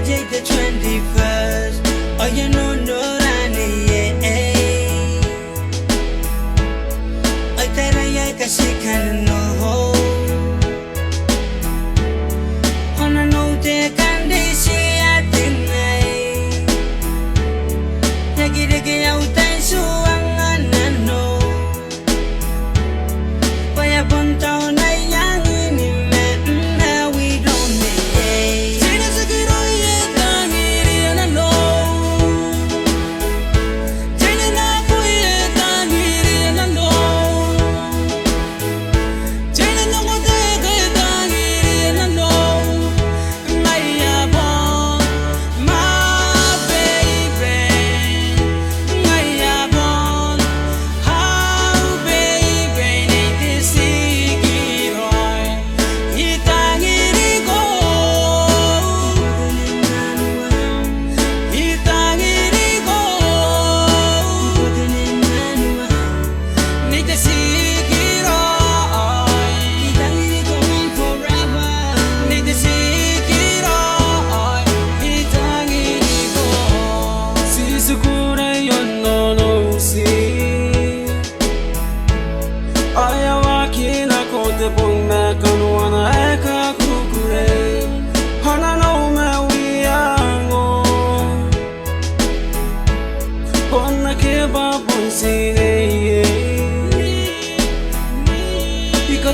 Jake the 21st. Oh, you know, no, yeah. I tell you, I she can know. On a note, they can they see at the night. I get a gay out and so I'm gonna know. Why a bun town, I young in him, now we don't need.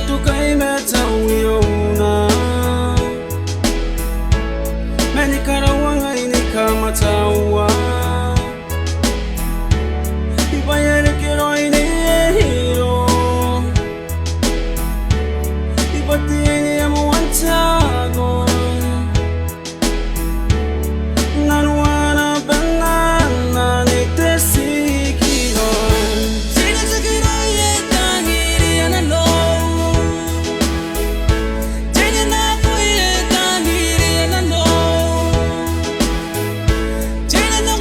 Tu kai me tau iona Meni karawanga ini kama taua Ibayere kiro ini hiro Ibati ini emu wantago Nanuana banana ni tesikiro Jenna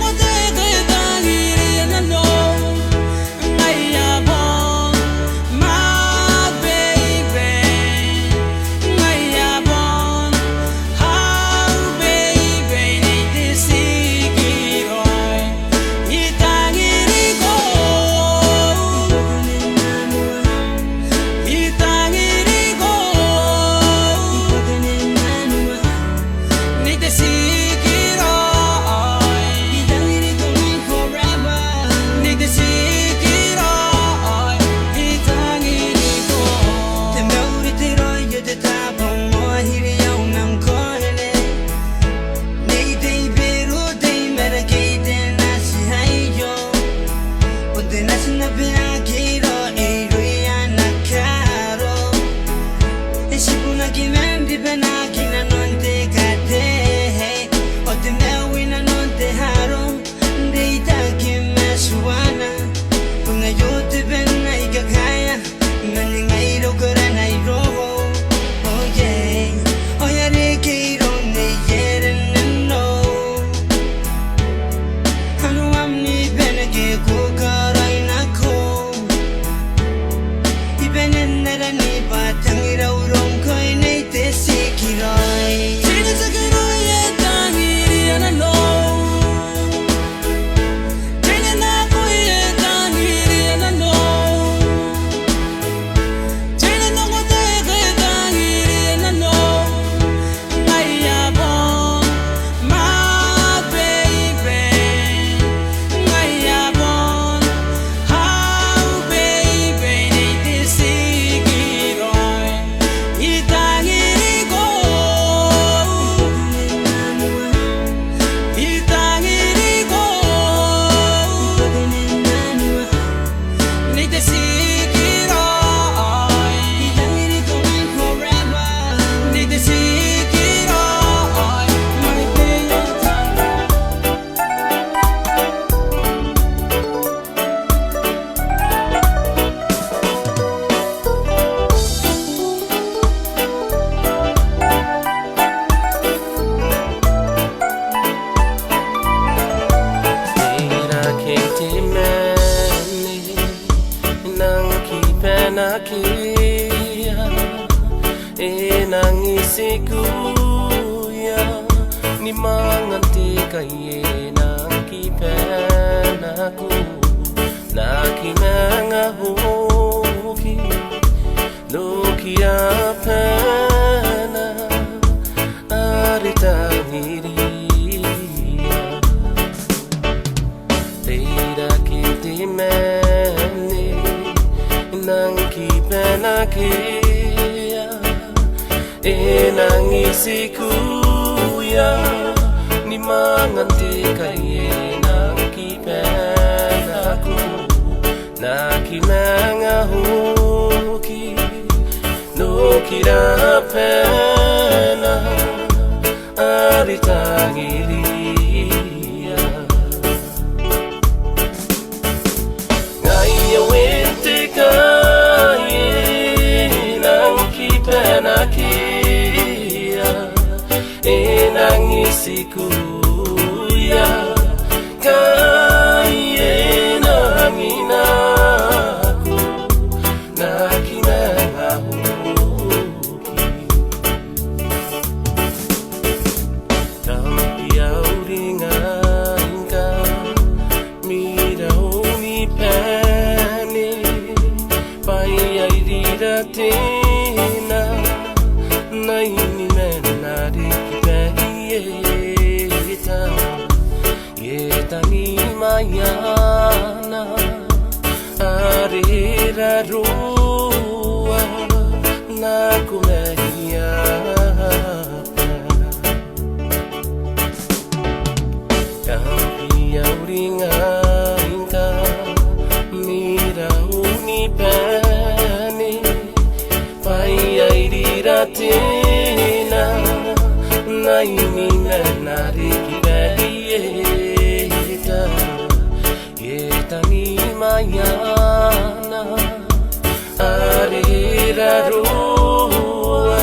manganti kaye nang kipen aku nakinanga hoki lokia pena aritangiria teira kitimeni nang kipen akia enangisiku ni manganti kaye nang kipen aku nakinanga hoki no kira pena aritangiria ngaya wente kaye nang kipen akia enangisiku kaye nanginaku nakinanga hoki tampiauringanka mirauni pane paiairiratina naini menari Yetani mayana arira rua na kumeia Kampia uringa inka mira unipani Paya irira tina naini menari Yetani mayana arira rua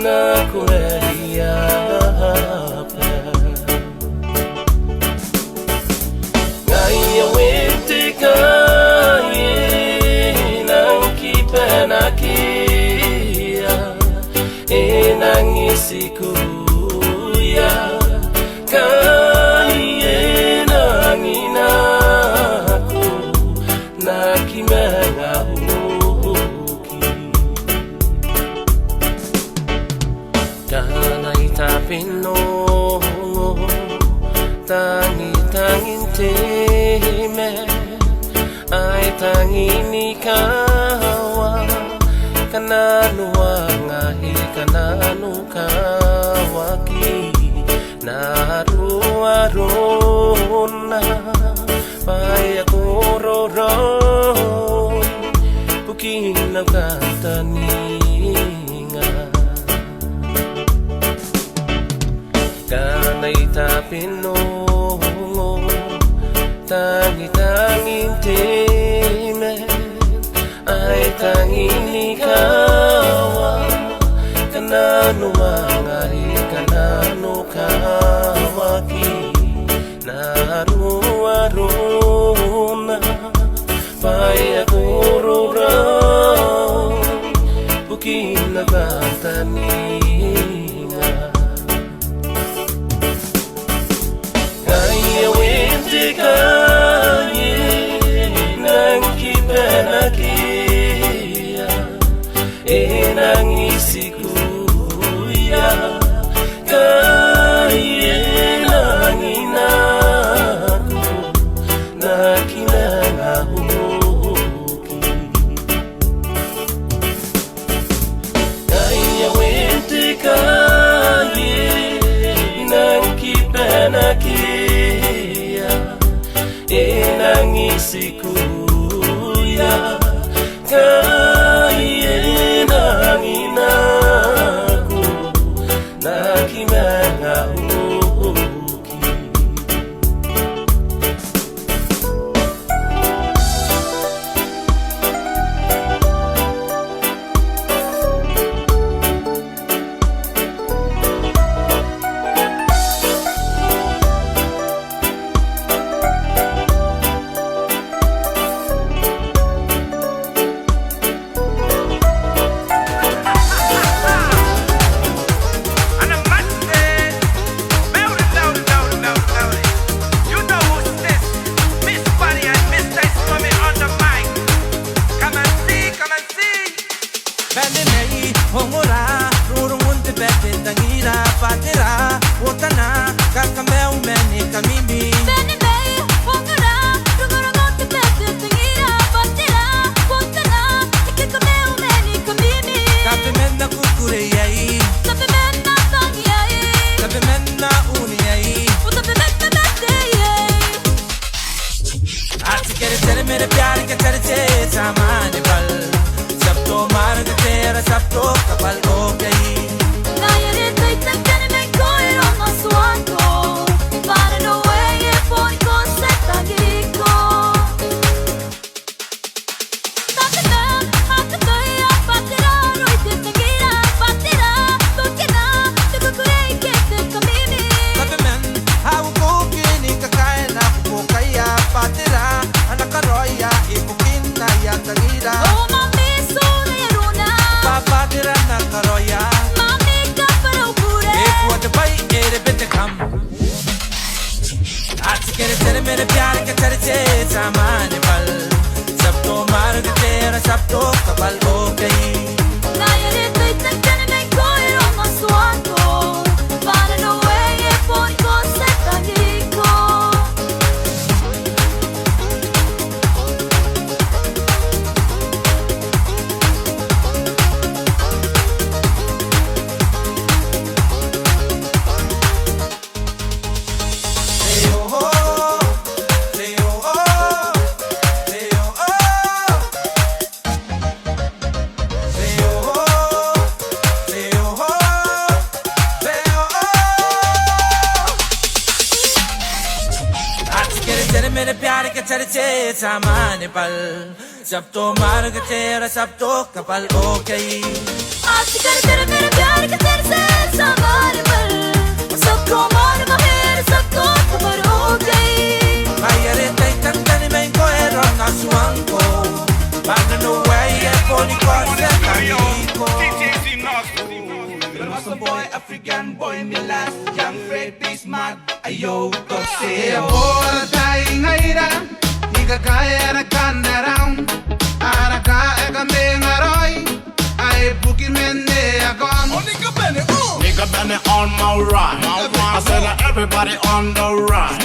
na kumeia ngaya wente kaye nang kipen akia enangisiku kaye nanginaku nakinanga hoki kanay tapinongo tangi-tanging time ay tanging ikaw kanano angahi kanano kawaki naruarona paya kororoy bukinaw kataninga kanay tapinongo tangi-tanging time ay tanging ikaw kanano angahi kanano kawaki naruarona paya kororoy bukinaw kataninga ngaya wente kaye nang kipen akia enangisiku kaye nanginaku nakinanga hoki ngaya wente kaye nang kipen akia enangisiku kaye nanginaku nakinanga hoki Kakameu meni kamimi Beni bey, wongara, rungara ngote bete tingira batira, wongara, kakameu meni kamimi. Kape menna kukure yai Tape menna tangi yai, Kape menna uni yai tape menna bete yai. आज के तेरे मेरे प्यार के चर्चे सामान्य पल सब तो मार्ग तेरा सब तो कपल हो गई 나의 뜻은 때문에 거리로 너수원도 Far away 보니 곳에 딱 있고 따뜻한 하트도야 빠뜨려 로이트 땡기라 빠뜨려 또깨나 뜨고 그래 있겠다 кам이니 कब मैं हाउ को के निकाय ना को कया पातेरा अनका रोया इपुकिन ना या तगीरा 오 맘이 손에 로나 पातेरा ना करोया 맘이 까빠로 부래 एक वो तो भाई एरे बिट कम आज के तेरे मेरे प्यार के चर्चे सामान्य पल सब तो मार्ग तेरा सब तो कपल हो गई 나의 뜻은 때문에 거리로 너수원도 Far away 보니 곳에 딱 있고 तेरे मेरे प्यार के चर्चे सामान्य पल सब तो मार्ग तेरा सब तो कपल हो गई आजकल तेरे मेरे प्यार के तेरे से सामान्य पल सबको मान महेर सबको खबर हो गई Mayare tay tantani may ko erona suangko Banda no way e poni ko se kaniko Some boy, African boy, me last young Fred is mad. Ayo, go say a boy, dying aira. Nigga, kaya kan around. Araka, ekaming aroy. I book him in there, gone. Nigga Benny on my ride. I said that everybody on the ride.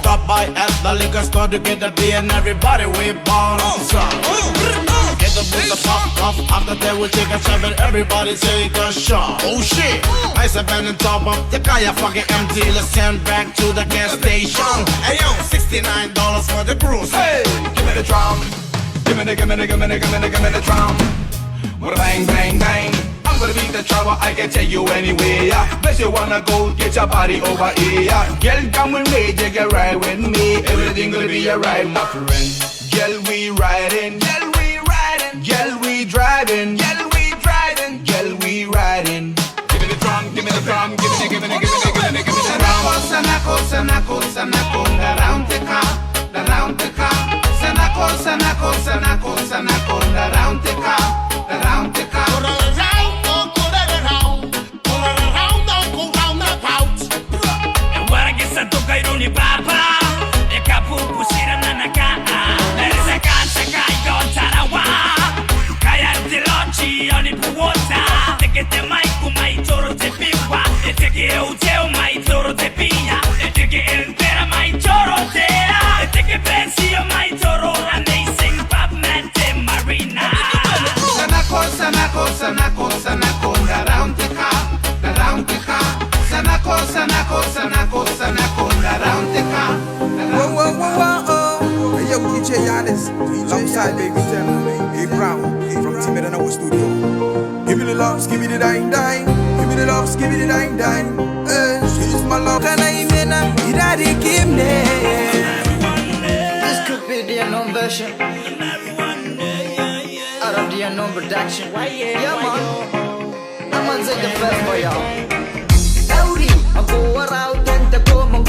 Stop by at the liquor store to get the beer and everybody we ball on the side. Get the booster pop off after that we'll take a shot and everybody take a shot. Oh shit! I said Benny top up the car fucking empty. Let's send back to the gas station. Hey yo, $69 for the cruise. Hey, give me the drum. Give me the drum. What a bang, bang, bang. I'm gonna beat the trouble, I can take you anywhere. Yeah. Place you wanna go, get your body over here. Yeah. Girl, come with me, take a ride with me. Everything gonna be alright, my friend. Girl, we riding. Girl, we riding. Girl, we driving. Girl, we driving. Girl, we riding. Give me the drum, give me the drum, give me the drum. Sanako, sanako, sanako, around the car, around the car. Sanako, sanako, sanako, sanako, around the car, around the car. Ni papa e kapu pusira na naka eresa kansa kayo tarawa kaya te lochi oni puota te que te mai kumai toro te piwa e te que eu teu mai toro te pinha e te que entera mai toro te e te que pensio mai toro amazing pop man te marina Sanako, sanako, sanako, sanako, around the car, around the car. Sanako, sanako, sanako, sanako, around the car. Whoa, whoa, whoa, whoa, oh. Hey, yo, DJ Yanis, alongside Baby Tem, A Brown, from Team Medana Studio. Give me the loves, give me the dine, dine. Give me the loves, give me the dine, dine. She's my love, and I'm in a daddy give me. This could be the unknown version out of the unknown production. Yeah, man. I'm gonna take the best for y'all. Howdy, I'm going around and the go, I'm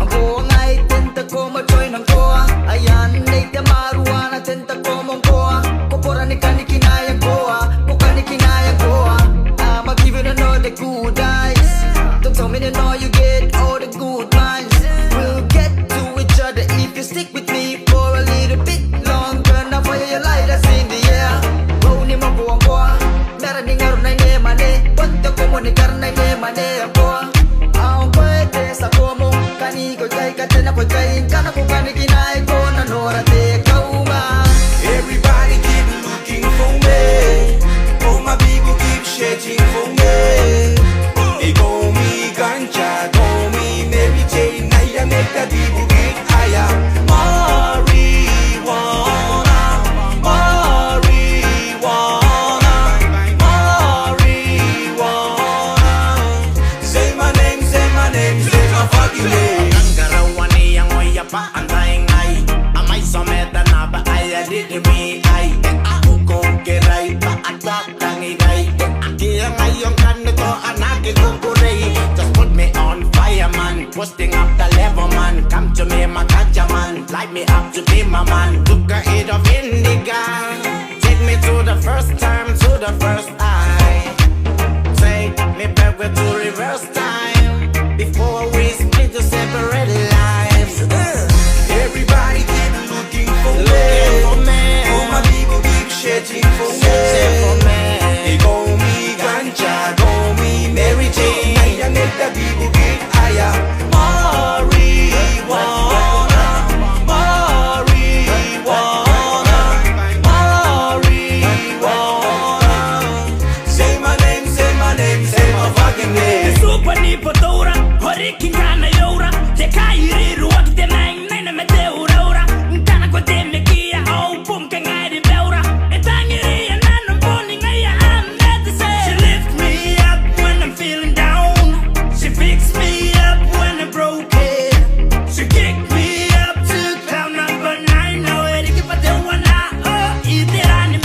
going night and the go, I'm join and go. Ayan, need the marijuana, and the go, I'm going. Kopora ni kinaya goa, Pokani kinaya goa. I'ma give you another good eyes. Don't tell me to know you get all the good minds. We'll get to each other if you stick with me for a little bit longer. Now fire your light us in the air. Roll ni mabuang goa. Meron ni ngaron na mane. Punta ko mo ni karnay mane ang goa. Ang pwede Posting up the level, man. Come to me, my catcher, man. Light me up to be my man. Took a hit of indica. Take me to the first time, to the first eye. Take me back with to reverse time. Before we split to separate lives. Everybody keep looking for me. Oh, my people keep searching for me. They call me Ganja, call me Mary Jane. I make the people get higher. Marijuana, marijuana, marijuana. Say my name, say my name, say my fucking name. Super nipo tora, horikin kana yora. Te kairi ruak te nang na me te ura. Kana ko te me kia au pum ka ngai de beura. E tangiri na no boni ngai I'm not the same. She lift me up when I'm feeling down. She fix me up when I'm broken. She kick me up to cloud number 9. Now it give a the one eat it on the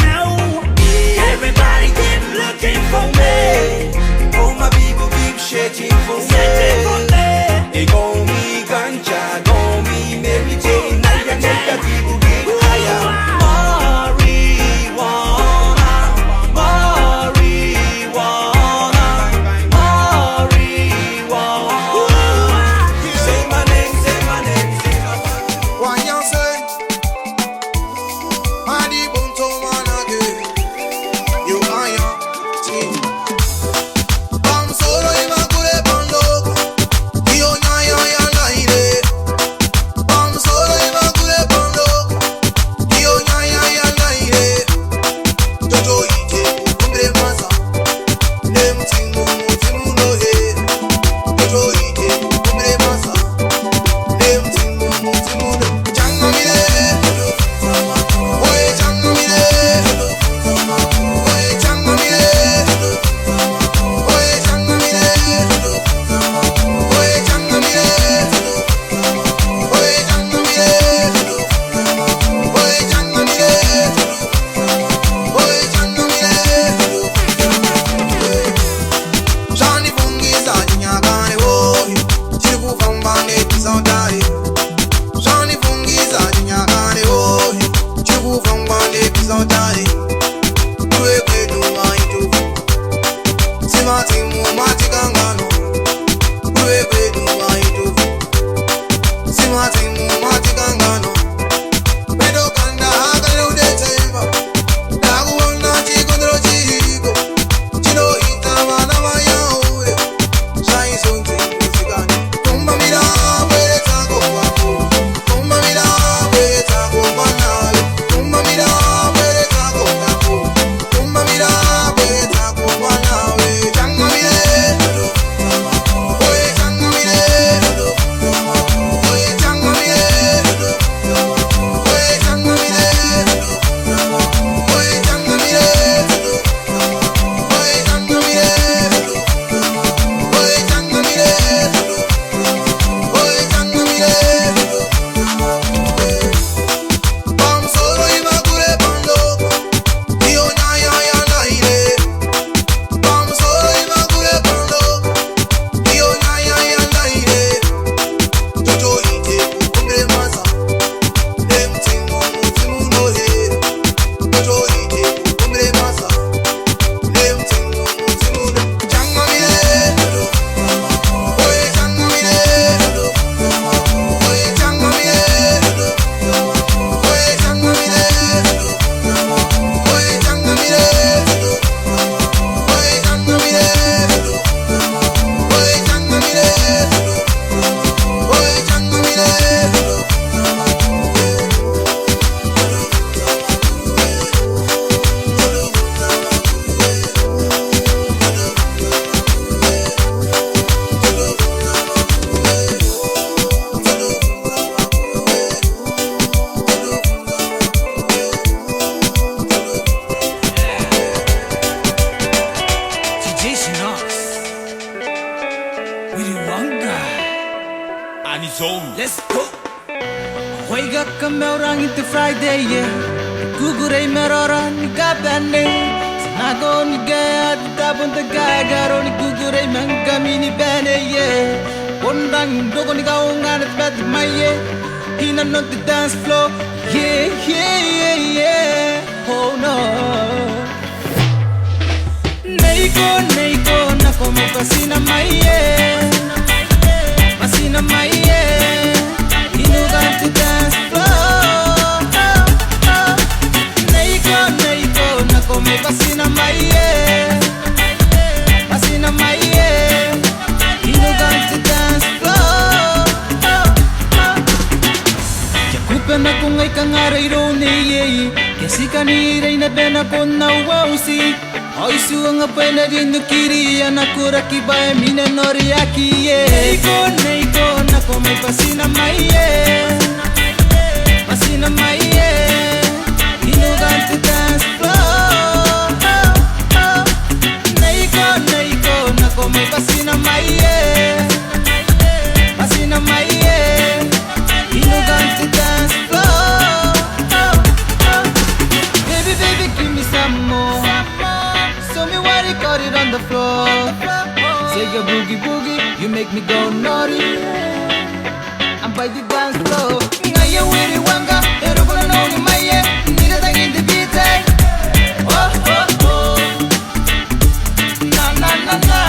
Everybody keep looking for me. Oh, my people keep searching for me. They call me Ganja, call me Mary Jane. I make the people get higher. Marijuana, marijuana, marijuana. Say my name, say my name, say my name. Why you say? Madi bunto manage. You are your team. Bam solo imagure bandoko. Io nya ya ya laire. Bam solo imagure bandoko. Io nya ya ya laire. Jojo ite umbre masa. Nem tingu mutimu no he. Jojo ite umbre masa. Nem tingu mutimu no. Changa mire. Oye changa mire. Oye changa mire. Oye changa mire. Oye changa mire. Oye changa mire. Oye changa mire. Oye changa mire. Shani fungi sa jinyagane wo. Chiku fambane pisaudari. Shani fungi sa jinyagane wo. Chiku fambane pisaudari. Kwe kwe du maitu. Simati mu mati gangano. Kwe kwe du maitu. Simati mu mati gangano. Pedo kanda hagalo de teiva. Dagu wana chikondro chiko. Chino itama na mayawe. Shai sunti musikani. Kumba mira wele tako wako. Kumba mira wele tako wanawe. Kumba mira wele tako tako. Kumba mira wele tako wanawe. Changa mire. Oye changa mire. Oye changa mire. Oye changa mire. Oye changa mire. Oye changa mire. Oye changa mire. Oye changa mire. Bam solo imagure bandoko. Io nya ya ya laire. Bam solo imagure bandoko. Io nya ya ya laire. Jojo ite umbre masa. Dem tingu mutimu no he. Jojo ite umbre masa. Dem tingu mutimu no. Changa mire. Oye changa mire. Oye changa mire. Oye changa mire. Oye changa mire. Oye changa mire. Oye changa mire. Oye changa mire. DJ Shinox. We the one guy. On his own. Let's go. Wake up, come out on it Friday, yeah. Google a mirror on the gabane. Nago ni gaya, the tabon the guy got on the Google a manga mini bane, yeah. One bang, dogo ni gaung at bed my yeah. Hina not the dance floor, yeah, yeah, yeah, yeah. Oh no. Neiko, na como pasina my yeah. Pasina my yeah. Hino got the dance floor. Neiko, na como pasina my yeah. Pasina my yeah. Hino got the dance floor. Yakupa na kung ay kangarayro ni yeah. Kasi kaniray na bena ko na wausi. Hoy suanga pena rin kiri anakura kibae mina noriaki yeah. Neiko na ko may pasina mai yeah. Pasina mai yeah. Hinugan to dance floor. Neiko na ko may pasina mai yeah. Pasina mai yeah. Hinugan to dance floor. Baby, give me some more. Show me what you got it on the floor. Say your boogie boogie, you make me go naughty. I'm by the dance floor. Ngaya wiri wanga, ero kola no ni maye. Nina tang in the beat. Oh oh oh. Na na na na.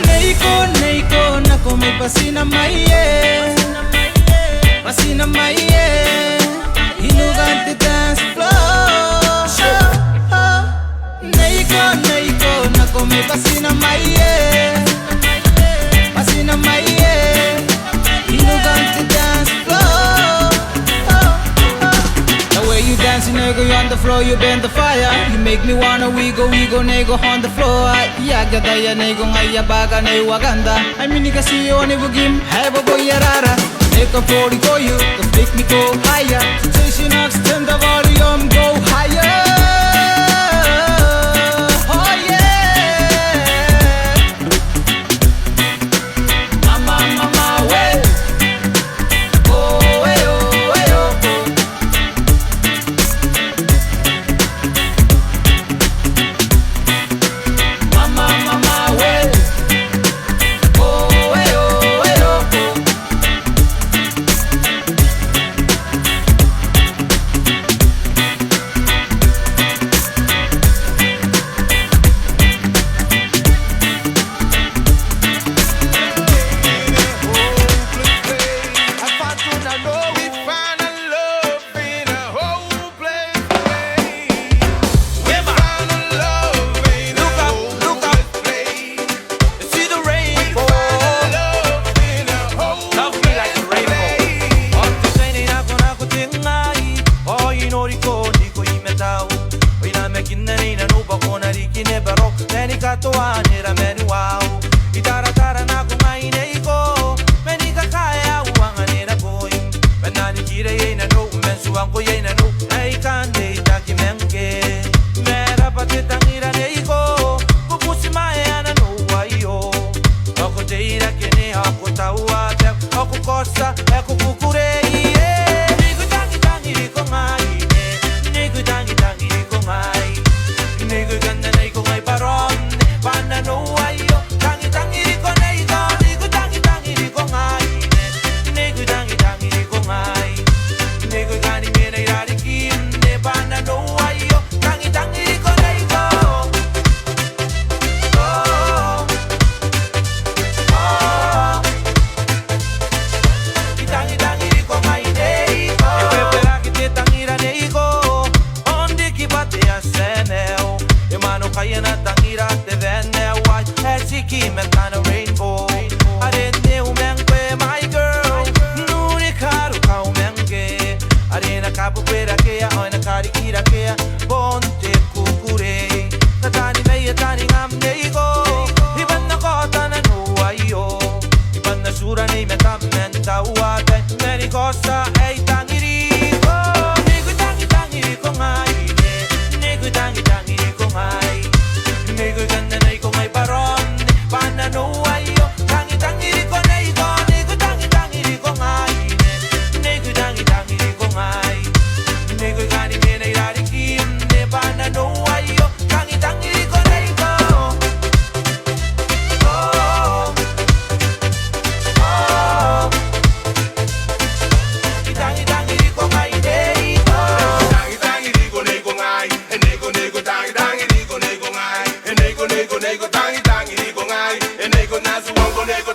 Neiko na ko may pasina maye. Pasina maye. Hinugan the dance floor. Neiko na ko may pasina mai yeah. Pasina mai yeah. Hinugan to dance floor. The way you dancing, nigga, you on the floor, you bend the fire. You make me wanna wiggle, nigga, on the floor. Yaga daya, nigga, ngaya baga, na waganda. I mean, nigga, see you on the bugim, have a boy, rara. Take a 40 for you, to make me go higher. Station extend the volume, go higher.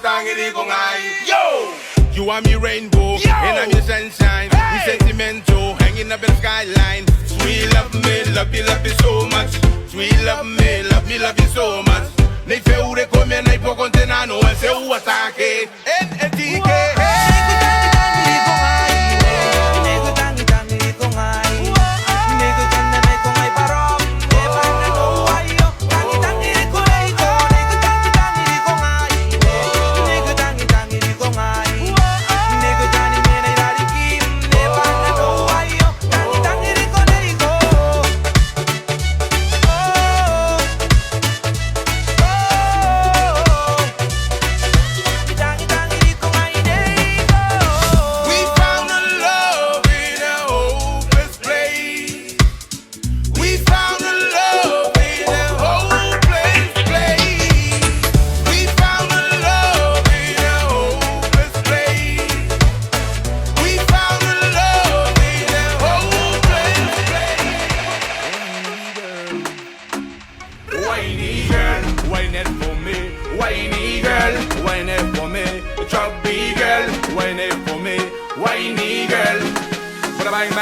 tangiri kong ay. Yo! You are me rainbow, Yo! and I'm your sunshine. Hey! We sentimental, hanging up in the skyline. Sweet love you so much. Sweet love you so much. Nei feure come nei po contenano, e se uatake, NTK.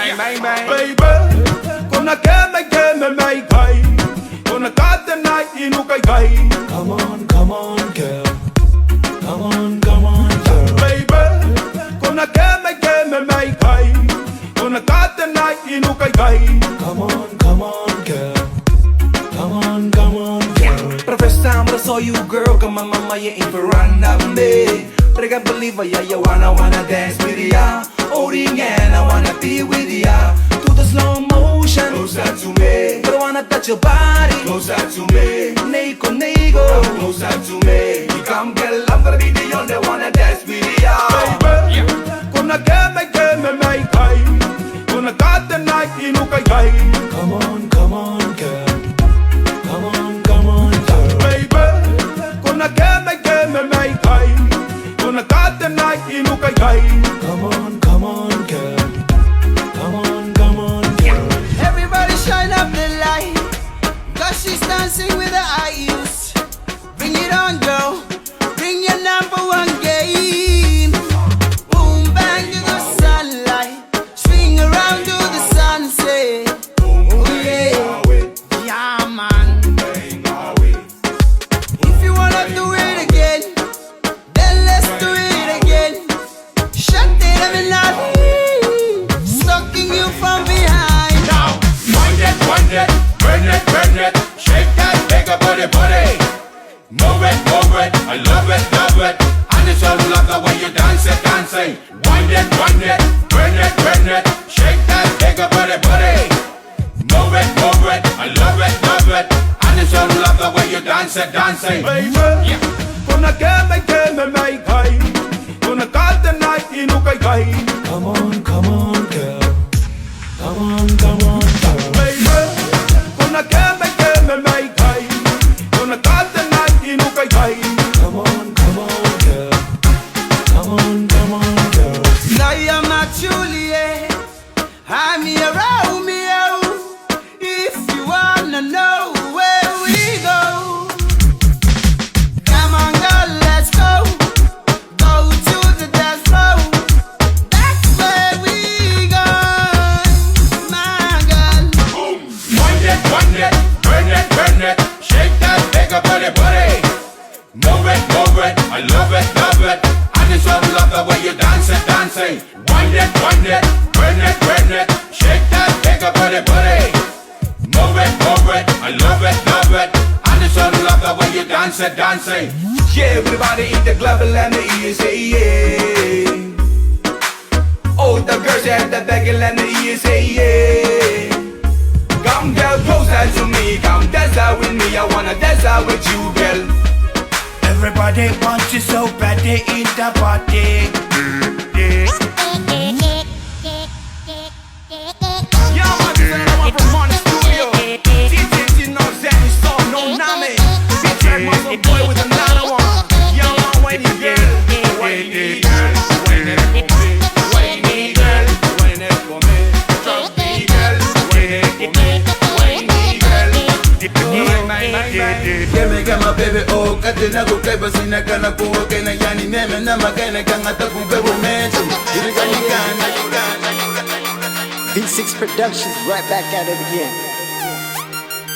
Baby, gonna get me make high. Gonna cut the night in Ukai. Come on, girl. Come on, girl. Baby, gonna get me make high. Gonna cut the night in Ukai. Come on, girl. Come on, girl. For the first time I saw you, girl, come on, mama, you ain't for run up me. But I can't believe it, yeah, you wanna dance with ya. Oh, again, I wanna be with ya. To the slow motion, Closer to me, but I wanna touch your body. closer to me, Nego, nego. closer to me. You come, girl, I'm gonna be the only one that dance with ya. Baby, gonna get me make high. Gonna cut the night in Ukai. Come on, girl. Come on, girl. Baby, gonna get me make high. Gonna cut the night in Ukai. Come on, girl. Come on, girl. Everybody shine up the light, cause she's dancing with her eyes. Bring it on, girl. Bring your number one game. Boom, bang to the sunlight. Swing around to the sunset. Oh, yeah. Yeah, man. If you wanna do it again, then let's do it again. Shut it up and not stalking you from behind. Now, wind it, burn it, shake that bigger booty. Move it, I love it, and it's all love the way you dance it. Wind it, burn it, shake that bigger booty. Move it, I love it, and it's all love the way you dance it. Baby, gonna get me make high. Gonna cut the night in Ukai. Come on, girl. Come on, girl. Baby, gonna get me make high. Gonna cut the night in Ukai. Come on, girl. Come on, girl. Now you're my Juliet, I'm your Romeo. If you wanna know where we go, come on, girl, let's go. Go to the dance floor. That's where we go, my girl. Wind it, burn it, shake that bigger booty. Move it, I love it, and it's all love the way you dance it. Wind it, burn it, shake that bigger booty. Move it, I love it, and it's all love the way you dance it. Yeah, everybody in the club and let me hear you say yeah. All the girls at the back and let me hear you say yeah. Come girl, closer to me, come dance out with me. I wanna dance out with you, girl. Everybody wants you so bad, they in the party. Yeah, man, this is the one from Money Studio. TTT, no Zanny, so no Name. DJ muscle boy with another one. Yeah, man, when you girl, when you girl, when it for me, when you girl, when it for me, trust me, girl, when it for me, when you girl. Give me, get my baby, oh, katina go play, but sina kana kuwa kena yani meme na magana kanga takumbe bumetu Iriganyikana V6 Productions, right back at it again.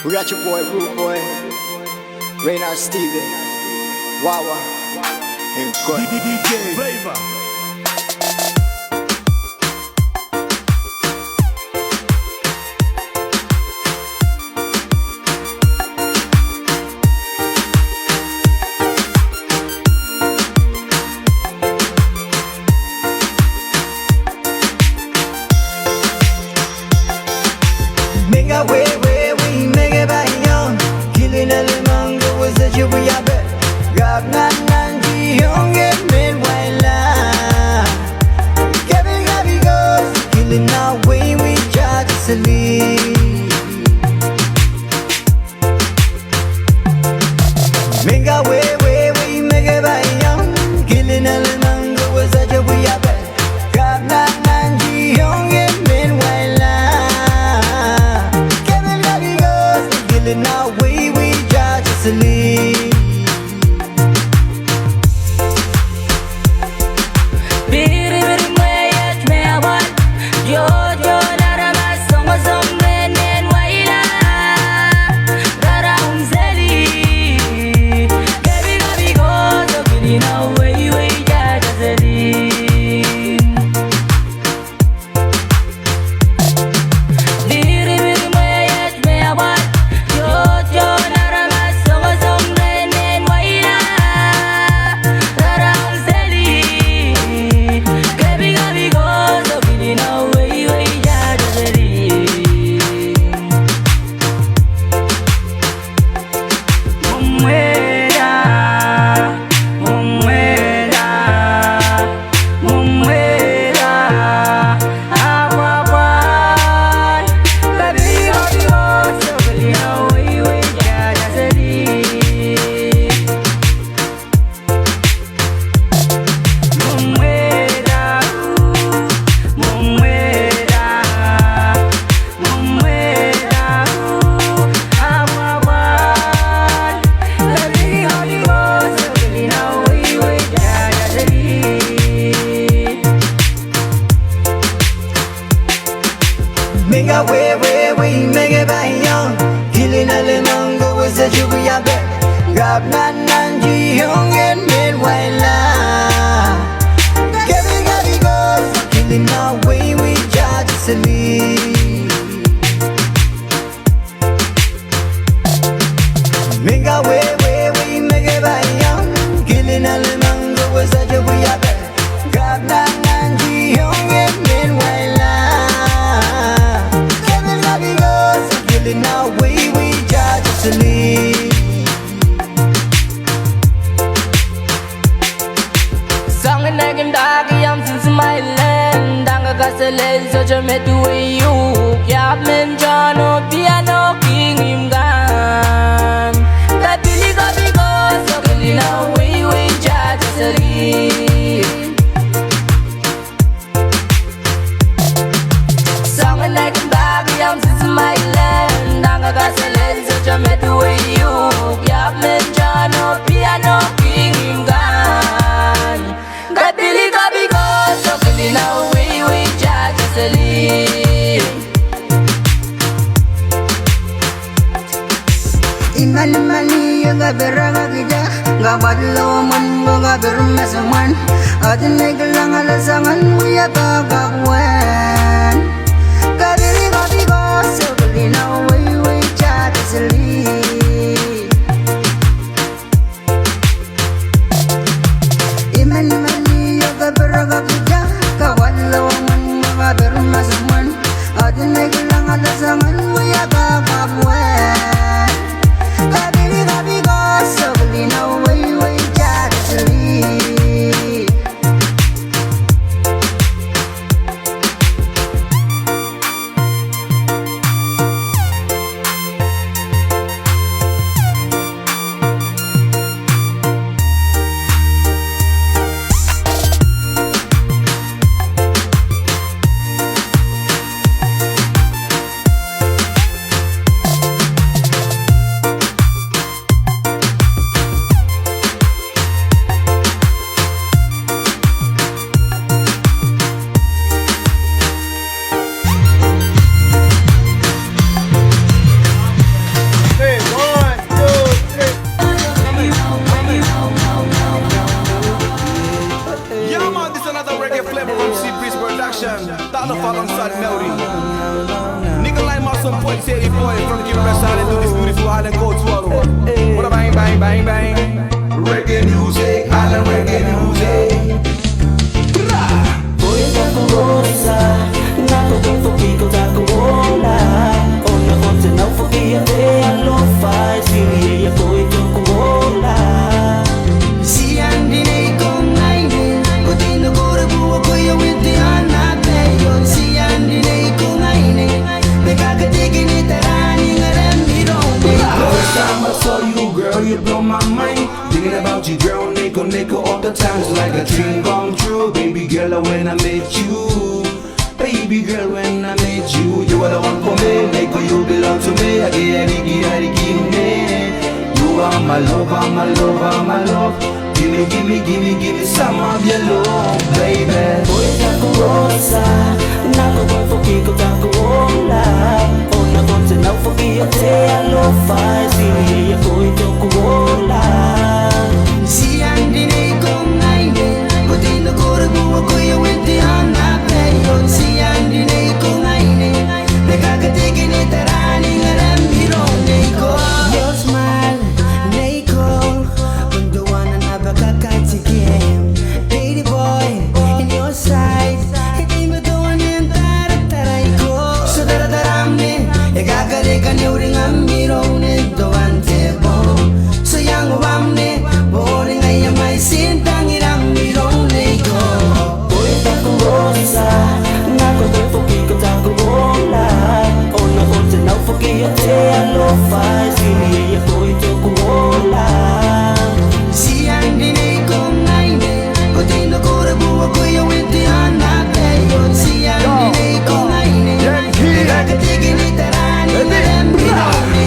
We got your boy, Rude Boy, Raynard Steven, Wawa, and Good. DJ Flavor. reggae flavor from Sea Breeze Production. Dollar alongside Melody. Nikolai Muscle Point 84 from Gibraltar Island to this beautiful island called Swallow. What a bang, bang, bang, bang. Reggae music, island reggae music. Voy a rosa, nato con poquito da cola. Ona once não foguia de a lo faz, e a foi com cola. Si andine con aine, godino gore buo koyo winti anabeyo. Si andine con aine, me caga digini terani ngaremi rombe. First time I saw you, girl, you blow my mind. Thinking about you, girl, nickel all the time. It's like a dream come true, baby girl, when I met you. Baby girl, when I met you, you were the one for me. Nickel, you belong to me. I get me. You are my love, my love, my love. Give me some of your love, baby. Voy a rosa, nato con poquito da cola. Ona once não foguia de a lo faz, e a foi com cola. Si andine con aine, godino gore buo koyo winti anabeyo. Si andine con aine, me caga digini terani ngaremi rombe. Your smile, Nicole, when one another kakati game. Lady boy, in your side, hindi mo doon yung taray ko. So daradaramne, ikakarikan yung ring ang mirong nito antebo. So yang wamne, boring ay may sintang irang mirong nito. Voy a rosa, nato con poquito da cola. Ona once não foguia de a lo faz, e a foi com cola. Si andine con aine, godino gore buo koyo winti anabeyo. Si andine con aine, ikakatigini terani ngaremi rombe.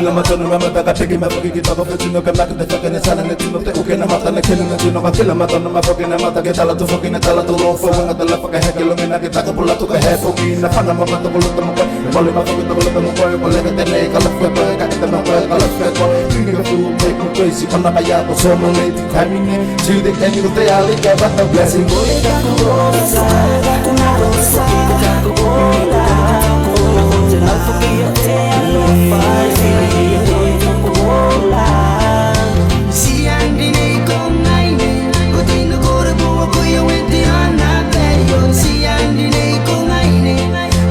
I'm a turn around back, I take him up, we get off the come back to the fucking silent, let you know that okay, I'm not gonna kill him, you know, I kill him, I don't know my fucking mother, get out to fucking tell to low for one of the left, I had to look in, I get a pull out to the head for me, the fun of my mother, pull up the mobile, volley my fucking double up the mobile, but let it take a left weapon, I get the number, I left weapon, thinking of food, make me crazy, come up, I have so many lady, coming in, to the end of the day, I'll get back the blessing. Voy a rosa, una rosa da cola. Ona once não foguia de a lo faz, e a foi com cola. Si andine con aine, godino gore buo koyo winti anabeyo. Si andine con aine,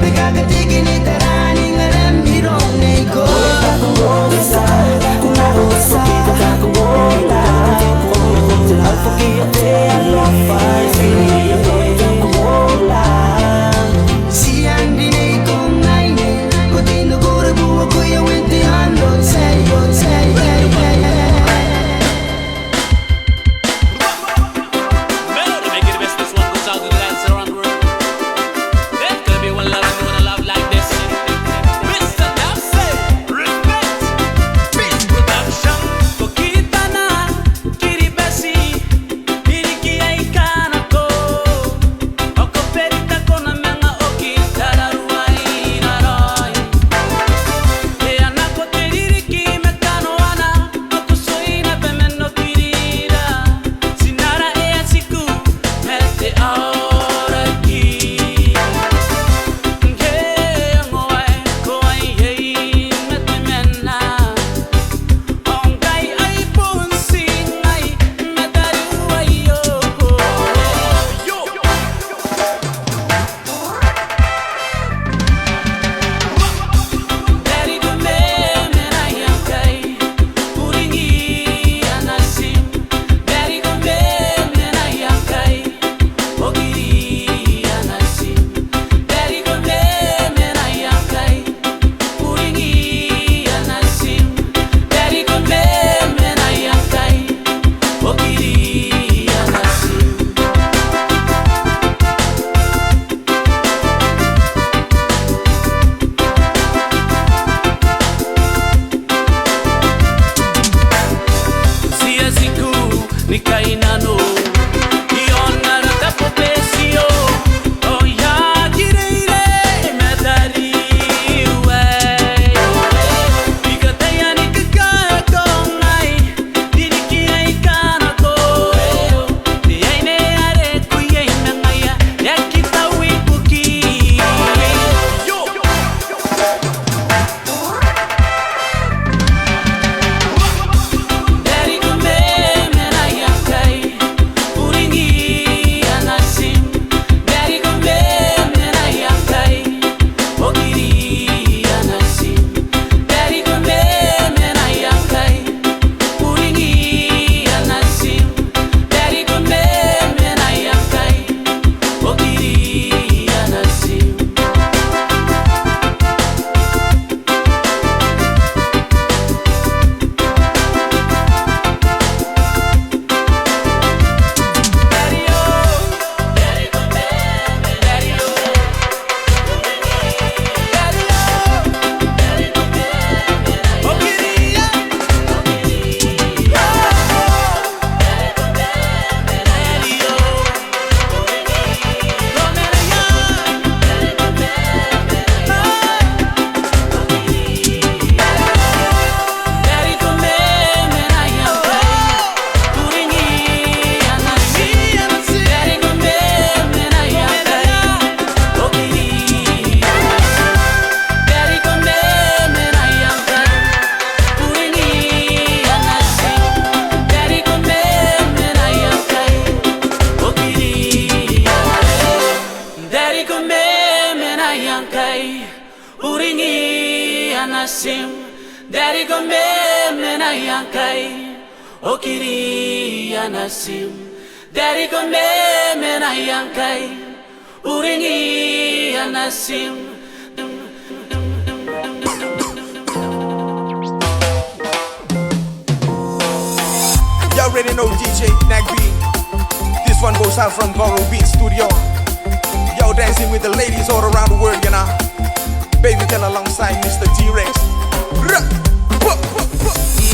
me caga digini terani ngaremi rombe. Rosa, una rosa da cola. Ona once não foguia de a lo faz, e a foi com cola. Si andine con aine, godino gore buo koyo winti anabeyo. nasim dari gombe na yankai okiri nasim dari gombe na yankai uringi nasim. You already know DJ Nag B. This one goes out from Goro Beat Studio. Yo, dancing with the ladies all around the world, you know. Baby Tell alongside Mr. T-Rex.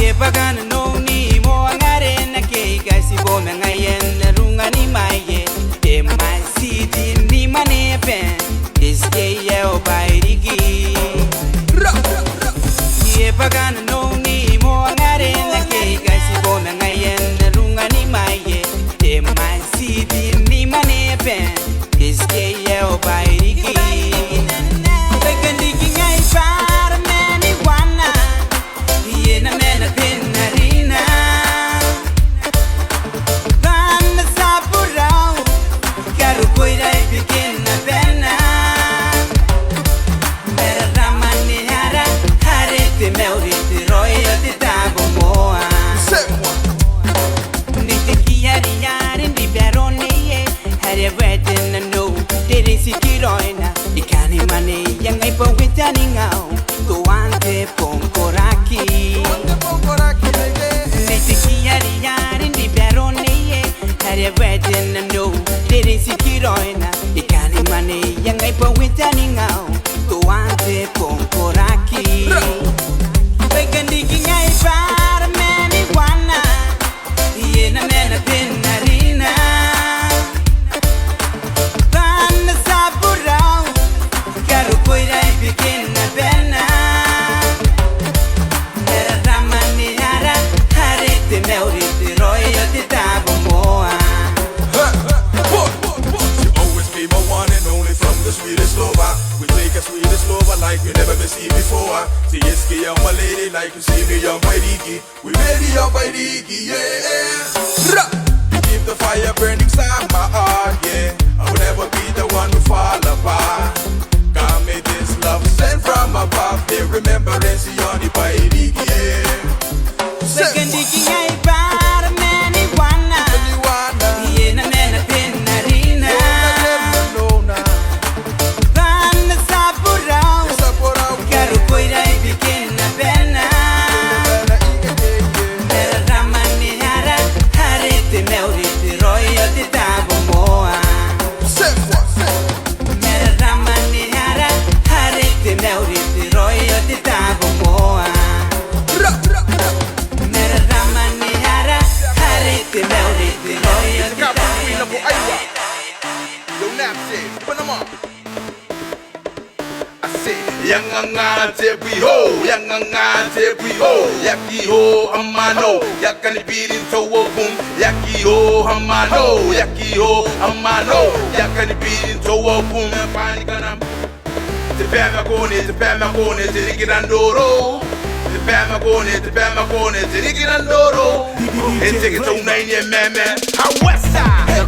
Ye pagana no ni mo angare na ke kasi bo na ngayen na runga ni maye. Te man city ni mane pen. This day ye o bairigi. Ye pagana no ni mo angare na ke kasi bo na ngayen na runga ni maye. Te man city ni mane pen. This day ye o bairigi.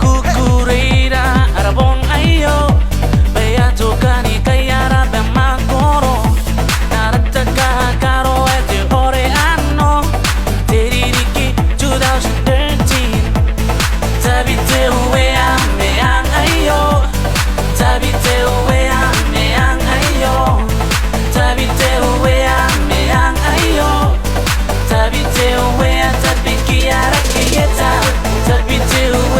Kukureira arabon ayo Baya tukani kayara bemakoro Narataka karo ete ore ano Teririki 2013 Tabite uwe ame ang ayo Tabite uwe ame ang ayo Tabite uwe ame ang ayo Tabite uwe atapiki arakiyeta Tabite uwe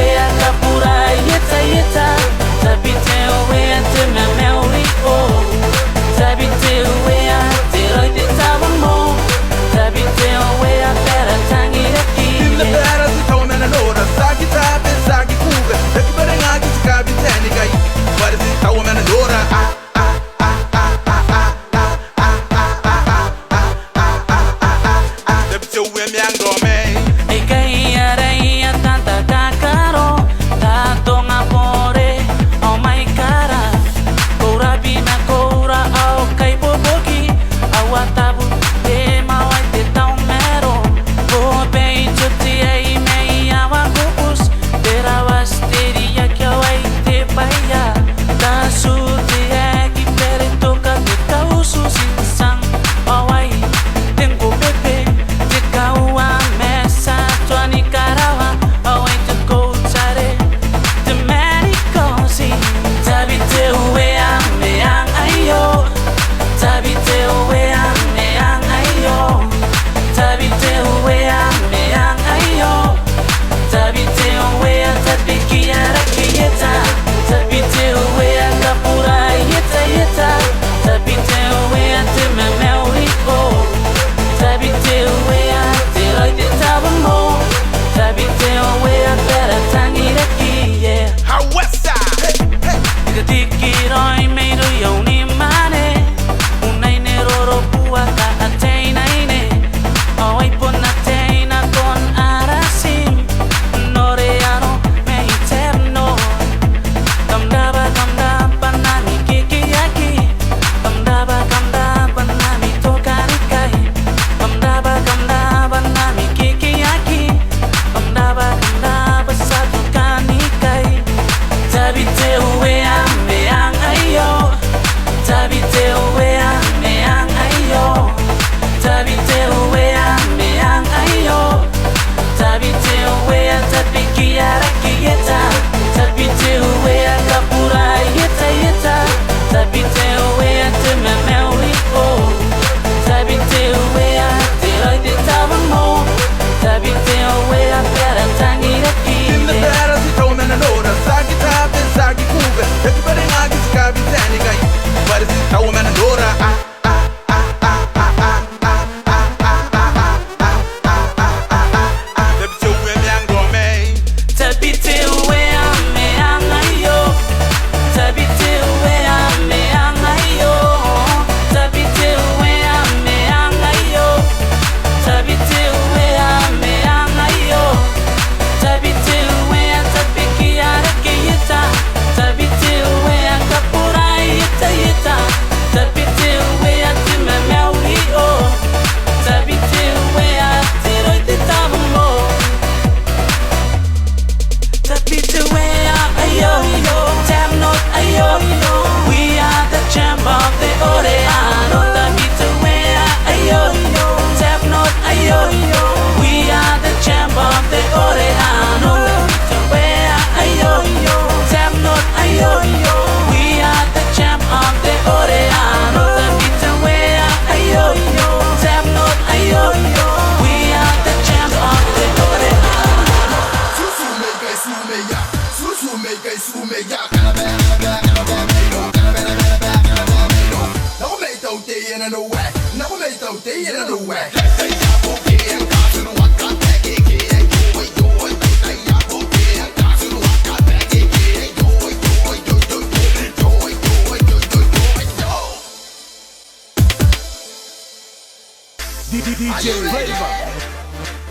DJ Flavor.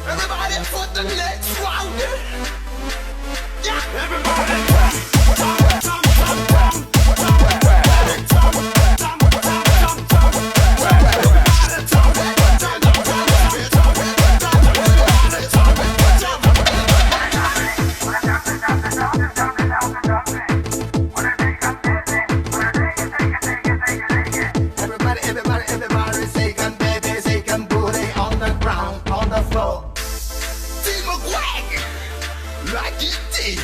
Everybody put the next round. Yeah, everybody. Everybody, say can baby, say can booty on the ground, on the floor. Team McGuag, like it did.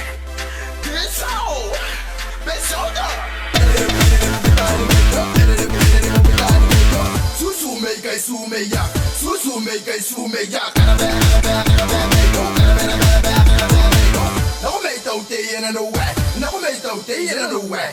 This all, best shoulder. Susu make ya. No make don't day in the way. No make don't day in the way.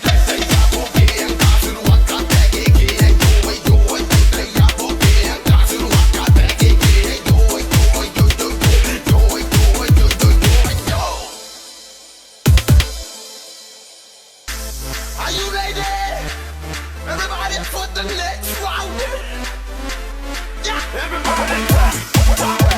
Are you ready? Everybody put the next round. Yeah, everybody.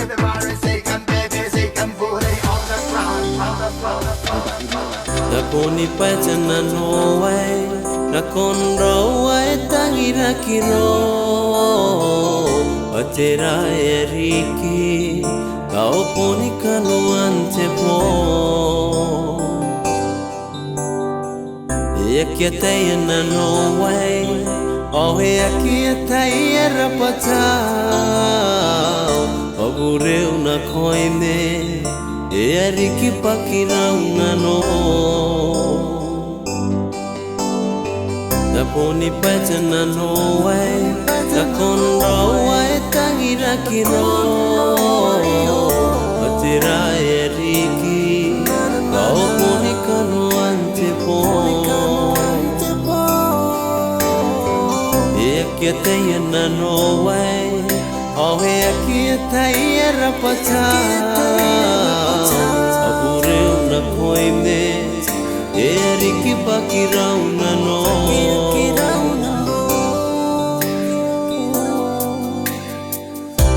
Everybody, say can baby, say can booty on the ground, on the floor. Nakoni pachana no way, nakonro way tangira kiro. Atera eriki, kau poni kanuan tepo. Yakiatayana no way, oh yakiatayara patao. Ogureu na koine, eriki pakira ngano. Naponi pachana no way, nakonro way tangira kiro. Atira eriki, kau poni kanuan tepo. Yakiatayana no way, oh yakiatayara patao. Ogureu na koine, eriki pakira ngano.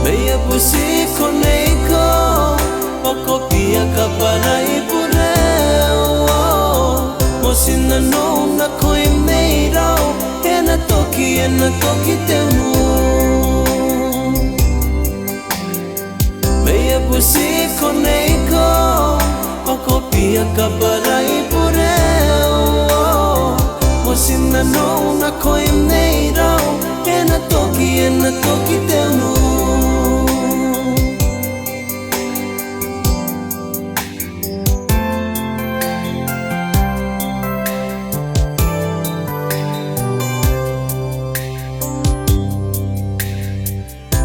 Meia pusi koneko, okopia kapara ipureo. Mosina no na koineiro, ena toki tenu. Meia pusi koneko, okopia kapara ipureo. Mosina no na koineiro, ena toki tenu.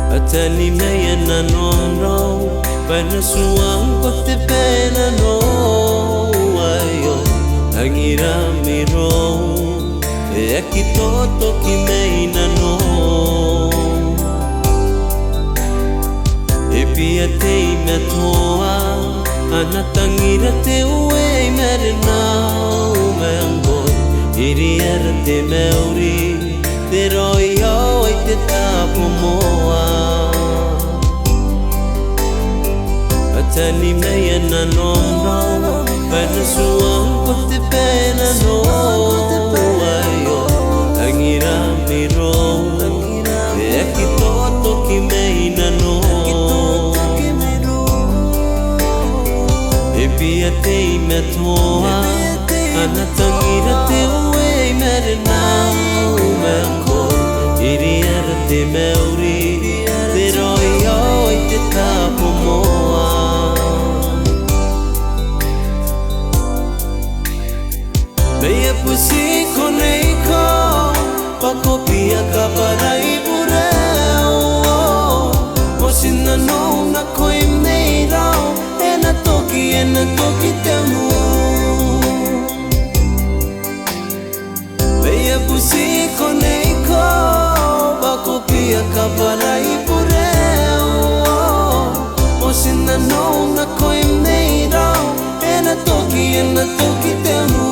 Atani meia na nono, pena suang kote pena no. Ayo, angira miro, ekitoto ki meina no. Epia te me toa, anatangira te ue merena mengo. Iriera te meuri, te roi au e te tapo moa. Atani meia na nono, pena suang kote pena no. Ayo, angira miro, ekitoto ki meina no. Epia te me toa, anatangira te ue merena mengo. Iriera te meuri, te roi au e te tapo moa. na toki tenu Veia pusi koneiko Bako pia kaparai pureu Osina no na koi neirau E na toki tenu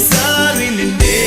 Sorry,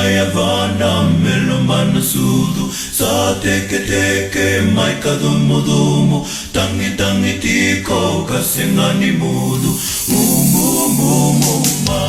Maya vana melo mana sudu Sa teke teke mai kadumo dumo Tangi tangi tiko kasengani mudu Mumu ma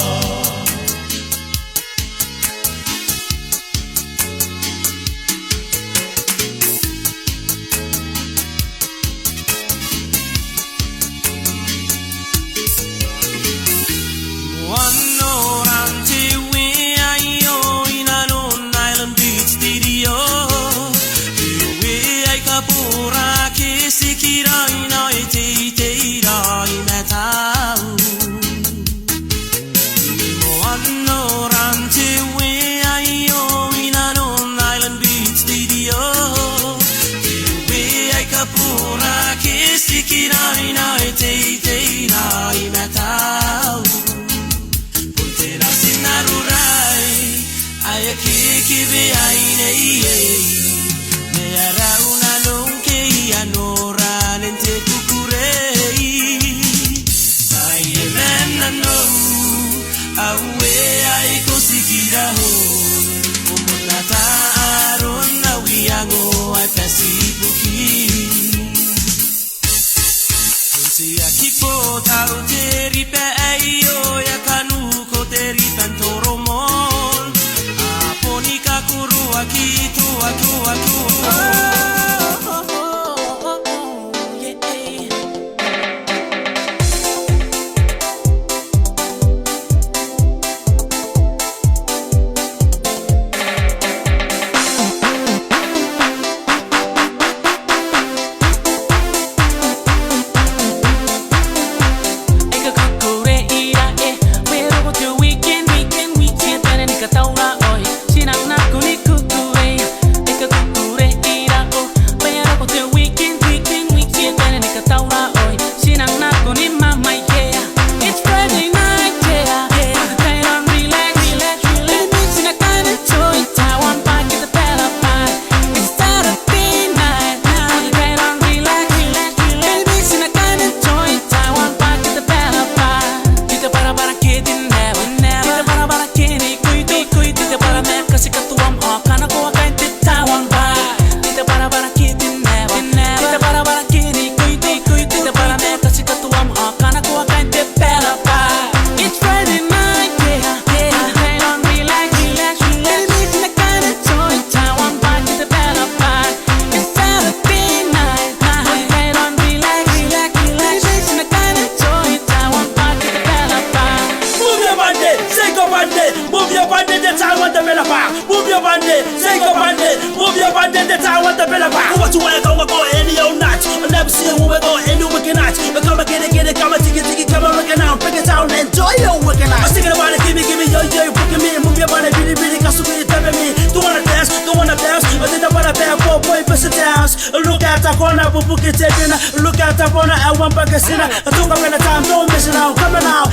Look out up on I want back a sinner. I took up in the time, don't miss it out. Coming out.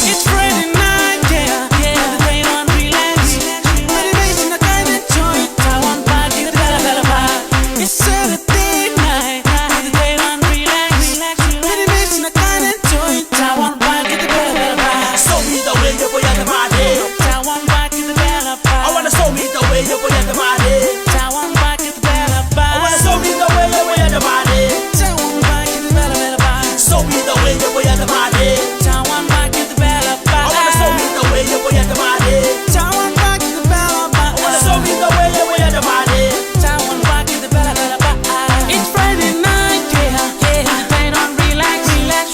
It's Friday night, yeah. The day on relax. Meditation, I can't enjoy it. I want party, the bella vibe. It's Saturday night. The day on relax. Meditation, I can't enjoy it. I want party, the bella vibe. Show me the way you put your body. I want party, the bella vibe. I wanna show me the way you put your body. I want party, the bella vibe. I wanna show me the way you put your body. I want party, the bella vibe. Show me the way you put your body. I want party, the bella vibe. I wanna show me the way you put your body. I want party, the bella vibe. I wanna show me the way you put your body. I want party, the bella vibe. It's Friday night, yeah. The day don't relax.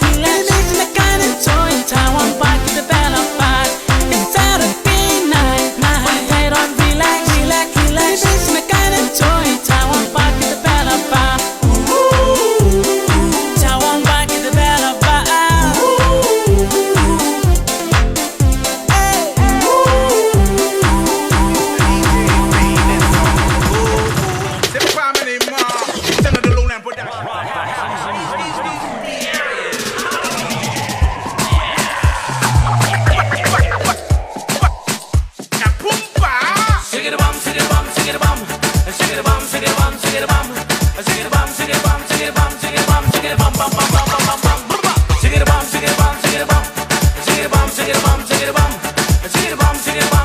Meditation, I can't enjoy it. I want party, the bella vibe. It's Saturday night. The day don't relax. Meditation, I can't enjoy it. I want party, the bella vibe. I want party, the bella vibe. Shake it,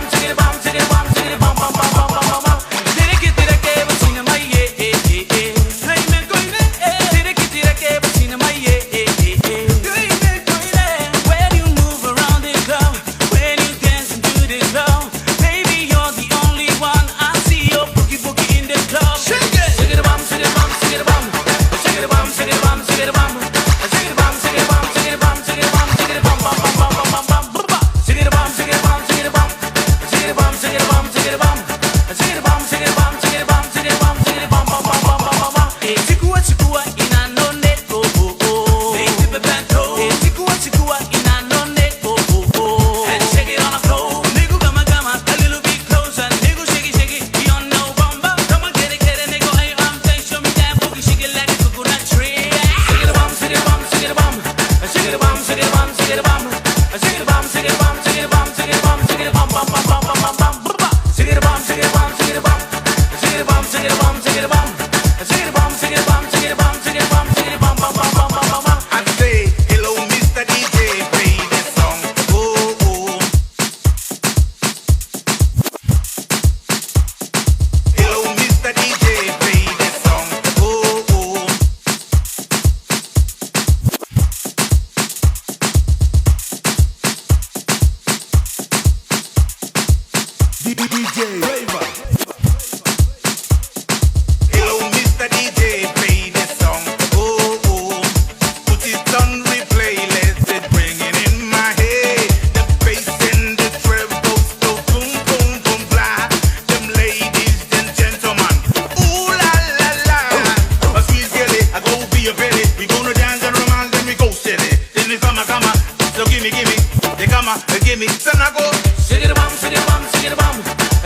gimme. Then I go, Shake it bum, shake it bum, shake it bum.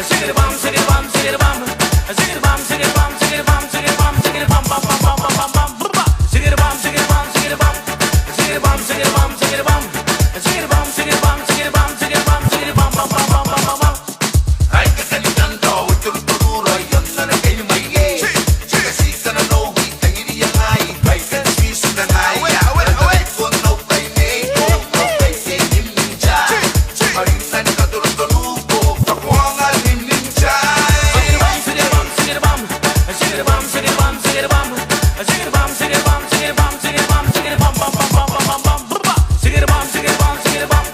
Shake it bum, shake it bum, shake it bum. Shake it bum, shake it bum, shake it bum, shake it bum, shake it bum, bum, bum, bum, bum, bum, bum. Shake it bum, shake it bum, shake it bum. Shake it bum, shake it bum, shake it bum. Shake it bum, shake it bum, shake it bum, shake it bum, shake it bum, bum, bum, bum, bum, bum, bum. hay que salir tanto, esto es duro, y yo no le quiero más gay. Chica, sí, se no know, we think it is high. Right, that's me, so then I, yeah, well, no play me, no play say him ninja. Marina, ni ka duro nuko, pakuanga him ninja. Shake it bum, shake it bum, shake it bum. Shake it bum, shake it bum, shake it bum. Shake it bum, shake it bum, shake it bum, shake it bum, shake it bum, bum, bum, bum, bum, bum, bum. Shake it bum, shake it bum, shake it bum.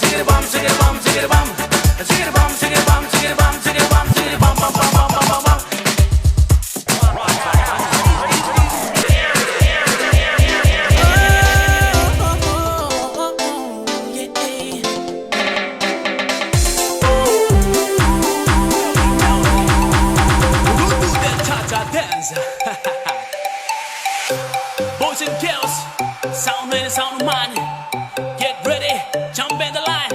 Shake it bum, shake it bum, shake it bum. Shake it bum, shake it bum, shake it bum, shake it bum, shake it bum, bum, bum, bum, bum, bum, bum. Boys and girls, sound man, sound man. Get ready, jump in the line.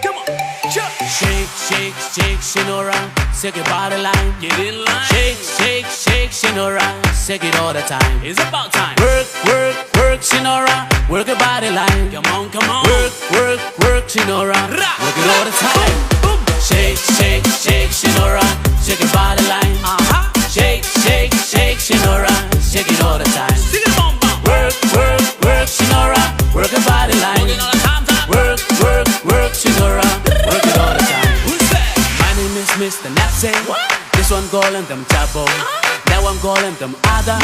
Come on, jump. Shake, shake, shake, Shinora, shake your body line. Get in line. Shake, shake, shake, Shinora, shake it all the time. It's about time. Work, work, work, Shinora, work your body line. Come on, come on. Work, work, work, Shinora, work it all the time. Boom. Shake, shake, shake, Shinora, shake your body line. Shake, shake, shake, Shinora, shake it all the time. Sing it, bum, bum. Work, work, work, Shinora, work your body line. Working all the time, time. Work, work, work, Shinora, work it all the time. Who's that? My name is Mr. Napsy. This one calling them Chabo. That one calling them Ada.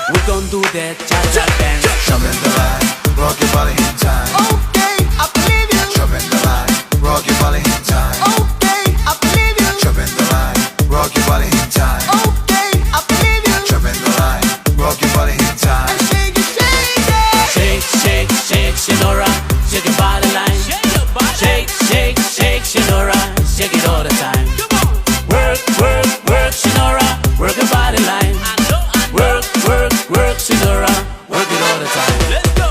We gon' do that cha-cha dance. Jump in the line, rock your body in time. Okay, I believe you. Jump in the line, rock your body in time. Okay, I believe you. Jump in the line, rock your body in time. Okay, I believe you. Jump in the line, rock your body in time. Shake it, shake it. Shake, shake, shake, Shinora, shake your body line. Shake your body. Shake, shake, shake, Shinora, shake it all the time. Come on. Work, work, work, Shinora, work your body line. I know. Work, work, work, Shinora, work it all the time. Let's go.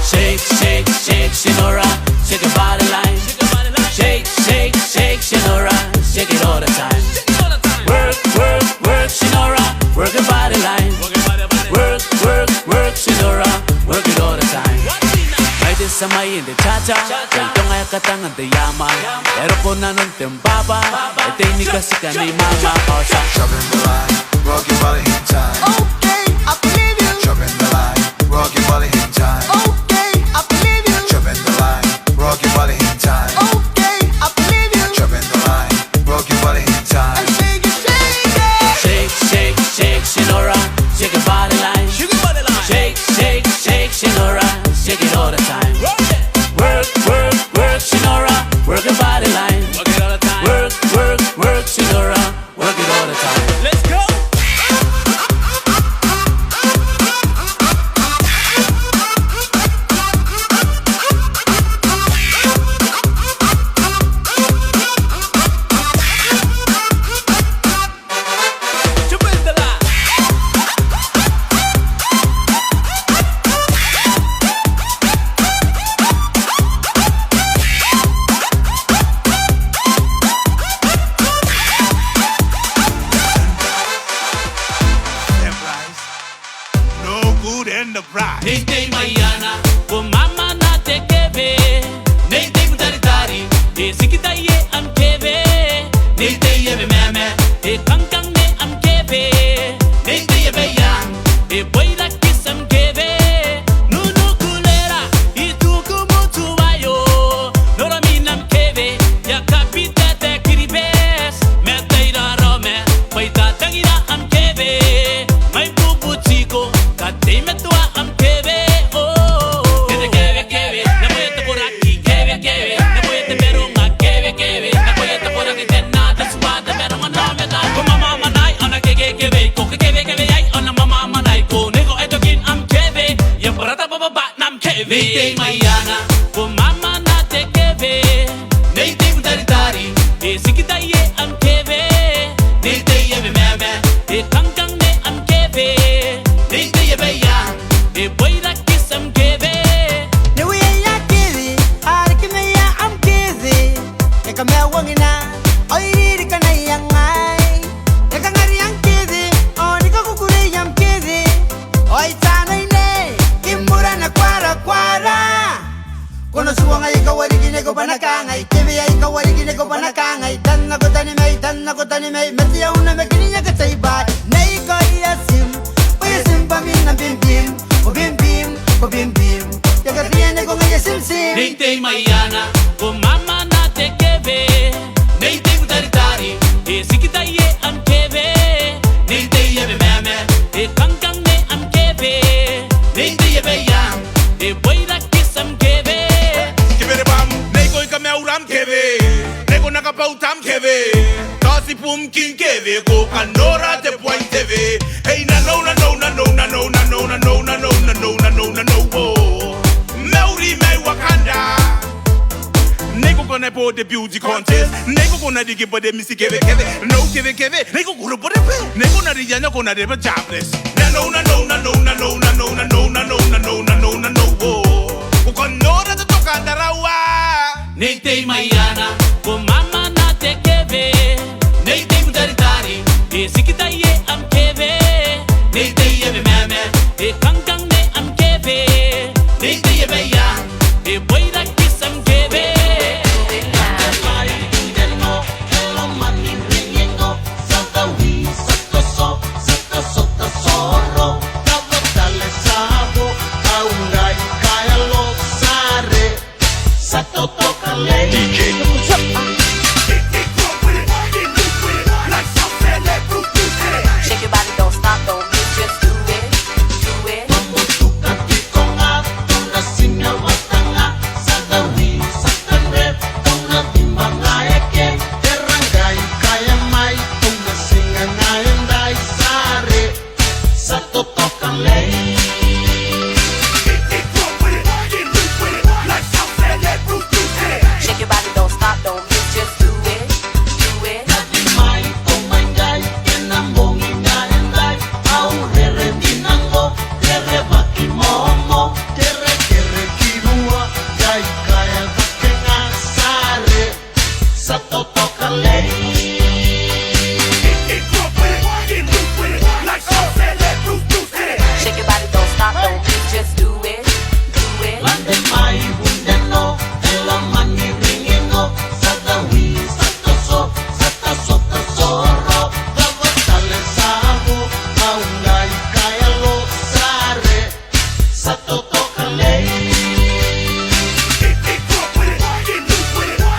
Shake, shake, shake, Shinora, shake your body line. Shake, shake, shake, Shinora, shake it all the time. Work, work, work, Shinora, work your body line. Work, work, work, Shinora, work it all the time. Right this summer in the cha-cha, itong ay katangan de yaman. Pero po nanon tembaba, ito ni kasi ka ni mama pausa. Jump in the line, rock your body in time. Okay, I believe you. Jump in the line, rock your body in time. Okay, I believe you. Jump in the line, rock your body in time. Okay, I believe you. Jump in the line, rock your body in time. Shake it, shake it. Shake, shake, shake, Shinora, shake your body line. Shake, shake, shake, Shinora, shake it all the time. Work, work, work, Shinora, work your body line. Work, work, work, Shinora, work it all the time. Let's go. Jump in the line. No good enterprise. Nitei Maiana, o mama na te kebe. Nitei mutari tari, e sikita ye am kebe. Nitei ye meme, e kankang ne am kebe. Nitei ye beyan, e boira kiss am kebe. Nunu kulera, e tu kumutu wayo. Nora minam kebe, ya kapita te kiribes. Metei da rome, paita tangira am kebe. Mai pupu chico, katei metua am kebe. Oh, kebe kebe kebe, na moeta por aqui, kebe kebe. Neitei Maiana, o mama na te keve. Neitei Mutaritari, e sikitaye am keve. Neitei Ebe Meme, e kankang ne am keve. Neitei Ebe ya, e boira kiss am keve. Ne we ya keve, arikime ya am keve. E kame wangina, oiri kana yangai. E kangari am keve, oni kakukure yam keve. Oi tano ine, kimura na kwara kwara. Kono suanga ikawari gine ko banakanga, keve ya ikawari gine ko banakanga. Tanna ko tani mei, metia una mekininya ka taiba. Nei ko yasim, oyasim pamina bim bim, o bim bim, o bim bim. Ya ka tiene ko yasim sim. Neitei Maiana, o mama na te keve. Neitei Mutaritari, e sikitaye am keve. Neitei Ebe Meme, e kankang ne am keve. Neitei Ebe ya, e boira kiss am keve. Kibere bam, nego ikame uram keve. Nego nakapautam keve. Kasi pum kin keve, ko kanora te point teve. Hey na no na no na no na no na no na no na no na no na no na no. Meuri me Wakanda. Nego gonna po the beauty contest. Nego gonna digi po the missy keve keve. No keve keve. Nego gonna po the pe. Nego na di janya gonna deba jobless. Na no na no na no na no na no na no na no na no na no na no. Ko kanora te tokanda rawa. Neitei Maiana, o mama na te keve. Neitei Mutaritari, e sikitaye am keve. Neitei Ebe Meme, e kankang ne am keve. Neitei Ebe ya, e boira kiss am keve. Shake your body, don't stop, don't move, just do it, do it. Shake your body, don't stop, don't move, just do it, do it. Shake your body, don't stop, don't move, just do it, do it. Shake your body, don't stop, don't move, just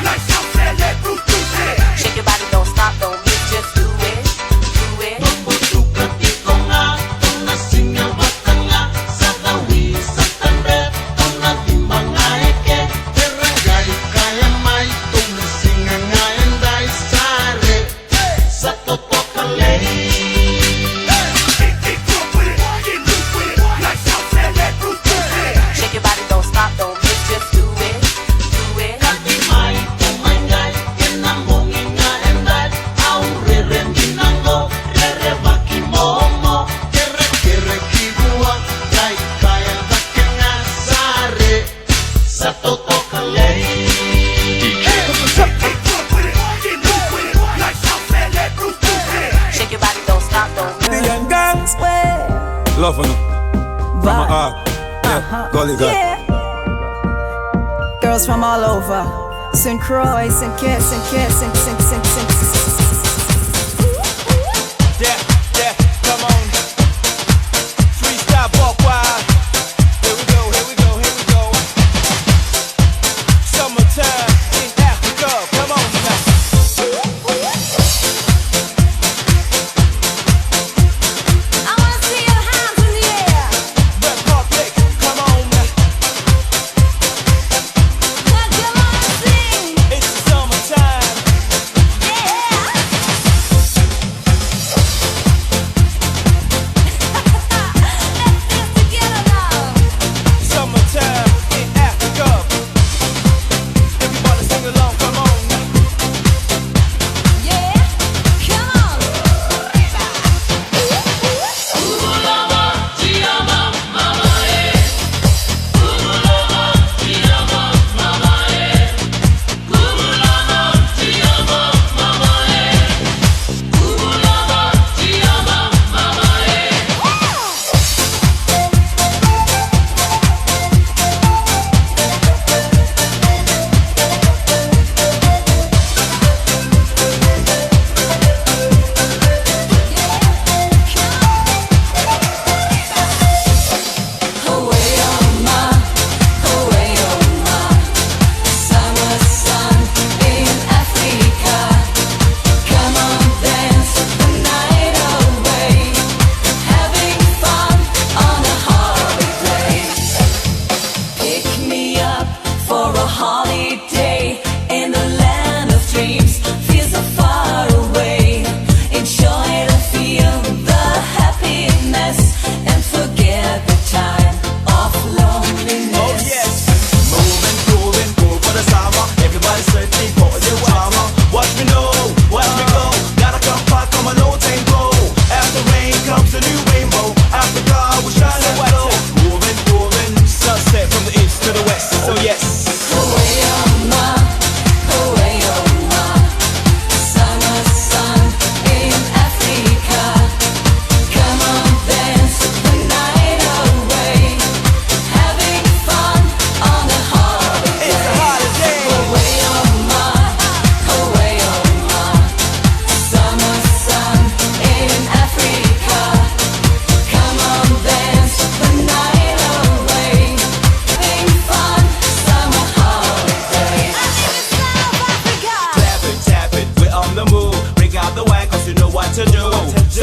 do it, do it. Shake your body, don't stop, don't move, just do it, do it. Shake your body, don't stop, don't move. The young gangs, love on them. From my heart, yeah, golly God. Girls from all over, St. Croix, St. Kitts, St. Kitts, St. Yeah, come on. Freestyle walk wild. Here we go. Summertime in Africa, come on now. I wanna see your hands in the air. Red carpet, come on now. Come on, sing. It's summertime. Yeah.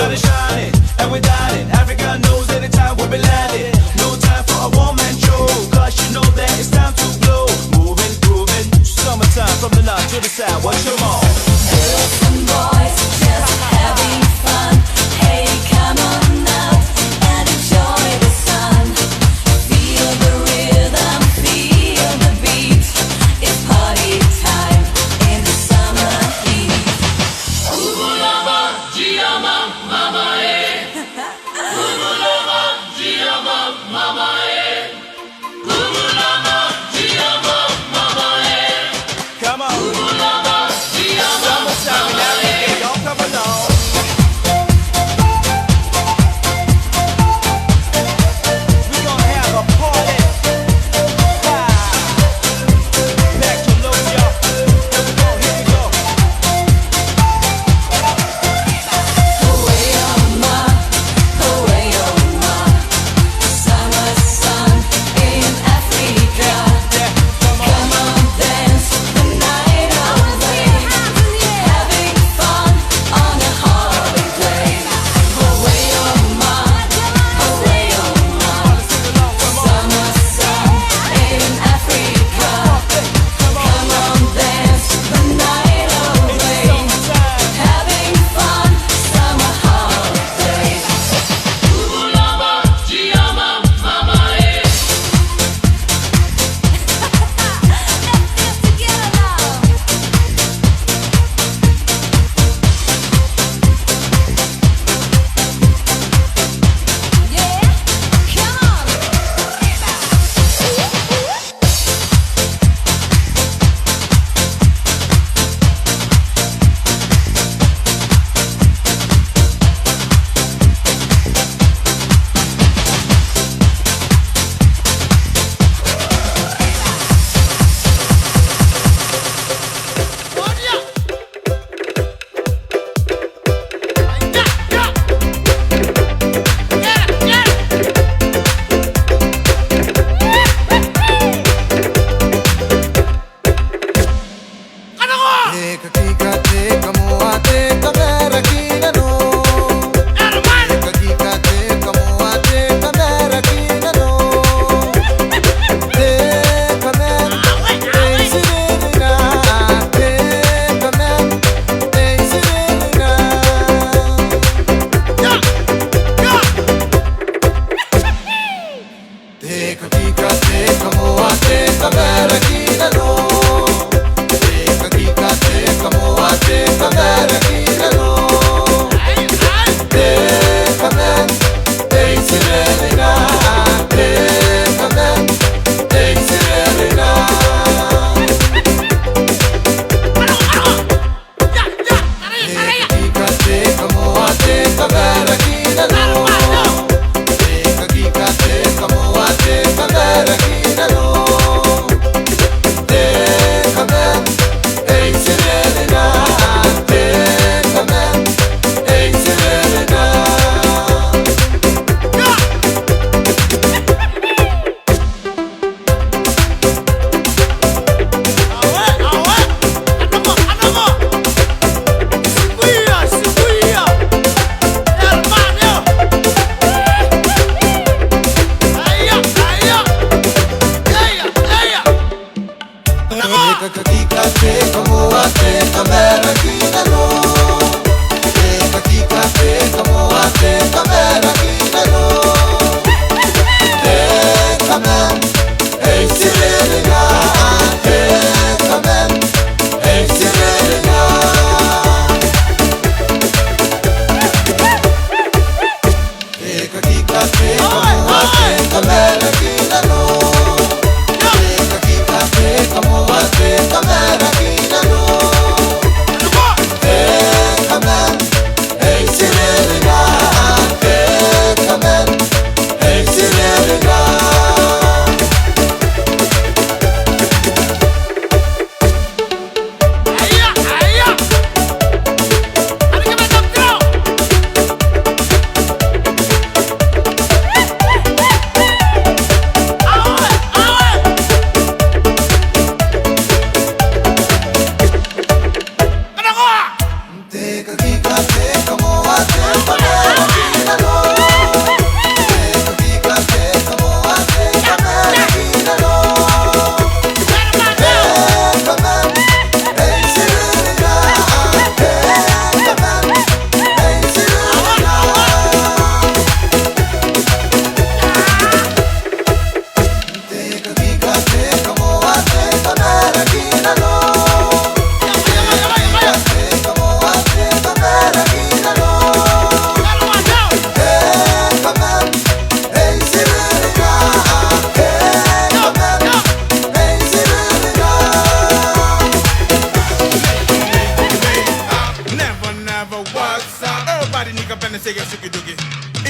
sun is shining and we're dining. Africa knows anytime we'll be landing. No time for a one-man show, cause you know that it's time to blow. Moving, grooving, summertime from the north to the south. What's your mom? Girls and boys just having fun. Hey, come on out and enjoy the sun. Feel the rhythm, feel the beat. It's party time in the summer heat.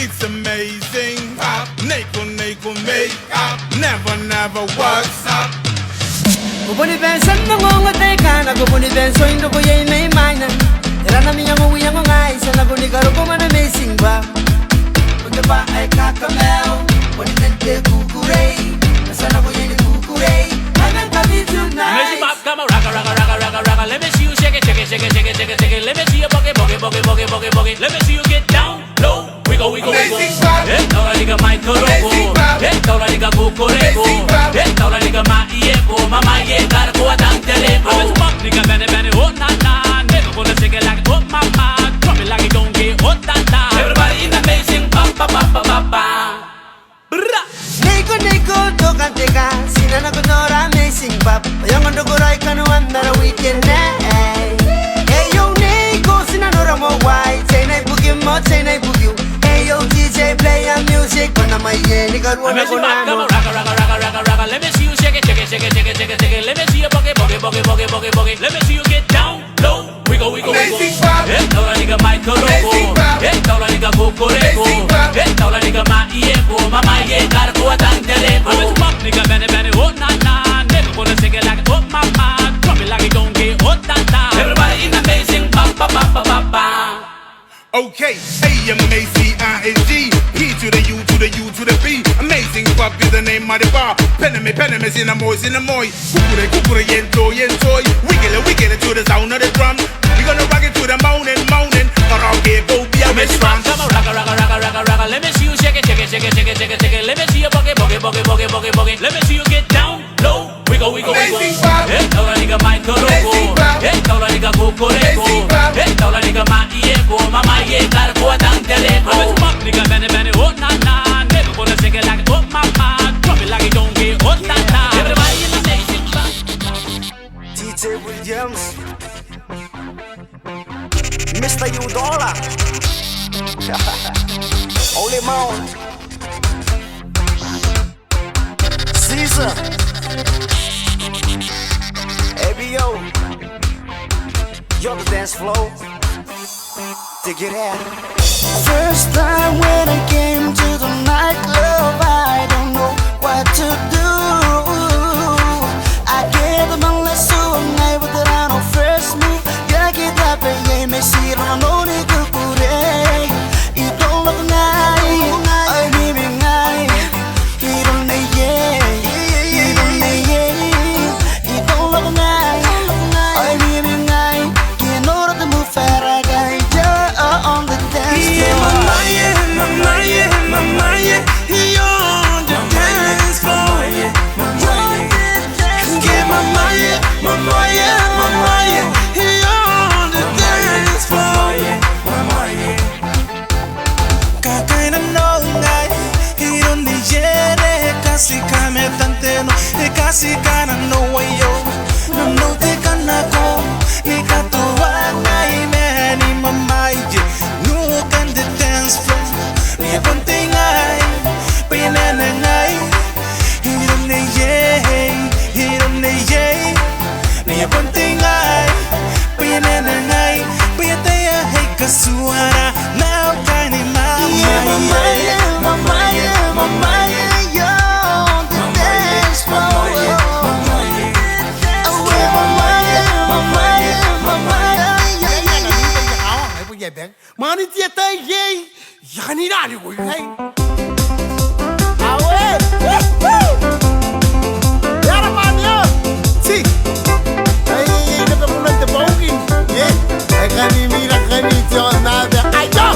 It's amazing. Neko make up. Never works up. Gubuni ben sendo ngongo te kana gubuni ben so indo ko yei nei maina. Era na minha mo wiya ngai sana guni garo ko mana amazing ba. Bunde ba ai kakamel. Buni tente kukurei. Sana ko yei kukurei. I'm coming tonight. Amazing pop, come on, rock, let me see you shake it. Let me see you boogie. Let me see you get down low. We go. Toda liga mai torogo. Toda liga kukurego. Toda liga mai ego. Mama ye cargo a tantelego. Amazing pop, nigga bene, oh na. Never gonna shake it like oh mama. Drop it like it don't get oh na. Everybody in amazing pop. Neko tokan teka sina na kunora amazing pop. Yang ando kurai kanu andara weekend night. Hey yo Neko sina nora mo why. Say night boogie. Hey yo DJ play your music. Pana mai ye ni karu na kunano. Rock. Let me see you shake it. Let me see you boogie. Let me see you get down low. We go. Toda liga mai torogo. Toda liga kukurego. Toda liga mai ego. Mama ye cargo a tantelego. Amazing pop, nigga bene, oh na. Never gonna shake it like oh mama. Drop it like it don't get oh na. Everybody in amazing pop. Okay, A-M-A-C-I-N-G. P to the U to the U to the B. Amazing pop is the name of the bar. Peneme, Sinamoy. Kukure, yentoy. Wiggle to the sound of the drum. We gonna rock it to the mountain. Karaoke, go be a miss run. Come on, rock. Let me see you shake it. Let me see you boogie. Let me see you get down low. We go. Toda liga mai torogo. Toda liga kukurego. Toda liga mai ego. Mama ye cargo a tantelego. Amazing pop, nigga bene, oh na. Never gonna shake it like oh mama. Drop it like it don't get oh na. Everybody in the amazing pop. DJ Williams, Mr. U-Dollar, Holy Mount, Caesar, ABO, you're the dance flow. Take it out. First time when I came to the nightclub, I don't know what to do. I gave them a lesson, I would run on first move. Yeah, get up and yeah, me see it on only good day. You don't look nice, I need me nice. You don't need you don't look nice, I need me nice. Can't know the move fat, I got you on the dance floor. Mama, you're on the dance floor. Yeah, mama, you're on the dance floor. Kakaina no ngai, hiro ni yere kasi kame tanteno, kasi kana no wayo, no te kanako, ni katuwa ngai me ni mama ye, no can the dance floor, ni konting ngai, pinana ngai, hiro ni ye, ni konting ngai, pinana ngai, pinataya hey kasuara, now tiny mama, mama, you're on the dance floor. Mani tieta yei, yani nani go yei. Awe, yara mania, si. Ay, ne pe pulan te baukin, ye. Ay kani mira kani tiona de ayo.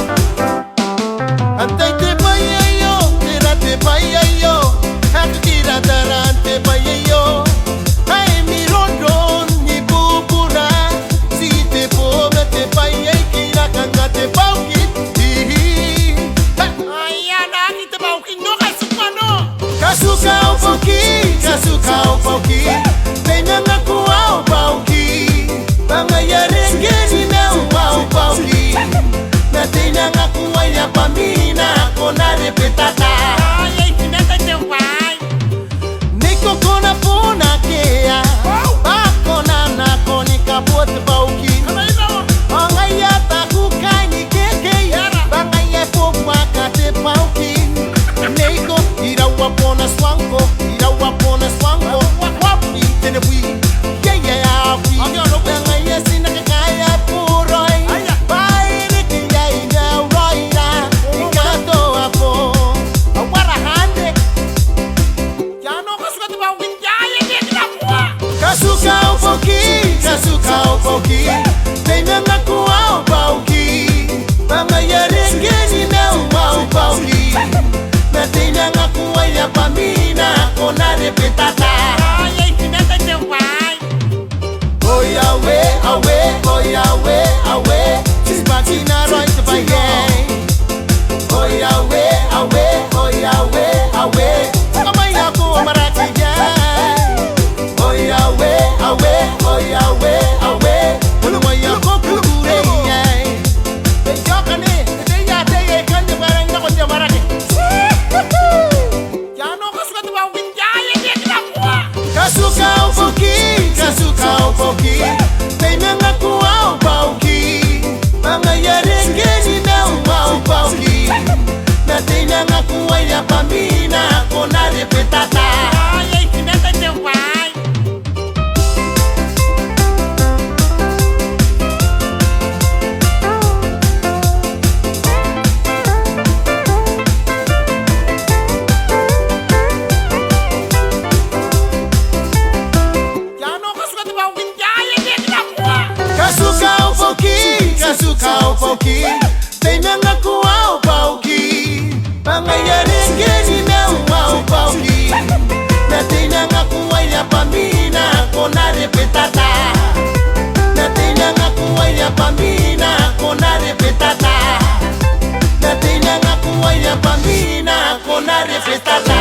Ante te bayo, tira te bayo, akira darante bayo. Ay mi rodon ni bukura, si te pobre te bayo. Te baukin, ay ana te baukin no kasuka o bauki, tenha na kuau bauki, bangaya renge ni na bauki, na tenha na kuaya pamina kona repetata, ay tinata te vai, niko kona pona kea, bakona na konika bot bauki, angaya ta kukai ni keke, bangaya pokwa kate kuwaya pamina kona repetata. Natina nga kuwaya pamina kona repetata.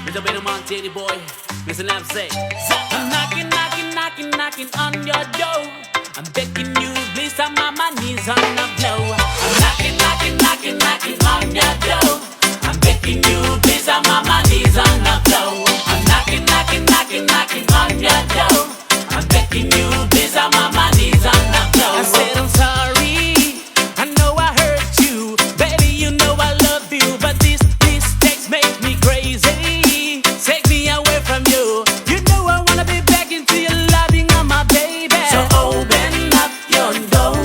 Mr. Benny Montana boy, Mr. Knapsack. I'm knocking, knocking, knocking, knocking on your door. I'm begging you, please, I'm on my knees on the floor. I'm knocking, knocking, knocking, knocking on your door. I'm begging you, please, I'm on my knees on the floor. I'm knocking, knocking, knocking, knocking on your door. I'm begging you, please, I'm on my knees on the floor. I said I'm sorry, I know I hurt you, baby, you know I love you, but these mistakes make me crazy. Take me away from you. You know I wanna be back into your loving on my baby. So open up your door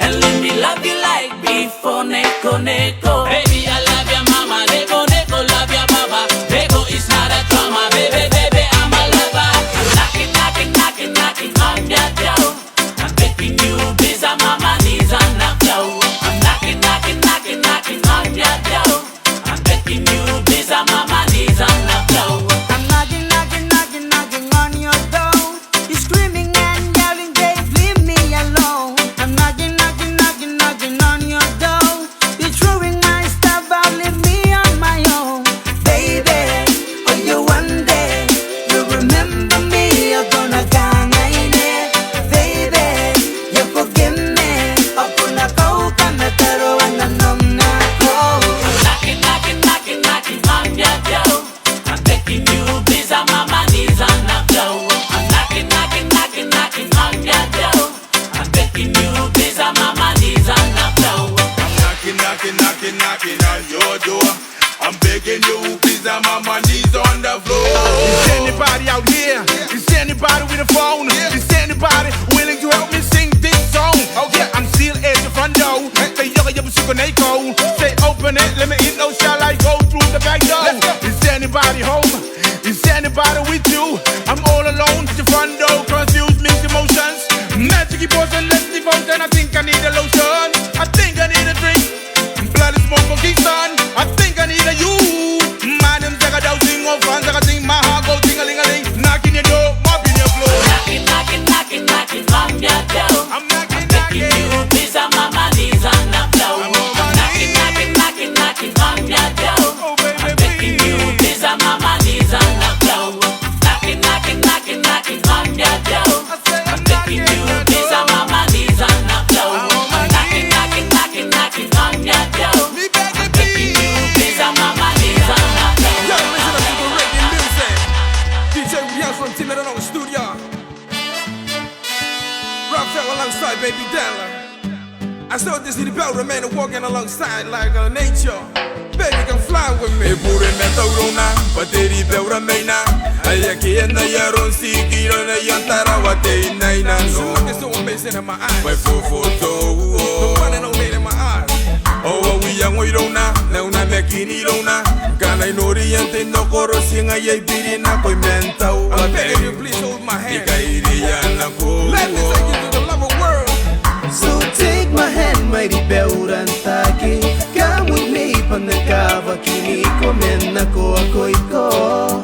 and let me love you like before. Neko, neko. Baby, I love your mama. Neko, neko, love your papa. Neko is not a trauma. Baby, baby, I'm a lover. I'm knocking, knocking, knocking, knocking on your door. I'm begging you, please, I'm on my knees on the floor. I'm knocking, knocking, knocking, knocking on your door. I'm begging you, please, I'm on my knees on the floor. I'm knocking, knocking, knocking, knocking on your door. You're screaming and yelling, babe, leave me alone. I'm knocking, knocking, knocking, knocking on your door. You're throwing my stuff out, leave me on my own. Baby, oh, you one day you remember me. You're gonna gana in it. Baby, you forgive me. I'm gonna go, gonna tell and I'm not cold. I'm knocking, knocking, knocking, knocking on your door. I'm begging you, please, I'm on my knees on the floor. I'm knocking, knocking, knocking, knocking on your door. I'm begging you, please, I'm on my knees on the floor. I'm knocking, knocking, knocking, knocking on your door. I'm begging you, please, I'm on my knees on the floor. Is anybody out here? Is anybody with a phone? Is anybody willing to help me sing this song? Oh yeah, I'm still at the front door. Say yo, yo, Neko. Say open it, let me in. No, shall I go through the back door? Is anybody home? Is anybody with you? I'm all alone at the front door, confused, mixed emotions. Magic potion, let's devotion. I think I need a lotion. I think I need a drink. Blood is more for Kingston. I think I need a you. My name's like a dousing of fans. I think my heart goes ting-a-ling-a-ling. Knocking your door, mopping your floor. Knocking, knocking, knocking, knocking on your door. I'm knocking, Begging knocking. you, please, I'm on my knees on the floor. I'm on my knocking, knees. knocking, knocking, knocking on your door. Oh, baby, I'm begging you, please, I'm on my knees on the floor. Knocking, knocking, knocking, knocking on your door. I'm begging you, please, I'm on my knees on the floor. I'm knocking, knocking, knocking, knocking on your door. Me begging, I'm begging you, please, I'm on my knees on the floor. Yo, listen up to the reggae music. DJ Riaz from Team Meron Studio. Rob fell alongside Baby Della. I saw this little bell remain walking alongside like a nature. Baby, come fly with me. E pure meta urona, pateri beura meina. Ayaki en na yaron sikiro na yantara wate naina She no. looking so amazing in my eyes. My photo, The one and only in my eyes. oh we young we rona, na una mekini rona. Kana inori yante no koro singa ye biri na koi mentau. I'm begging you, please hold my hand. Ikairi ya na ko. Let me take you to the lover world. So take my hand, mighty Beurantaki. Come with me, Panakava, Kiniko, Menako, Akoiko.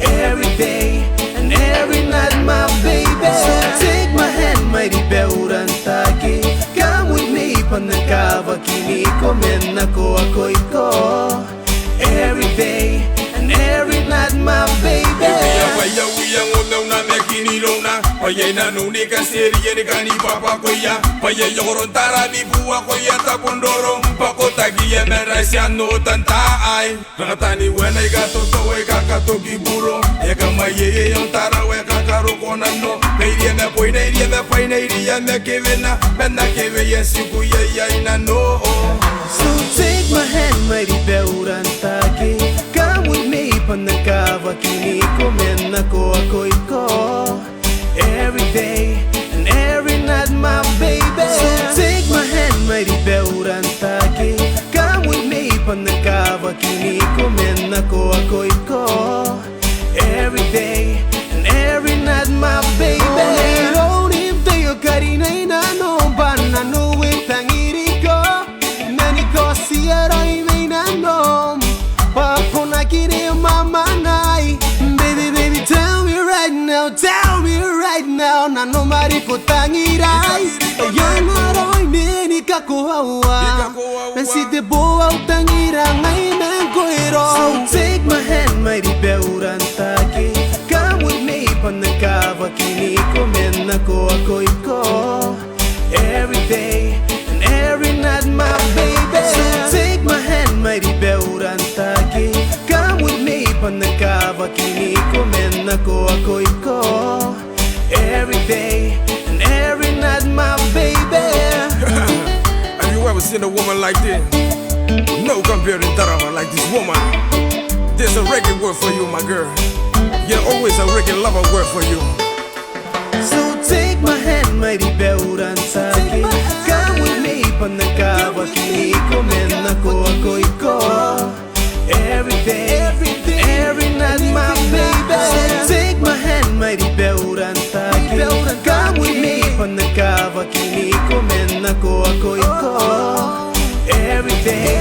Every day and every night, my baby. So take my hand, mighty Beurantaki. Come with me, Panakava, Kiniko, Menako, Akoiko. Every day and every night, my baby. We young na mekini rona. Paya na nuni kasiri yeni kani papa koya. Paya yoron tara mi buwa koya tapondoro. Pako tagi ye merasya no tanta ay. Nakatani wena igato to we kakato kiburo. Eka maye yon tara we kakaro konano. Neirie me poi neirie me pai neirie me kevena. Benda keve yesiku ye ya ina no. So take my hand, mighty Beurantaki. Come with me, Panakava, Kiniko, Menako, Akoiko. Every day and every night, my baby. So take my hand, mighty Beurantaki. Come with me, Panakava, Kiniko, Menako, Akoiko. Every day and every night, my baby. Oh, if they are carrying no banana, no way, Tangiriko. ko tangirai Yang aroy nini kakuhawa Nasi de boa o tangira ngay mengkoiro So take my hand may di beuran taki Come with me panagkava kini ko men ako iko Every day and every night my baby So take my hand may di beuran taki Come with me panagkava kini ko men ako iko Every day and every night, my baby. Have you ever seen a woman like this? No comparing Darama like this woman. There's a reggae word for you, my girl. Yeah, always a reggae lover word for you. So take my hand, mighty beuran saki. Come with me, panakawa kiniko men ako iko. Every day, every night, my baby. So take my hand, mighty beuran saki. Come with me, panakawa kiniko men ako iko. Every day,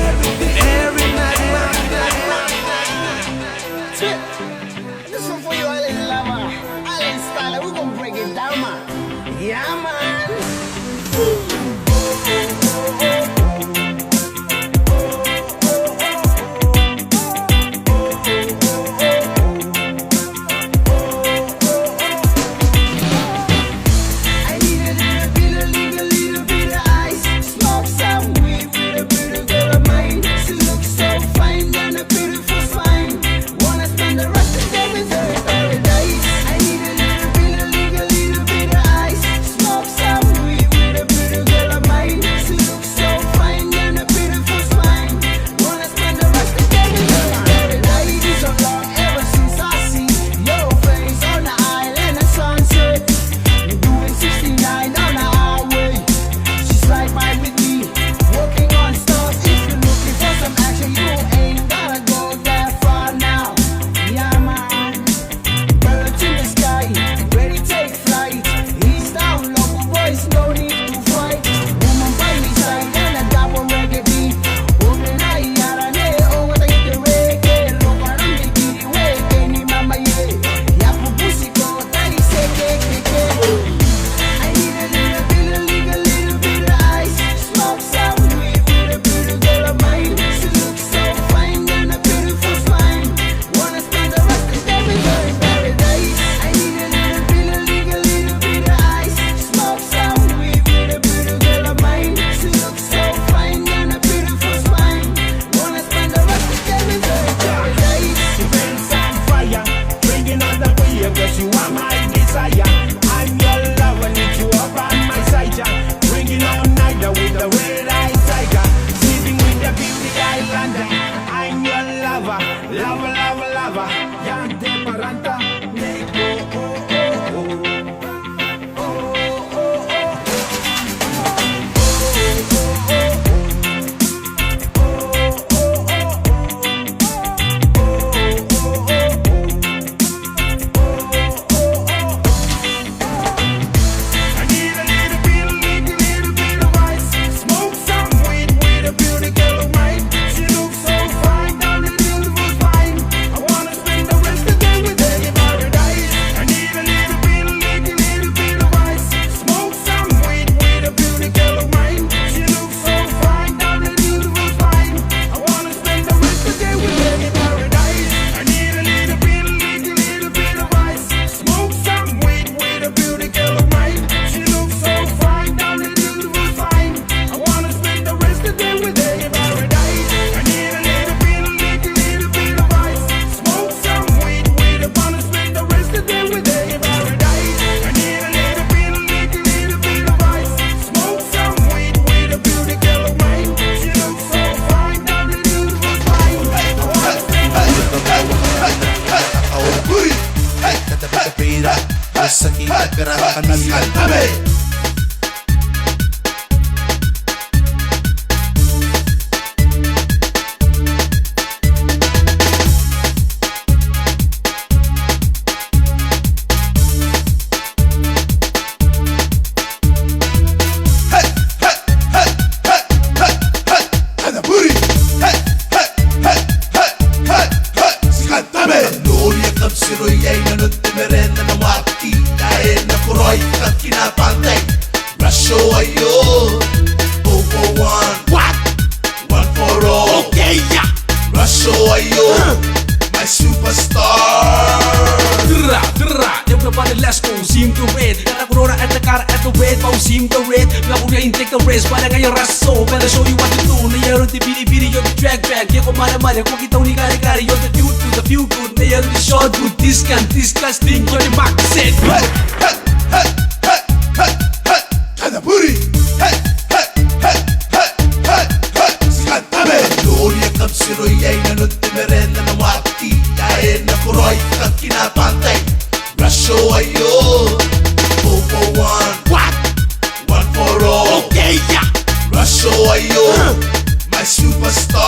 every night, my baby. This one for you, Allen Lama, Allen Style. We gon' break it down, man. Yeah, man. I need a little bit of ice. Smoke some weed with a pretty girl of mine. She looks so fine and a beautiful smile. Wanna spend the rest of the day with her in paradise. I need a little bit of ice. Smoke some weed with a pretty girl of mine. She looks so fine and a beautiful smile. Wanna spend the rest of the day with her in paradise. So long ever since I see your face on the island at sunset. You're doing 69 on the highway. She's right by with me, working on stars. If you're looking for some action, you ain't gotta go that far now. Yeah, man. Birds in the sky, ready take flight. East down, local boys, no need to fight. Woman by my side, and a double reggae beat. Open eye, yarane, oh, what I get the reggae. Look around me, get it way, any mama, yeah. Yapu pussy go, daddy say, ke. I need a little bit of ice. Smoke some weed with a pretty girl of mine. She looks so fine and a beautiful smile. Wanna spend the rest of the day with her in paradise. I need a little bit of ice. Smoke some weed with a pretty girl of mine. She looks so fine and a beautiful smile. Wanna spend the rest of the day with her in paradise. Events on fire, bringing all the way, cause you are my desire. I'm your lover, need you up on my side, yeah. Bringing all night with the red-eyed tiger, sleeping with the beauty islander. I'm your lover, lover. Yante paranta, neko, I need a little bit of ice. Smoke some weed with a beauty girl of mine. She looks so fine, down a beautiful spine. I wanna spend the rest of the day with her in paradise. I need a little bit of ice. Smoke some weed with a beauty girl of mine. She looks so fine, down a beautiful spine. I wanna spend the rest of the day with her in paradise. I need a little bit of ice. Smoke some weed with a beauty girl of mine. She looks so fine, down a beautiful spine. I wanna spend the rest of the day with her in paradise. I need a little bit of ice. Smoke some weed with a wanna spend the rest of the day with her in paradise. I need a little bit of ice. Smoke some weed with a beauty girl of mine. She looks so fine, down a beautiful spine. I wanna spend the rest of the day with her in paradise. Siroy ay nanot timerena na waki dahil nakuroy at kinapantay race, para ngayon raso. Better show you what to do. Na yaron ti bili yo the drag. Kaya ko mare kung kita ni kari yo the dude to the few good. Na yaron ti short good. Disgusting yo the back set. Hey, hey, hey, hey, hey, hey. Kada booty. Hey, hey, hey, hey, hey, hey. Skantame. Gloria kapsiro yay na nutimerin na nawati. Dahil na kuroy kang kinapantay. Rasyo ayo. 2 for 1. What? 1 for all. Okay, yeah. Rasyo ayo. My superstar.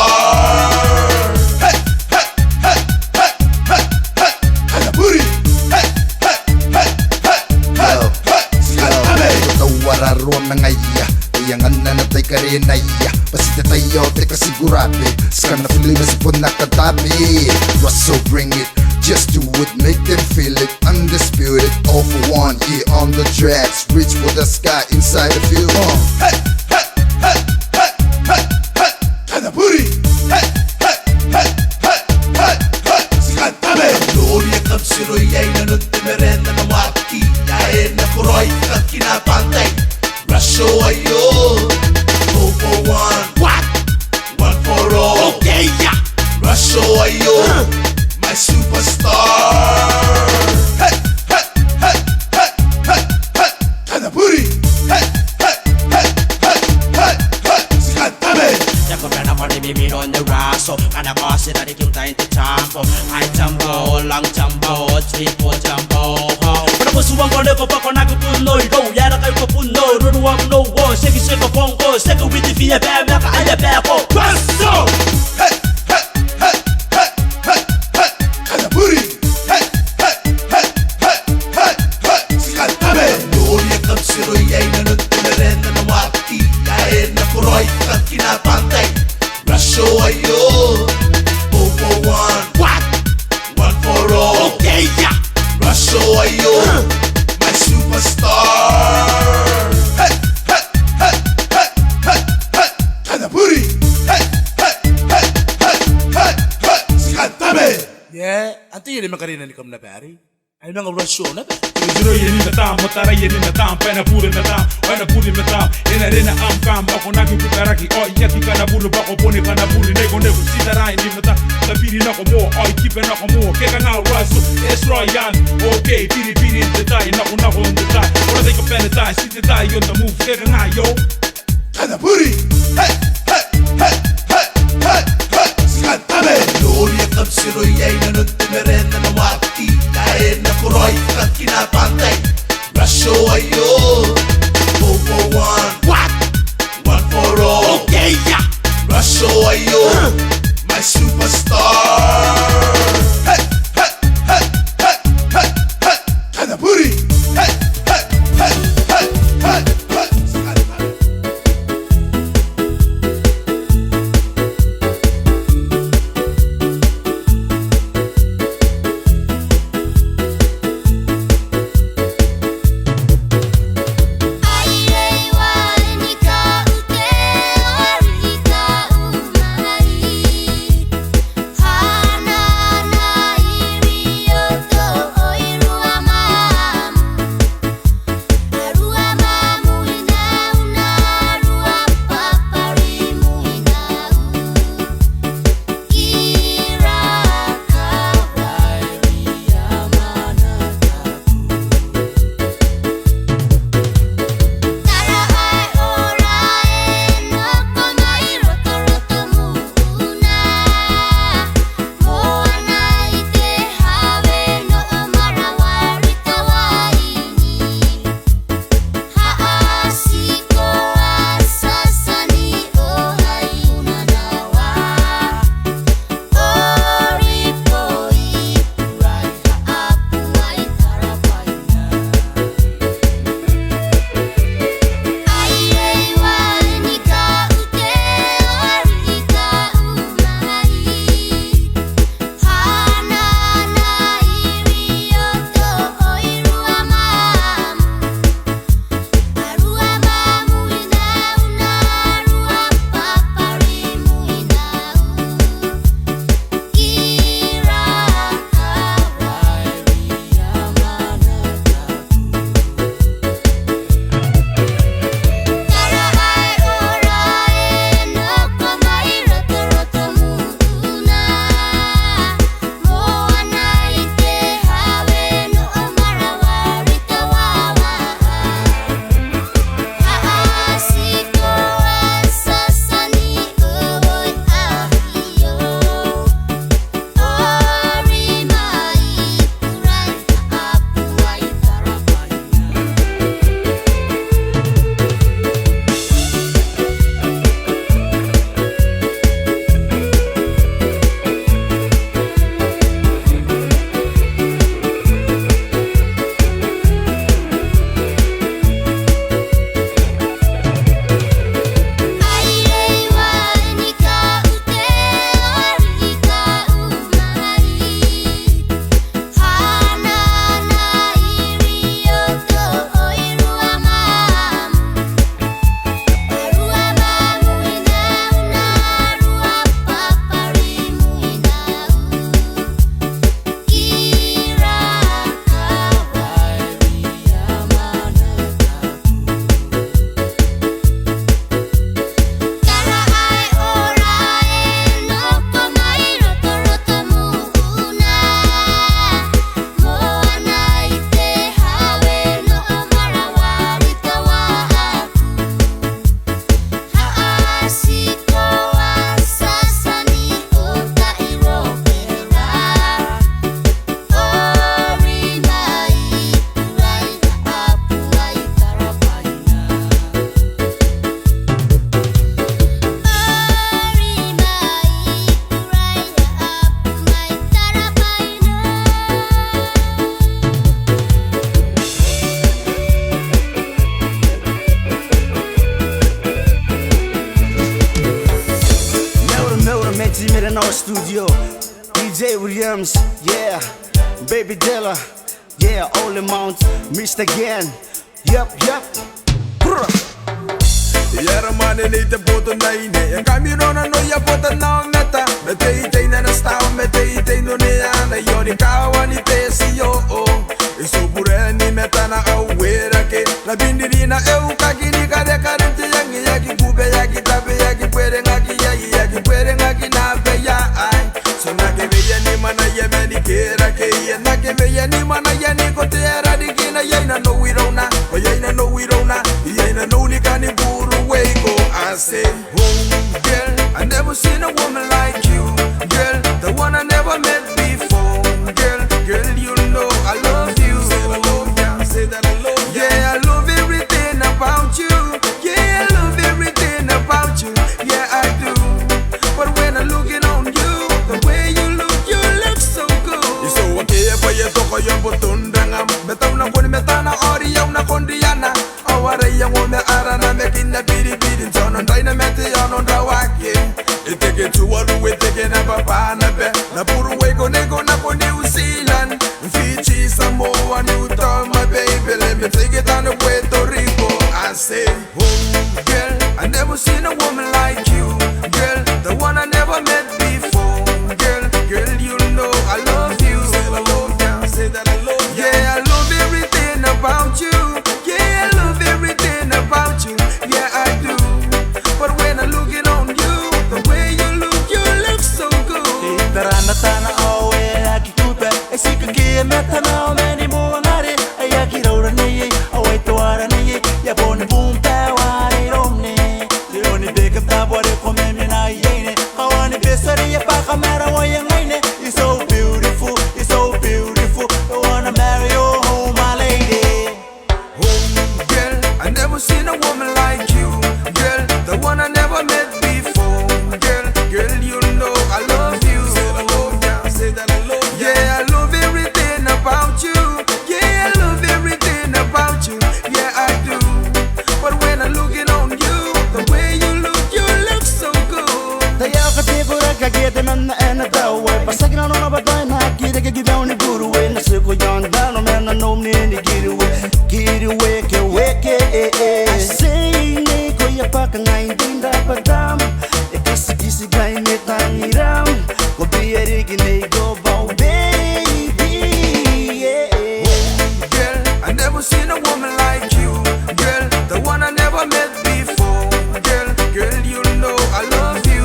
Hey, hey, hey, hey, hey, hey. Kada booty. Hey, hey, hey, hey, hey, hey. Skantame. Tawararon na ngaya. Iyangan na natay ka rin na iya. Pasita tayo, teka sigurabe. Ska na pili na sipon na katabi. Russell, bring it. Just do it, make them feel it. Undisputed, all for one. Yeah, on the tracks. Reach for the sky inside the field. Hey, hey, hey, hey, hey, hey. Kada booty. Hey, hey, hey, hey, hey, hey. Skantame. Gloria kapsiro yay na nutimerin na nawati. Dahil na kuroy kang kinapantay. Rasyo ayo. 2 for 1. What? 1 for all. Okay, yeah. Rasyo ayo. My superstar. Hey, hey, hey, hey, hey, hey. Kada booty. Hey, hey, hey, hey, hey, hey. Skantame. Jako pera pa ni bibir on the raso. Kana kasi tadi kita inte champo. I champo, lang champo, tripo champo. Para pusuan ko na ko pa ko nakutuloy. Go, yara kayo ko puno. Runuwang no wo. Seki seko pongo. Seko with the via bam. Naka aya beko. Paso! Hey, hey, hey, hey, hey, hey. Kada booty. Hey, hey, hey, hey, hey, hey. Skantame. Gloria kapsiro yay na nutimerin na nawati. Dahil na kuroy kang kinapantay. Rasyo ayo. 2 for 1. What? 1 for all. Okay, yeah. Rasyo ayo. My superstar. Hey, hey, hey, hey, hey, hey. Kada booty. Hey, hey, hey, hey, hey, hey. Skantame. Yeah, anto yun naman karina ni Kom na pari. Ay mga rasyon na ba? Zero yeni na tam, motara yeni na tam, pena pure na tam, wana pure na tam, ena rena am kam, bako naki kutaraki, oi yaki kana buru bako pone kana buru, nego sitarai ni mata, tapiri na komo, oi kipe na komo, keka nga raso, esro yan, okay, piri in the tie, nako on the tie, ora they can pen the tie, sit the tie on the move, keka nga yo. Kada booty. Hey, hey, hey, hey, hey, hey. Skantame. Gloria kapsiro yay na nutimerin na nawati. Dahil na kuroy kang kinapantay. Rasyo ayo. 2 for 1. What? 1 for all. Okay, yeah. Rasyo ayo. My superstar. Hey, hey, hey, hey, hey, hey. Kada booty. Hey, hey, hey, hey, hey, hey. Skantame. studio. DJ Williams, yeah. Baby Della, yeah. All amount, missed again. Yup. Yara mane ni te poto nai ne Kamino na no ya pota na meta Mete ite na stau mete ite no ne ana Yori kawa ni te si yo o Iso pure ni meta na awera ke La bindiri na eu kakini kare karente yangi Yaki kube yaki tabe yaki puere ngaki yaki puere ngaki na be ya ai So na ke veya ni mana ye me ni kera ke ye Na ke veya ni mana ye ni kote era di kina Ye na no we don't na O ye na no we don't na Ye na no ni kani buru I say, oh girl, I never seen a woman like you, girl, the one I never met before, girl, you know I love you. Say that I love you. Yeah, I love everything about you. Yeah, I love everything about you. Yeah, I do. But when I'm looking on you, the way you look so good. You so okay, but you talk your button dangam. Betana kuni metana ori yau na kondiana. Awara yang wome arana making the bidi turn on dynamite on the wake. It take it to what we take in a papa na be. Na puru wego nego na ko New Zealand. Fiji Samoa New Town my baby. Let me take it down to Puerto Rico. I say, oh girl, I never seen a woman like you, girl, the one I never met before, girl, you know I love you. Say that I love you. Yeah, I love everything about you. Yeah, I love everything about you. Yeah, I do. But when I'm looking on you, the way you look so good. Tarana tana awe akikupe esika kie metana meni muangare ayaki raura nei awai toara nei ya bone boom tawari romne leoni beka tabore come mina yene kawani besari ya pa kamera wayangaine. It's so beautiful, I wanna marry you, oh my lady. Oh girl, I never seen a woman like you, girl, the one I never met before, girl, you know I love you. Say that I love you. Yeah, I love everything about you. Yeah, I love everything about you. Yeah, I do. But when I'm looking on you, the way you look so good. Taya katigura kagete man na dawe pasagna no ba dai na kire ke gidaw ni guru we na se ko yanda no man na no ni giri we ke I say ne ko ya pa ka ngai dinda padam e kisi gai ne tangiram ko biere ki ne go bow baby. Girl, I never seen a woman like you, girl, the one I never met before, girl, you know I love you.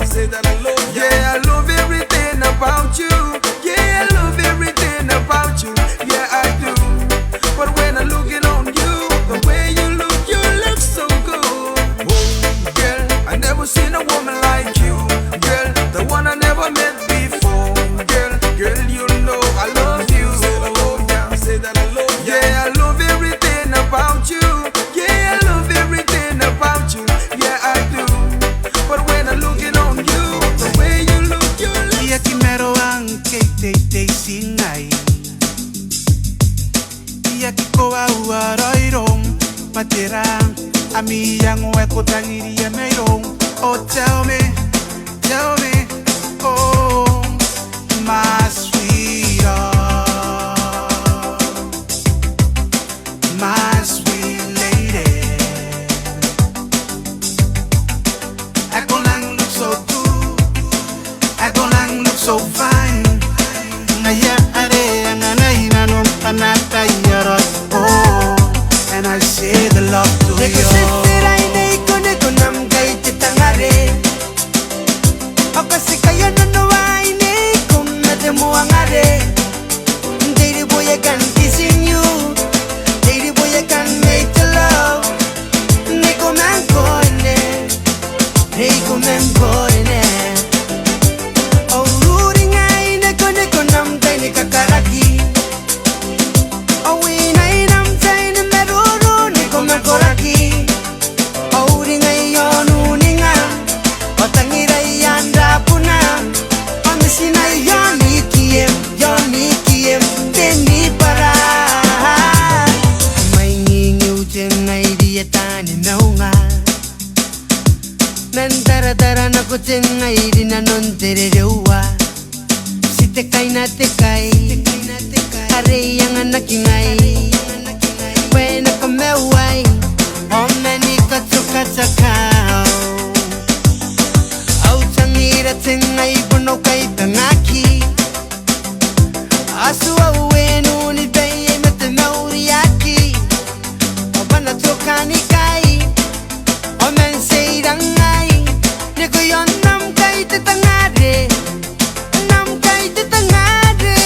Say that I love you. Yeah, I love everything about you. Yeah, I love everything about you. Yeah, I do. But when I'm looking on you, the way you look so good. Oh, girl, I never seen a woman like you, girl, the one I never met before, girl, you know I love you. Say that I love you. Yeah, I love everything about you. Yeah, I love everything about you. Yeah, I do. But when I'm looking on you, the way you look Ia ki mero ang te sinai. Ia ki koa ua roirong paterang ami yang we ko tangiri ya meirong. Oh tell me, oh my sweetheart, my sweet lady. I go lang look so good, I go lang look so fine. Ngaya are nganai nanom panata yarot. Oh, and I say the love to you. Kasi kaya nanaway ni kung nadamu ang are. Daily boy I can kissing you, daily boy I can make the love. Niko man koine, oh ruring Nandara dara na kutenga iri na nondererewa. Site kai na te kai. Are yang anak ingai. Wena kamewai. Omeni katuka takao. Au tangira tenga ibono kai pangaki. Asu awenu ni beye mete mauriaki. Obana tokani kai. Omen seirangai. Neko yon nam kai te tangare. Nam kai te tangare.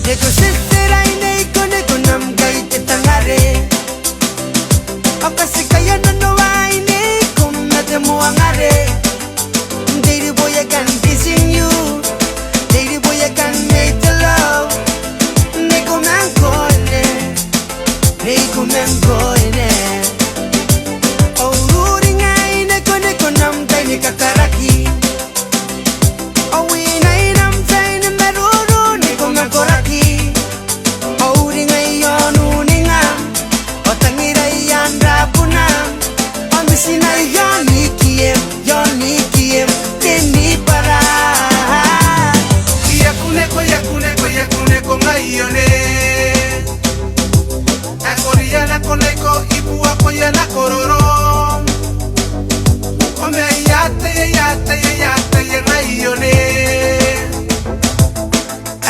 Neko sisterai neko neko nam kai te tangare. Okasi kaya no ai neko mete muangare. Daily boy I can kissing you. Daily boy I can make the love. Neko man koine. Neko man koine. Oh ruri ngai neko neko nam kai ni kakaraki. Oh we nai nam kai ni meruru neko man koraki. Oh ruri ngai yonu ninga. Oh tangira yandra punam. Oh misina yoni kiem teni para. Yakuneko ngaione. Akoriana koneko ibua koyana kororo. Ome yate ngaione.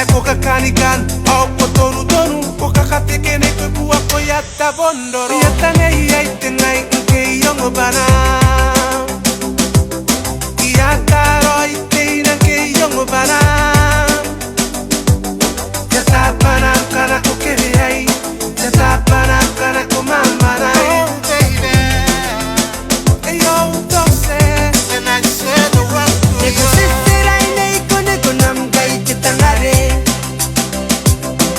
Eko kakanikan au tonu kokakateke neko ibua koyata bondoro. Yata ngai yaite ngai nke yongo bana. Yakaro ite na ke yongo bana. Yata bana kana kokere ai. Yata bana kana komamara. Oh baby, hey yo don't say, and I said the wrong to you. Neko sisterai neko nam kai te tangare.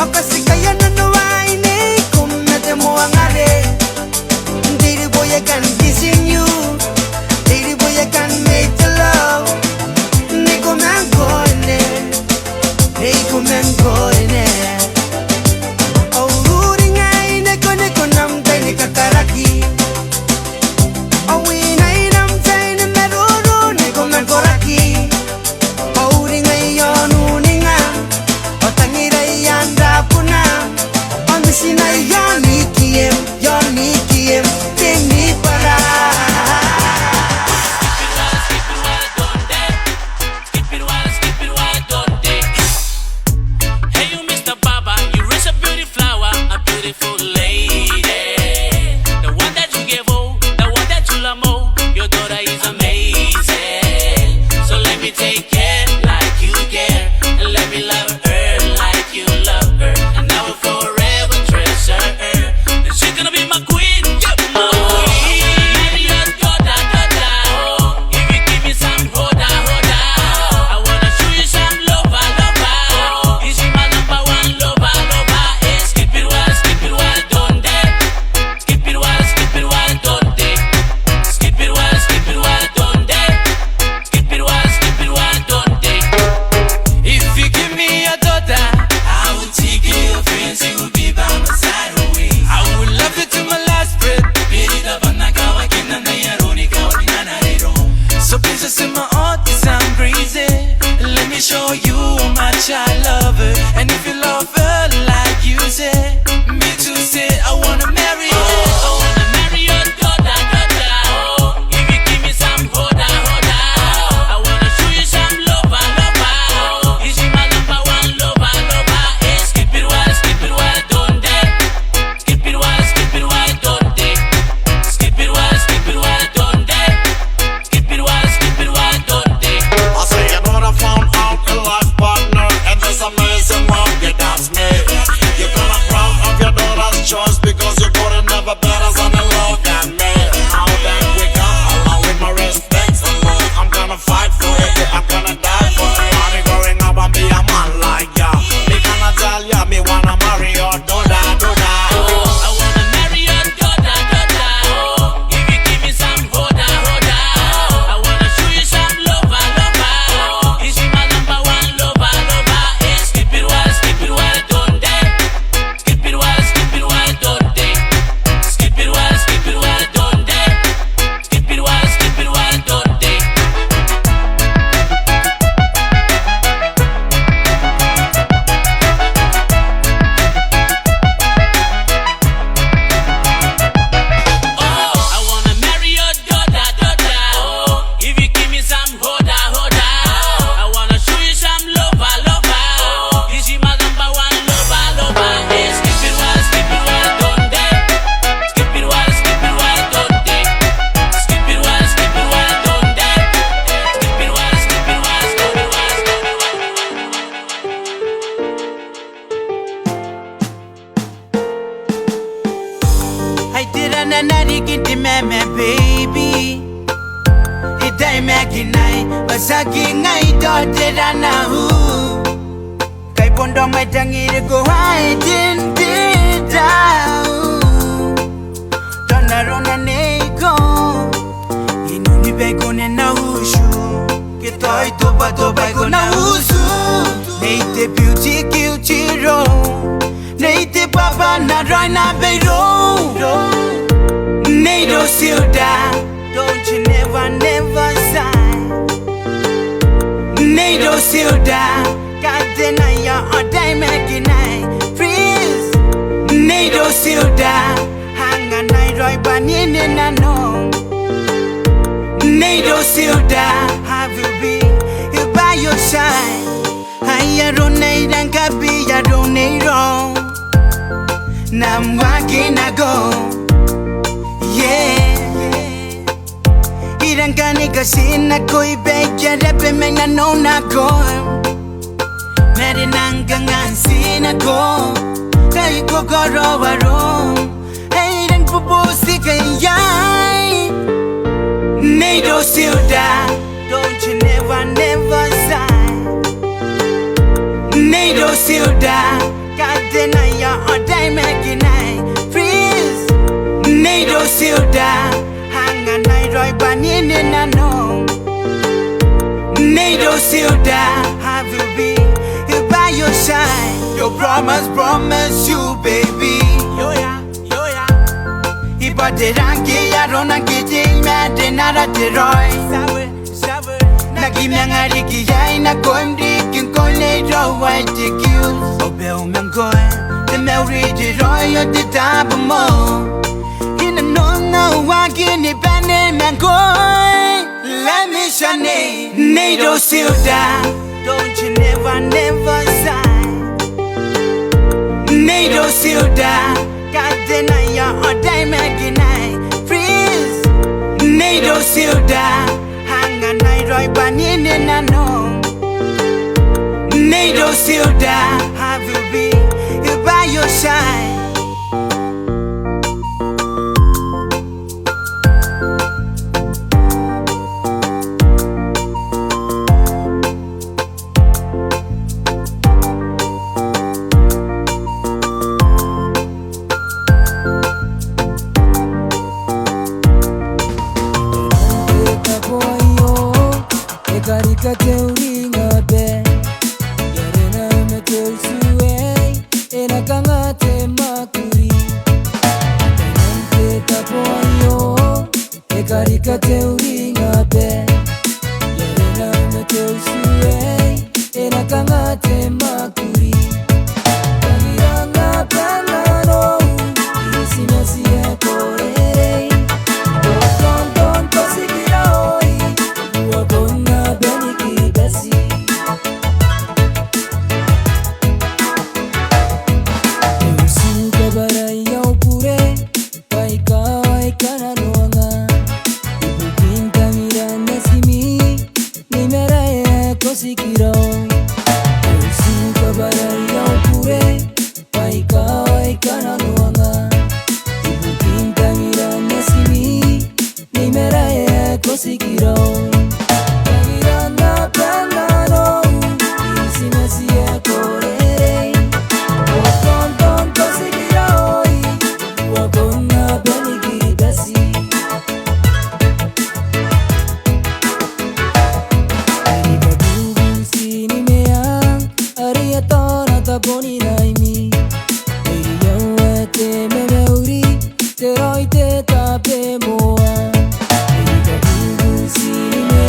Okasi kaya no ai neko mete muangare. Masaki ngai dote rana hu Kai pondo mai tangire ko hai din dida Dona rona neko Inu ni beko ne na ushu Ke toi toba toba ko na usu Neite beauty guilty ro Neite papa na roi na beiro Neito silda Don't you never sigh Neito silda Kadena ya odai mekinai Freeze Neito silda Hanga nai roi banini na no Neito silda Have you been by your side Haya ronei dan kapi ya ronei ron Nam waki na go Yeah Irang kani kasi na ko'y begya Repe may nanaw na ko Meron ang gangansin ako Kaya ko karawarong Ay irang pupusi kaya'y Neito silda Don't you never sigh Neito silda Kadena ya oday mekinay Freeze Neito silda Hanga nai roi banini na no Neito silda Have you been by your side Yo promise you baby Yo ya Iba rangi ya rona kiting Made nara te roi Nagi miangari ki yai na koim dikin Koi nei ro wai te kius Obe umiang koe Te meuri te roi o te tabo mo No wakini bene mangoi Let me shine Neito silda Don't you never sigh Neito silda Kadena ya odai mekinai Freeze Neito silda Hanga nai roi banini na no Neito silda Have you been by your side Karika teuri ngabe Yarena me teusuei Ena kanga te makuri Tenante tapoayo Karika teuri ngabe Yarena me teusuei Ena kanga te makuri Kagiranga planano Isi mesi e korerei Don pasikira oi Wakona beniki besi Eusu kabarai yau pure Waika na noanga Ibu pinta miranda simi Nimera e kosikiro Eusu kabarai yau pure Waika na noanga Ibu pinta miranda simi Nimera e kosikiro Te roi te tape moa Erika bubu sini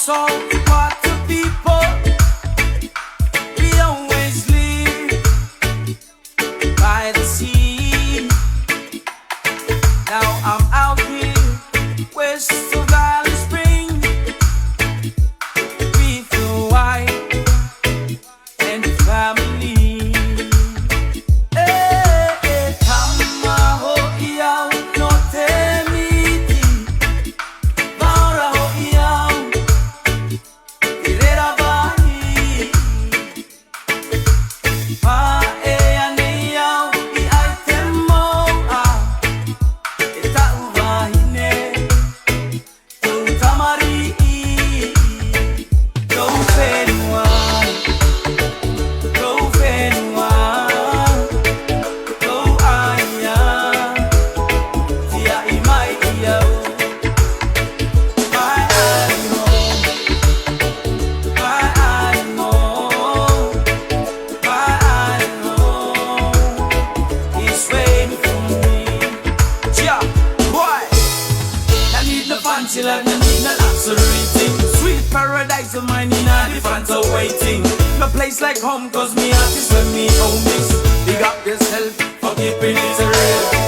salt water people. We always live by the sea. Now I'm out here west of Valley Spring with the wife and the family. Place like home, cause me artist when me own this. Big up yourself for keeping it real.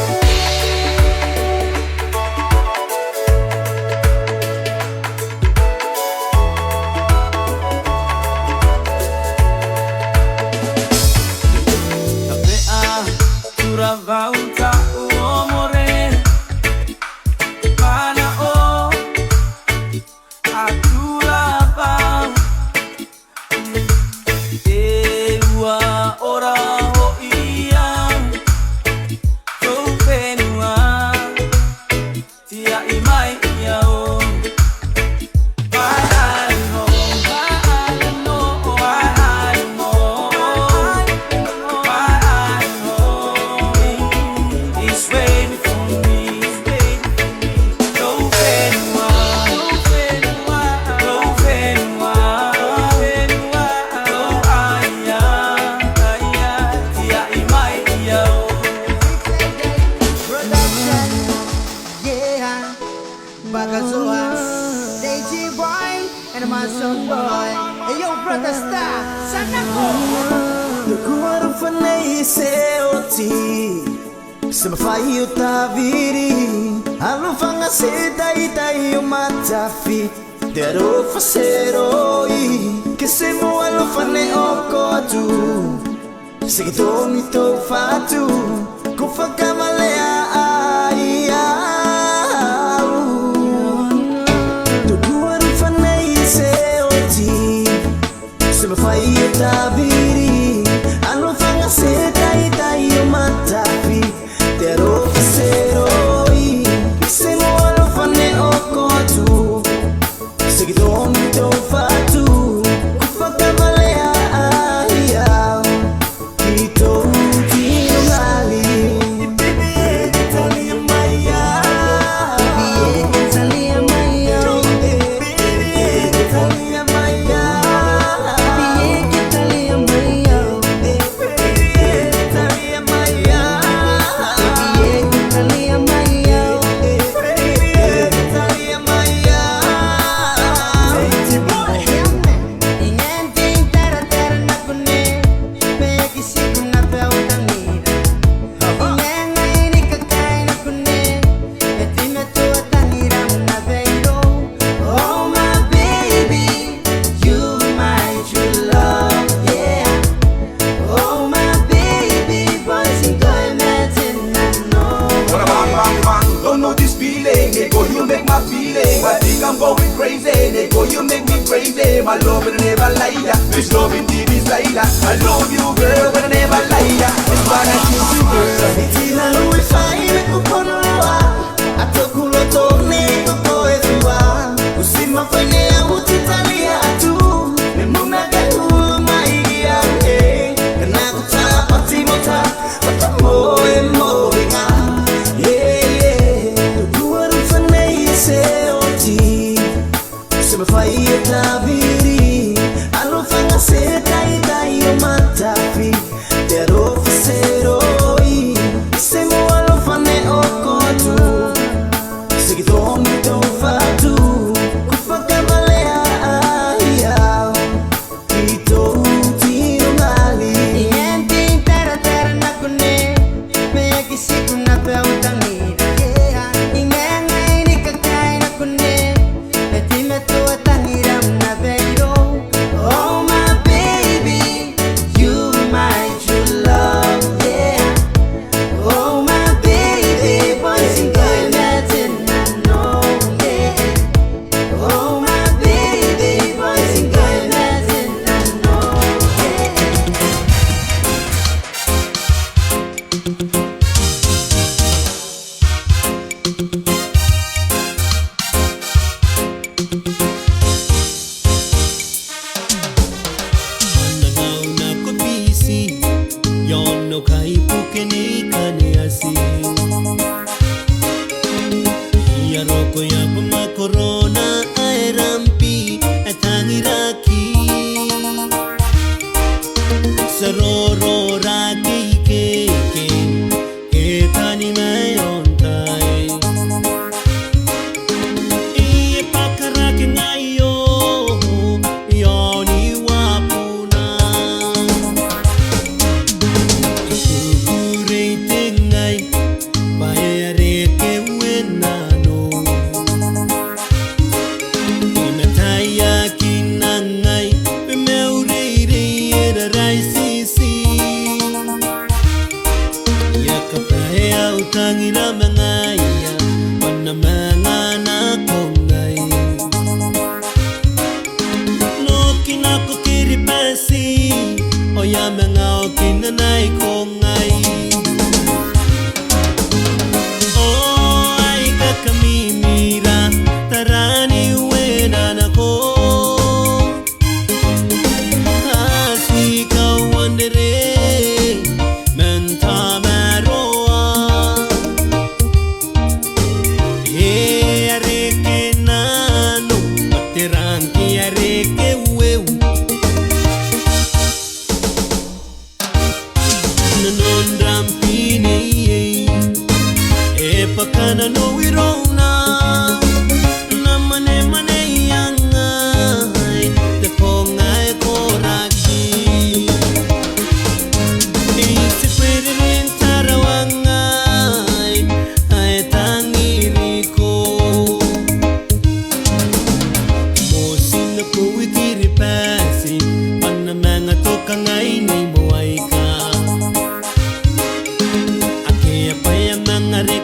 Pero faceroi, se mo alo fane o oyame ngao kinanai kongai oh ai kakamimira tarani wena nako asika wandere menta maroa e areke nano pateranki areke weu nanon rampini e pakana no wirona namane mane yangai te ponga e koraki e se pueden tarawangai ai tangiriko mosina ko wikiri pasi panna manga toka ngai nei moaika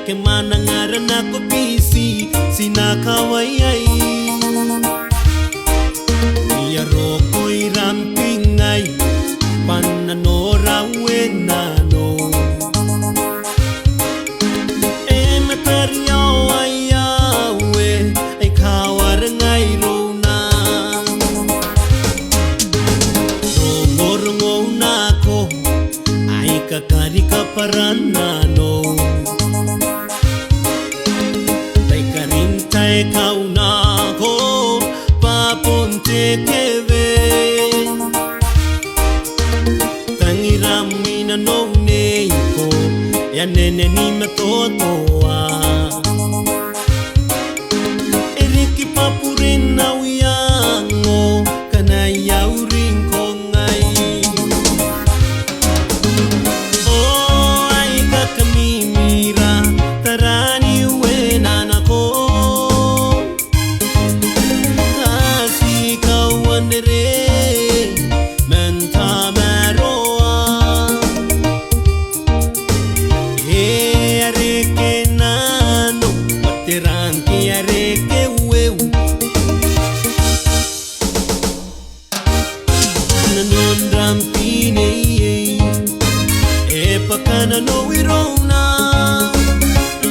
ke mana ngarana ko pisi sina kawaiai ia roko irampingai panna nora wenano e matario aiawe ai kawarangai rona rongo nako ai kakarika paranano tai kauna ko paponte keve tangiramina no neiko ya nene ni matotoa eriki papurina wiango kana yaurin kongai oh ai kakamimira tarani wena nako menta maroa e areke nano pateranki areke weu nanon rampine e pakana no wirona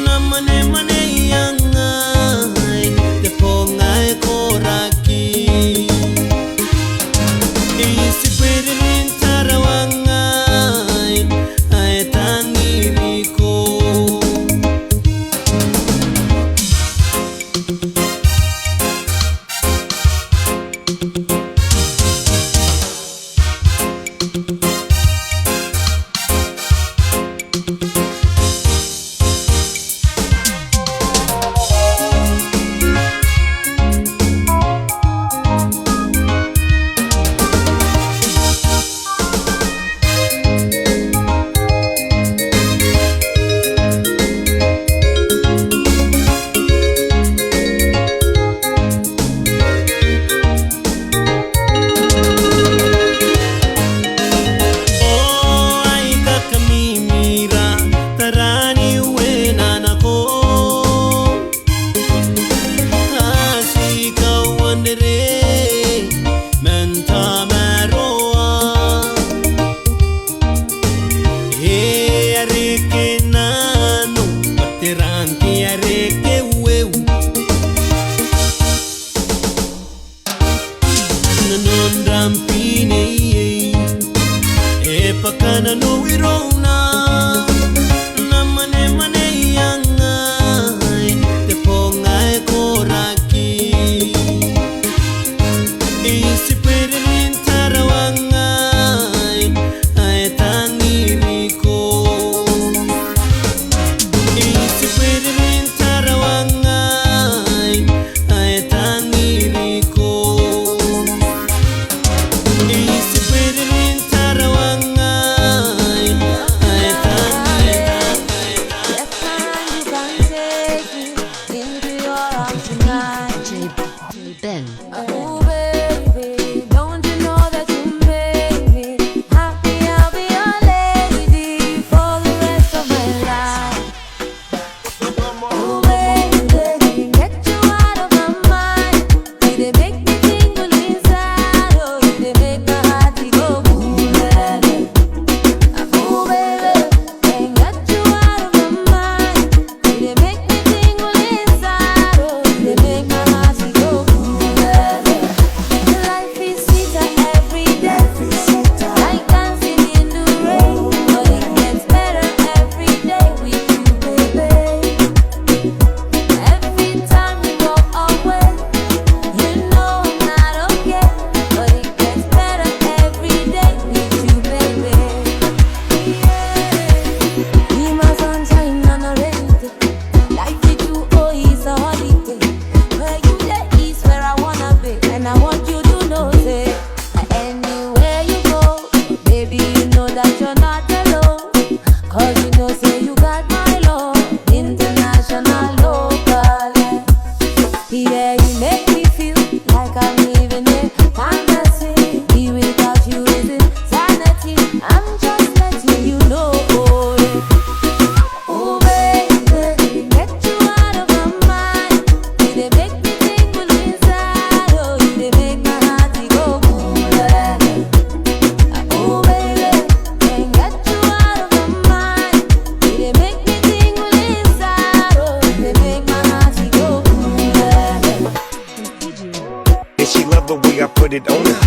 namane mane yangai te ponga e koraki si pueden tarawangai ai tangiriko pakana no wirona namane mane yangai te ponga e koraki e si pueden tarawangai ai tangiriko e si pueden tarawangai ai tangiriko e si pueden tarawangai ai Oh baby, don't you put it on her.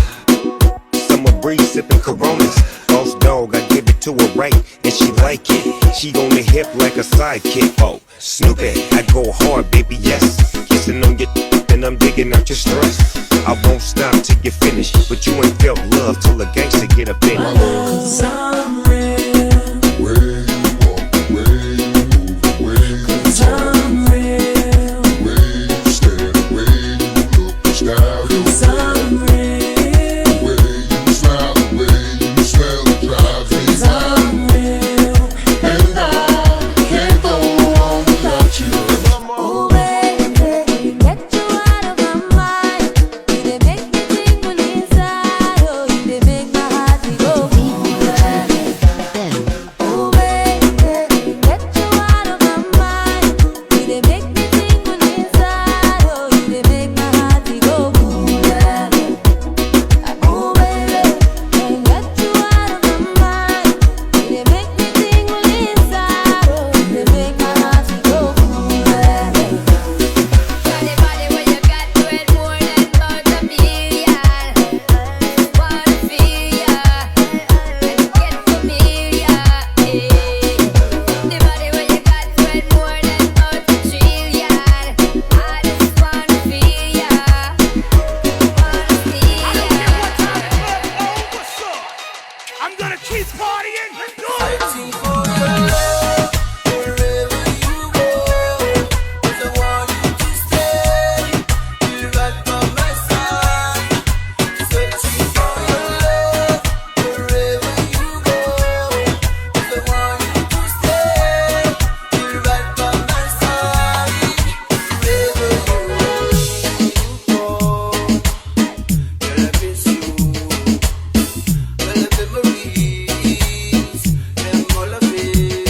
Summer breeze sipping Coronas. Boss dog, I give it to her right, and she like it. She on the hip like a sidekick. Oh, Snoopy, I go hard, baby, yes. Kissing on your and I'm digging out your stress. I won't stop till you finish, but you ain't felt love till a gangster get up in it. 'Cause I'm real. Where you walk, where you move, where you 'Cause I'm real. where you stand, where you look, the style you 'Cause I'm real. where you smile, where you smell, drives me 'Cause I'm real. and I can't go on without you. Oh baby, get you out of my mind. You dey make me tingle inside. Oh, you dey make my heart go boom. Oh baby, get you out of my mind. You dey make me tingle inside. Oh, you dey make my heart go boom. Oh baby, get you out of my mind. You dey make me tingle inside. Oh, you dey make my heart go boom. Body, body, where you got to it more than about a million. Wanna feel ya and get familiar. The body where you got to it more than about a trillion. I just wanna feel ya, wanna see ya. I'm gonna keep partying. Let's go. Searching for your love wherever you go. 'Cause I want you to stay. You're right by my side. Searching for your love wherever you go. 'Cause I want you to stay. You're right by my side. Wherever you go, girl, I miss you. Well, the memories, them all of it.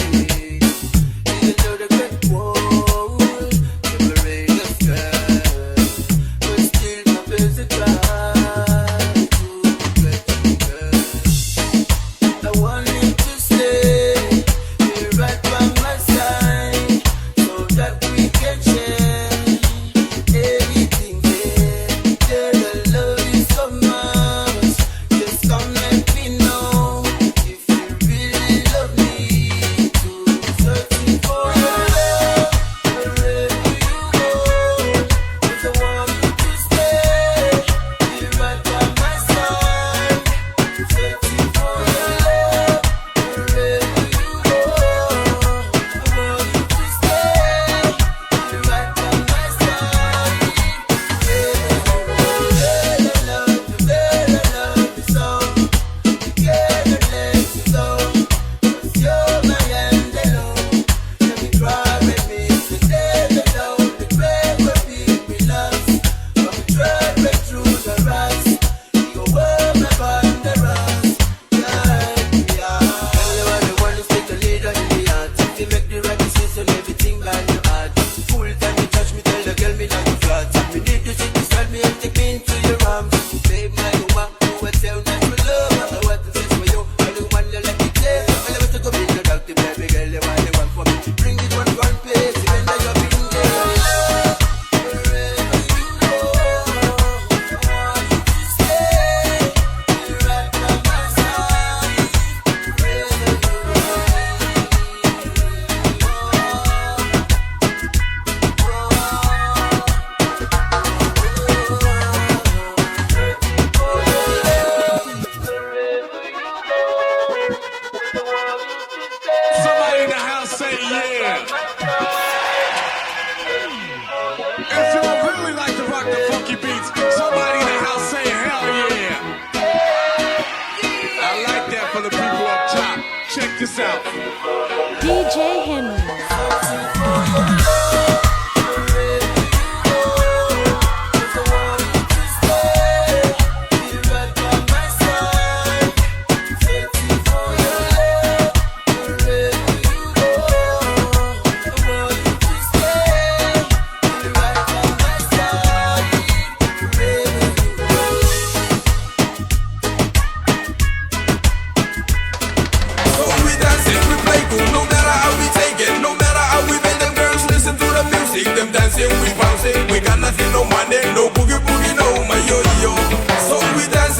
Even though the great wall separate the sky, but still my best to try to get you back. I want you to stay, be right by my side, so that we can share everything there. Girl, I love you so much. Just come let me know if you really love me too. Searching for your love wherever you go. 'Cause I want you to stay, be right by my side. Searching for your love wherever you go. I want you to stay, be right by my side. Everything by your heart. Full time you touch me, tell the girl me like you flat. Me need you to tell me and take me into your arms. Babe, my woman, who will tell that you love her. What to say for you, I don't want you like it there. I never to go be no doubt, baby girl, you want the one for me. Bring it one place, even though you've been there. Wherever you go, I want you to stay. Be right by my side. Wherever you go. Somebody in the house say yeah. If you really like to rock the funky beats, somebody in the house say hell yeah. I like that for the people up top. Check this out. DJ Henry. So we dance it, we play cool, no matter how we take it.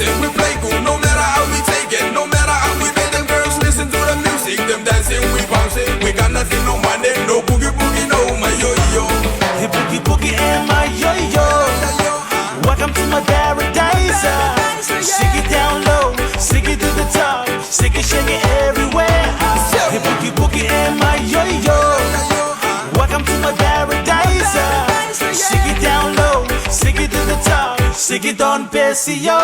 dancing, we play cool, no matter how we take it, no matter how we make them girls listen to the music. Them dancing, we bouncing, we got nothing, no money, no boogie boogie, no my yo-yo. Hey, boogie boogie and my yo-yo. Welcome to my paradise. Shake it down low, shake it to the top, shake it everywhere. Hey, boogie boogie and my yo-yo. Welcome to my paradise. Shake it down low, shake it to the top, shake it on Bessie-yo.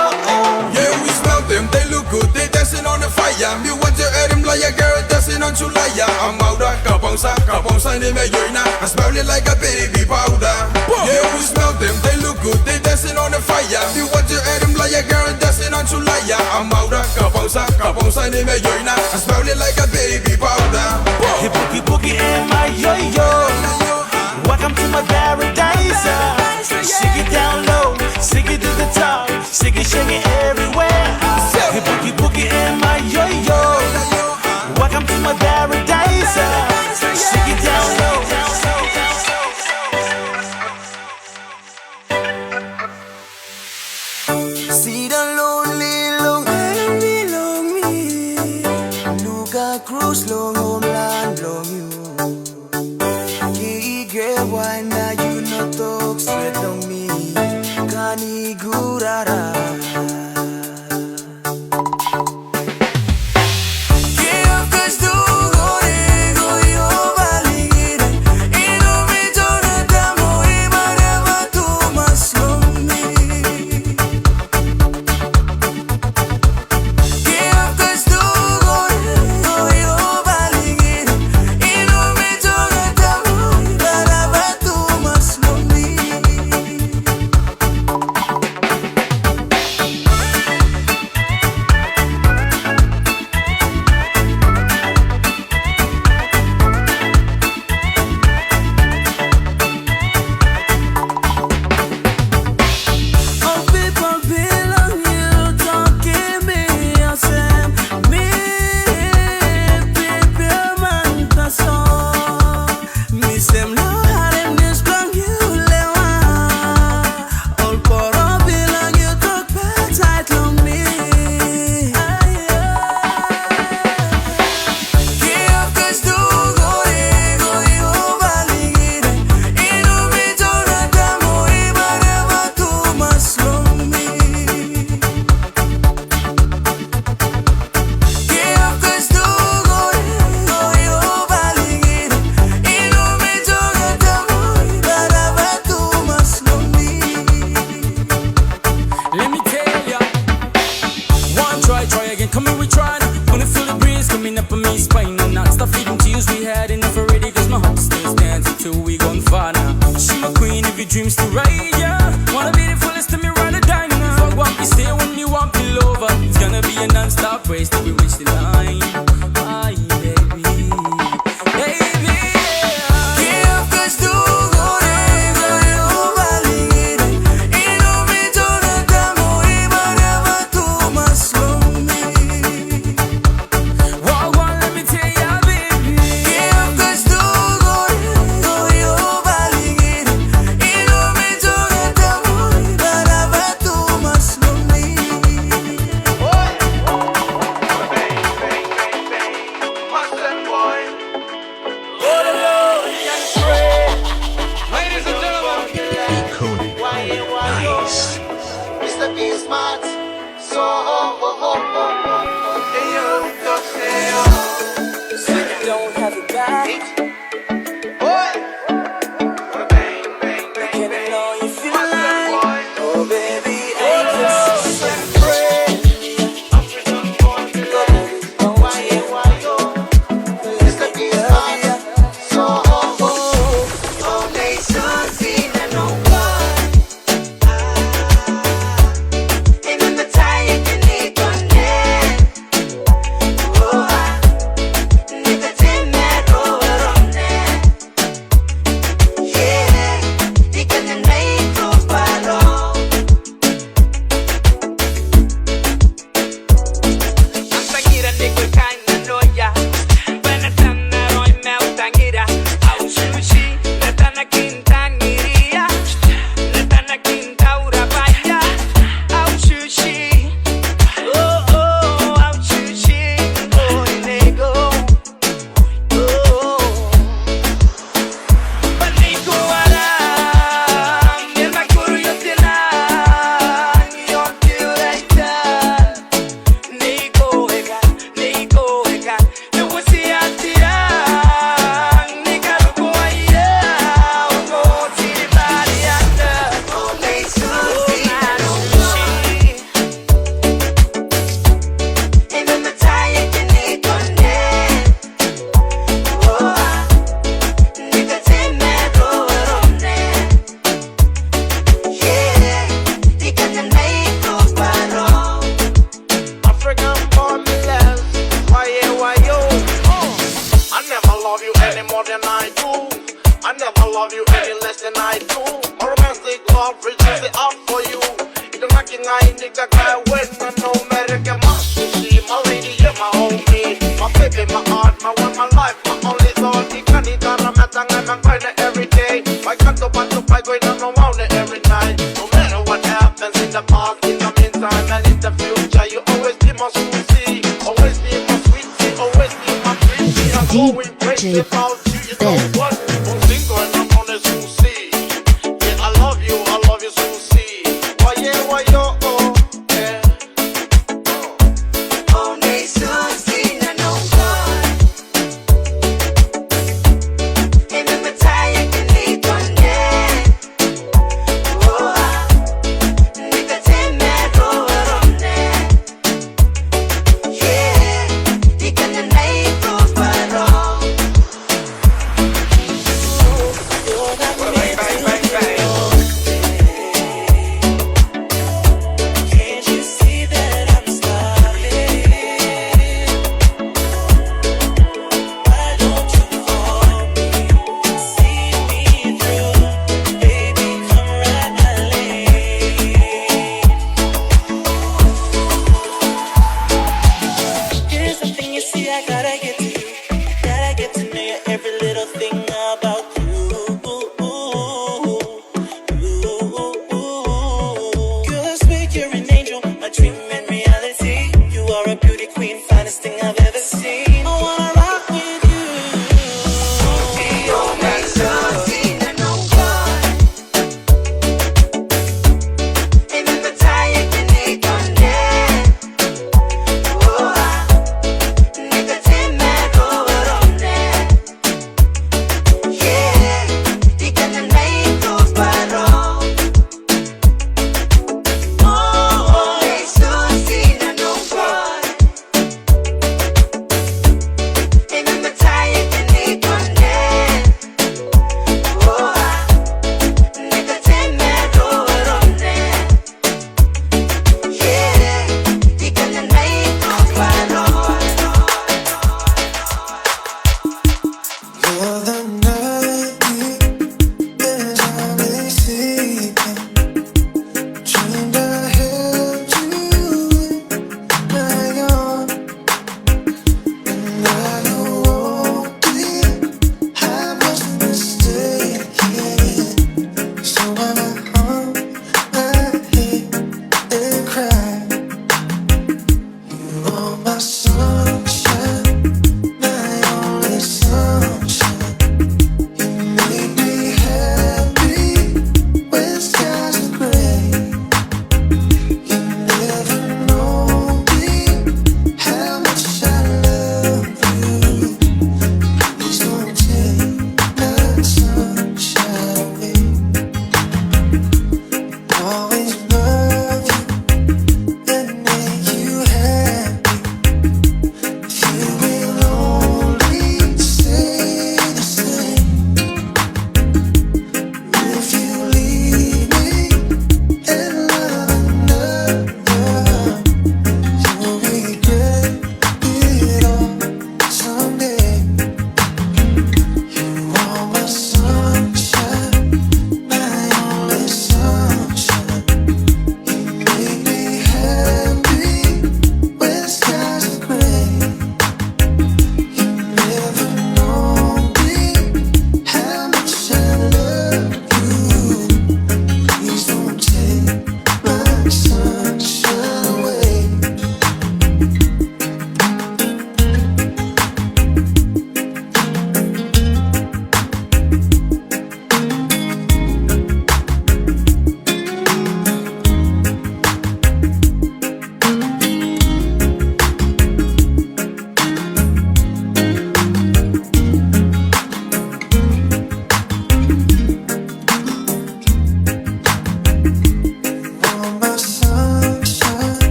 Yeah, we smell them, they look good, they dancing on the fire. Me want to hear them like a girl dancing on Julaya. I'm out of kapongsa, in my yoina. I smell it like a baby powder. Yeah, we smell them, they look good, they dancing on the fire. Me want to hear them like a girl dancing on Julaya. I'm out of kapongsa, in my yoina. I smell it like a baby powder. Hey, boogie boogie and my yo-yo. Welcome to my paradise. Shake it down low, shake it to the top, shake it everywhere. Hey, boogie boogie and my yo-yo. Welcome to my paradise. Shake it down low. See the lonely me. Look across long homeland, long you. Why now you not talk straight on me? Kani gurara. we gonna want it every night. No matter what happens in the past, in the meantime, and in the future, you always be my sweetie, always be my sweetie, always be my sweetie. I'm going crazy about you, you know what? One thing going on is Susie. Yeah, I love you, Susie. Why yeah, why yo, oh, yeah. Oh, nee, Susie, na no good. Imemetaya kinito nye. Oh, nikateme roarone. Yeah, ikana na iko paro.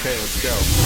Okay, let's go.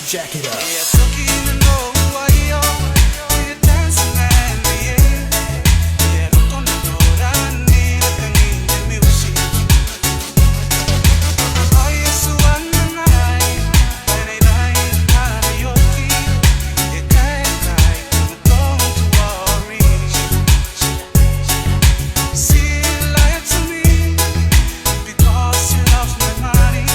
Jack it up. Because you love my money,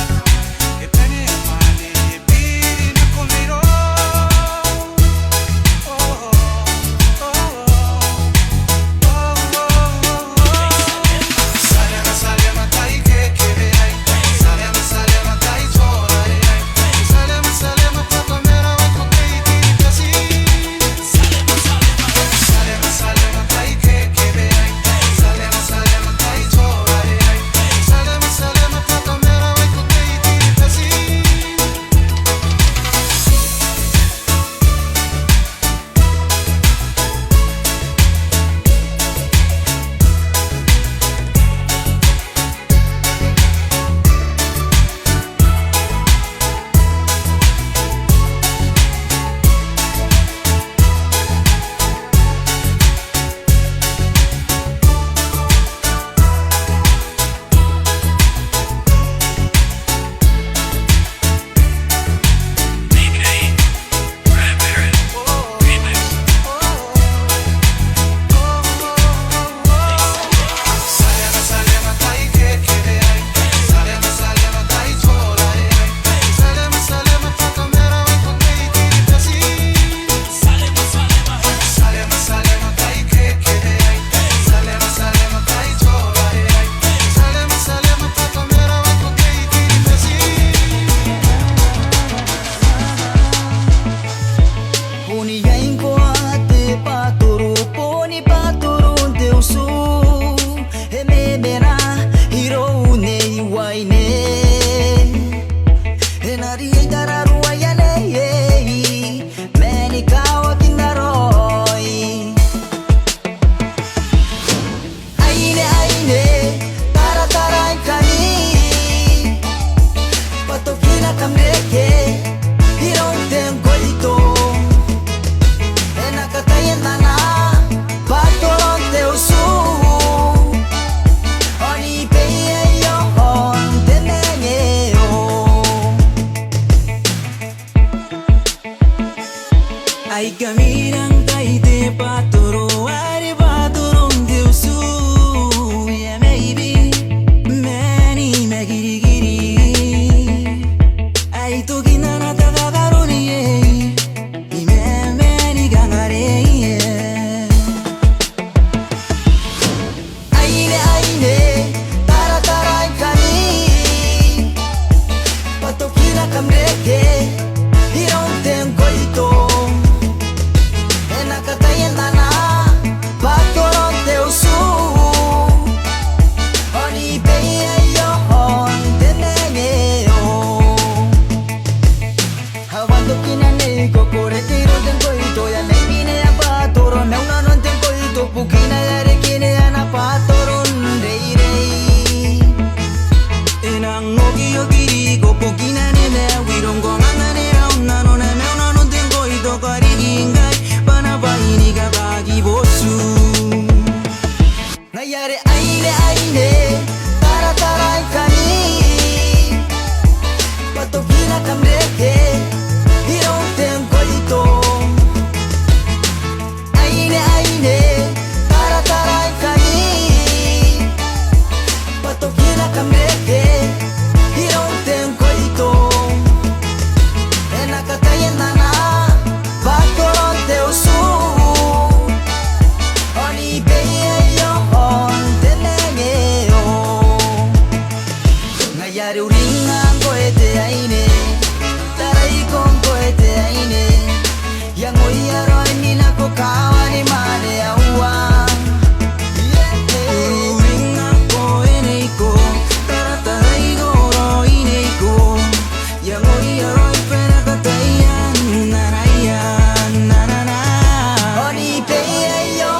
Daru ringan koete aine Tarai kon koete aine Yang oia roi mina ko kawani mane aua Ringan koene ko Tarai go roi ne ko Yang oia roi pena katayan Narayan nanana Oni peya yo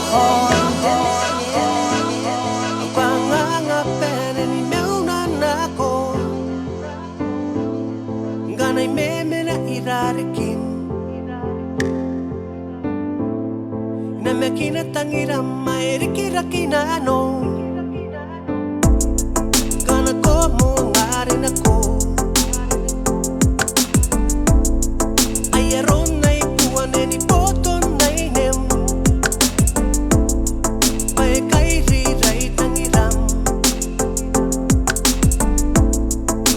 Pangangapene ni meunan ako Ganay meme na irarikin Na mekinatangirang mairikirakinaano Kana ko mo nga rin ako Ayaron na ipuan ni boton na inem May kay riray tangiram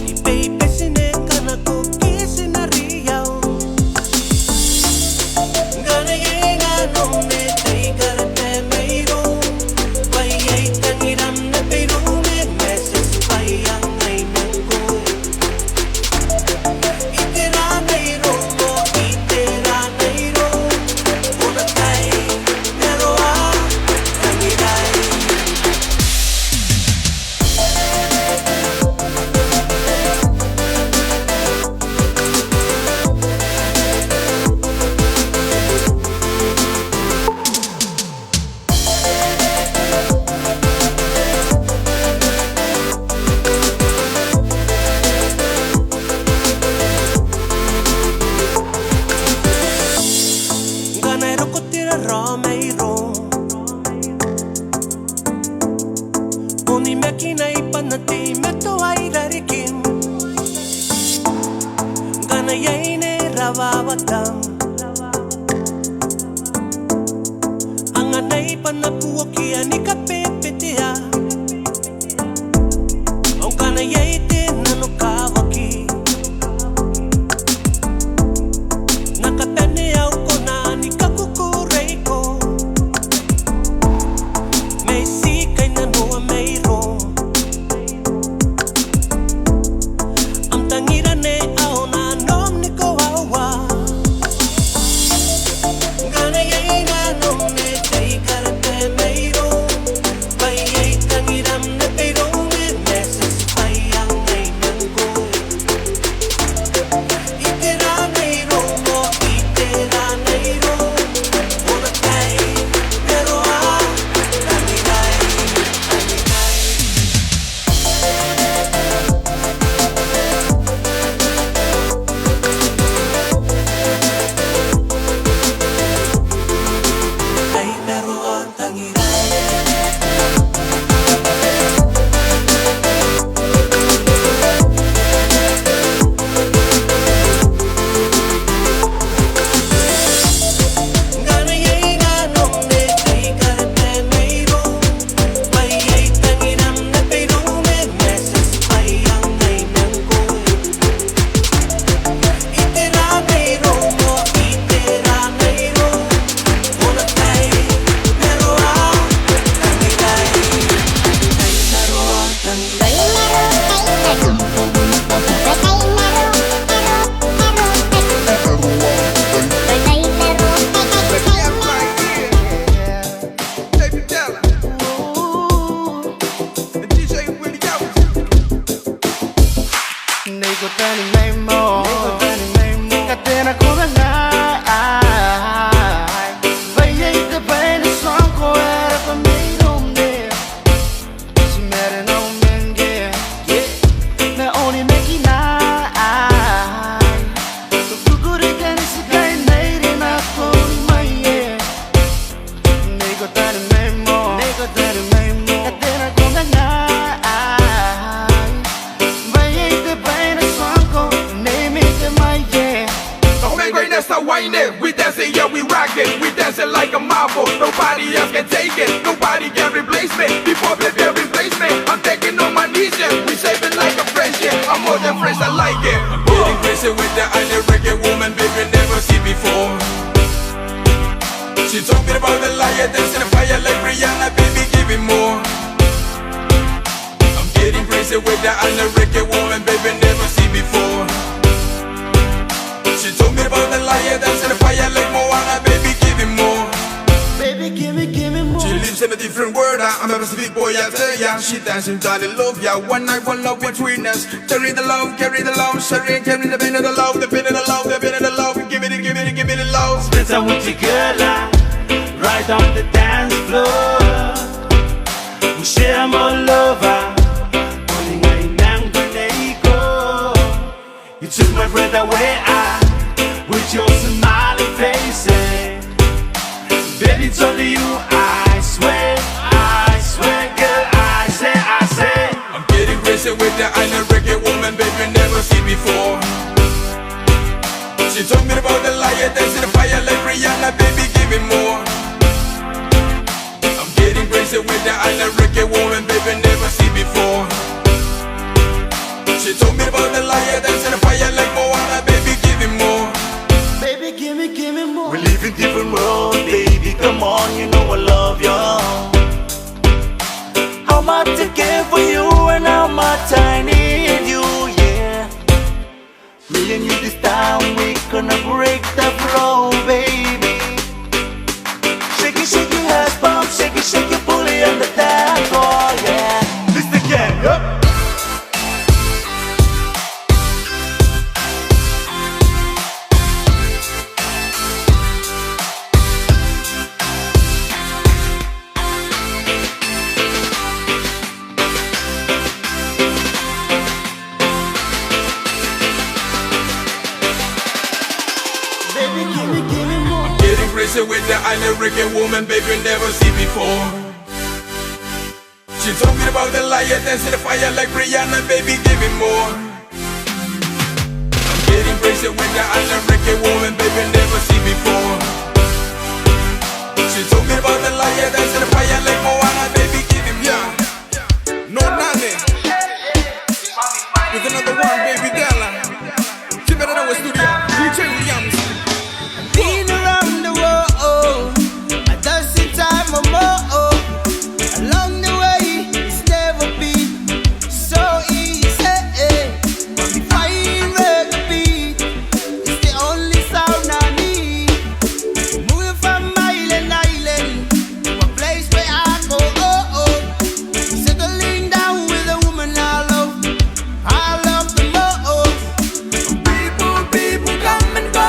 Ipay-pesine ka na ko kisinariyaw Ganay nga nung metay karate mayroon Payay tangiram na mayroon meses payang ay nanggoy Itira mayroon mo, itira mayroon Unatay, pero tangiray Ganay ro ko tira ra mayroon Oni mekinay panati meto ay rarikin Ganay ay ne rawawatang Ang anay panapuwaki ani kapepetiya Ang ganay ay tinanukawaki Nakapeneyaw ko na ni kakukuray ko May sikay na nuwa mayroon Ang tangiran e aw na nom ni kawawa Ganay ay na nom ni kay karate mayroon Payay tangiram na mayroon meses payang ay nanggoy Itira mayroon mo, itira mayroon Unatay, pero tangiray Ay, pero tangiray Ganay ay nanong metay karate mayroon Payay tangiram na mayroon meses payang ay nanggoy Itira mayroon mo, itira mayroon Unatay, pero tangiray Ay, pero tangiray Baby, tell her. The DJ Willie Ghost. Nego tani may mo Katena ko na nga Bayay ka ba na song ko Era pa may rumde Si meron ang menge Na oni me kinay Tuguri ka ni si kay nairi na ko ni maye Nego tani may mo Katena ko na nga Bayay ka ba na song ko Name it my yeah Don't make greatness to whine it. We dancing, yeah, we rockin'. We dancing like a marvel. Nobody else can take it. Nobody can replace me. Before they replace me, I'm taking on my knees, yeah. We saving like a fresh, yeah. I'm more than fresh, I like it. I'm getting crazy with the other reggae woman, baby, never see before. She talking about the liar, dancing the fire like Rihanna, baby, give it more. I'm getting crazy crazy with the and the reggae woman, baby, never see before. She told me about the lion dance in the fire like Moana, baby, give me more. Baby, give me more. She lives in a different world, I'm a Pacific boy, I tell ya. She dancing to the love, yeah. One night, one love between us. Carry the love, carry the love. Carry the pain of the love, the pain of the love, the pain of the love. Give me the love. Spend time with your girl, right on the dance floor. We share more love, only I nang go. You took my breath away, with your smiling face. Baby, it's only you, I swear, girl, I say. I'm getting crazy with the island reggae woman, baby, never see before. She told me about the lion dancing the fire like Rihanna, baby, give me more. I'm getting crazy with the island reggae woman, baby, never see before. She told me about the lion dancing the fire like Moana, baby, give me more. Baby, give me more. We live in different worlds, baby, come on, you know I love you. How much I care for you and how much I need you, yeah. Me and you this time, we gonna break the flow, baby. Shake it, ass pump, shake it, pull it on the dance floor, yeah. Listen again, yup. With the island reggae woman, baby, never see before. She told me about the lion dancing the fire like Rihanna, baby, give me more. I'm getting crazy with the island reggae woman, baby, never see before. She told me about the lion dancing the fire like Moana, baby, give me more. No nanny. With another one, baby, Della. Keep it in our studio, DJ Williams. Been around the world, a dozen times or more. Along the way, it's never been so easy. But if I ain't reggae beat, it's the only sound I need. Moving from island to a place where I go. Settling down with a woman I love the most. People come and go.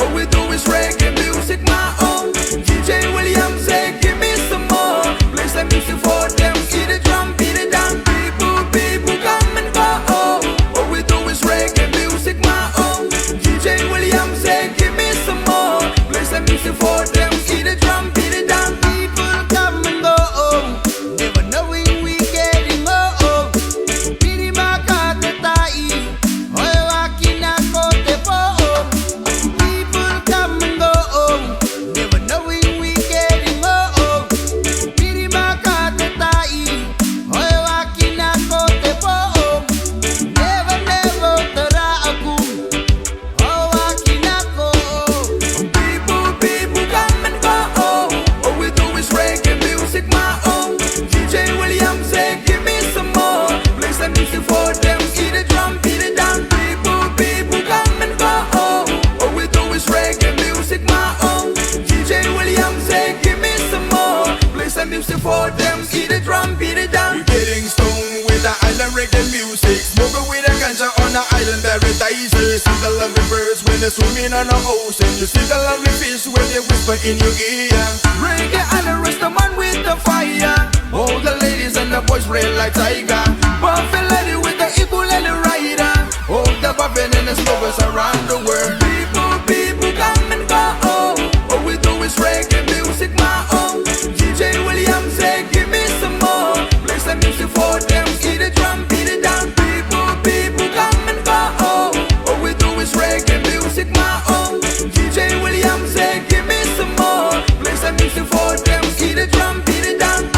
All we do is reggae music, my own. DJ Williams say, give me some more. Play some music for them. See the drum, beat it down. People come and go. All we do is reggae music, my own. DJ Williams say, give me some more. Play some music for them. See the drum, beat it down. People come and go, never knowing we getting old. Pili makate tai, oe wakina kote po. People come and go, never knowing we getting old. Pili makate tai, oe wakina kote po. Never tara aku, oe wakina ko. People come and go. All we do is reggae music, my own. DJ Williams say, give me some more. Play some music for them. See the drum, beat it down. People come and go. All we do is reggae music, my own. DJ Williams say, give me some more. Play some music for them. See the drum, beat it down. We getting stoned with the island reggae music. Smoking with a ganja on the island paradise. See the lovely birds when they're swimming on the ocean. You see the lovely fish when they whisper in your ear. Reggae and the rest of man with the fire. All the ladies and the boys red like tiger. Buffy lady with the eagle and the rider. All the buffin and the smokers around the world. People come and go. All we do is reggae music, my own. DJ Williams say, give me some more. Play some music for them. See the drum, beat it down. People come and go. All we do is reggae music, my own. DJ Williams say, give me some more. Play some music for them. See the drum, beat it down.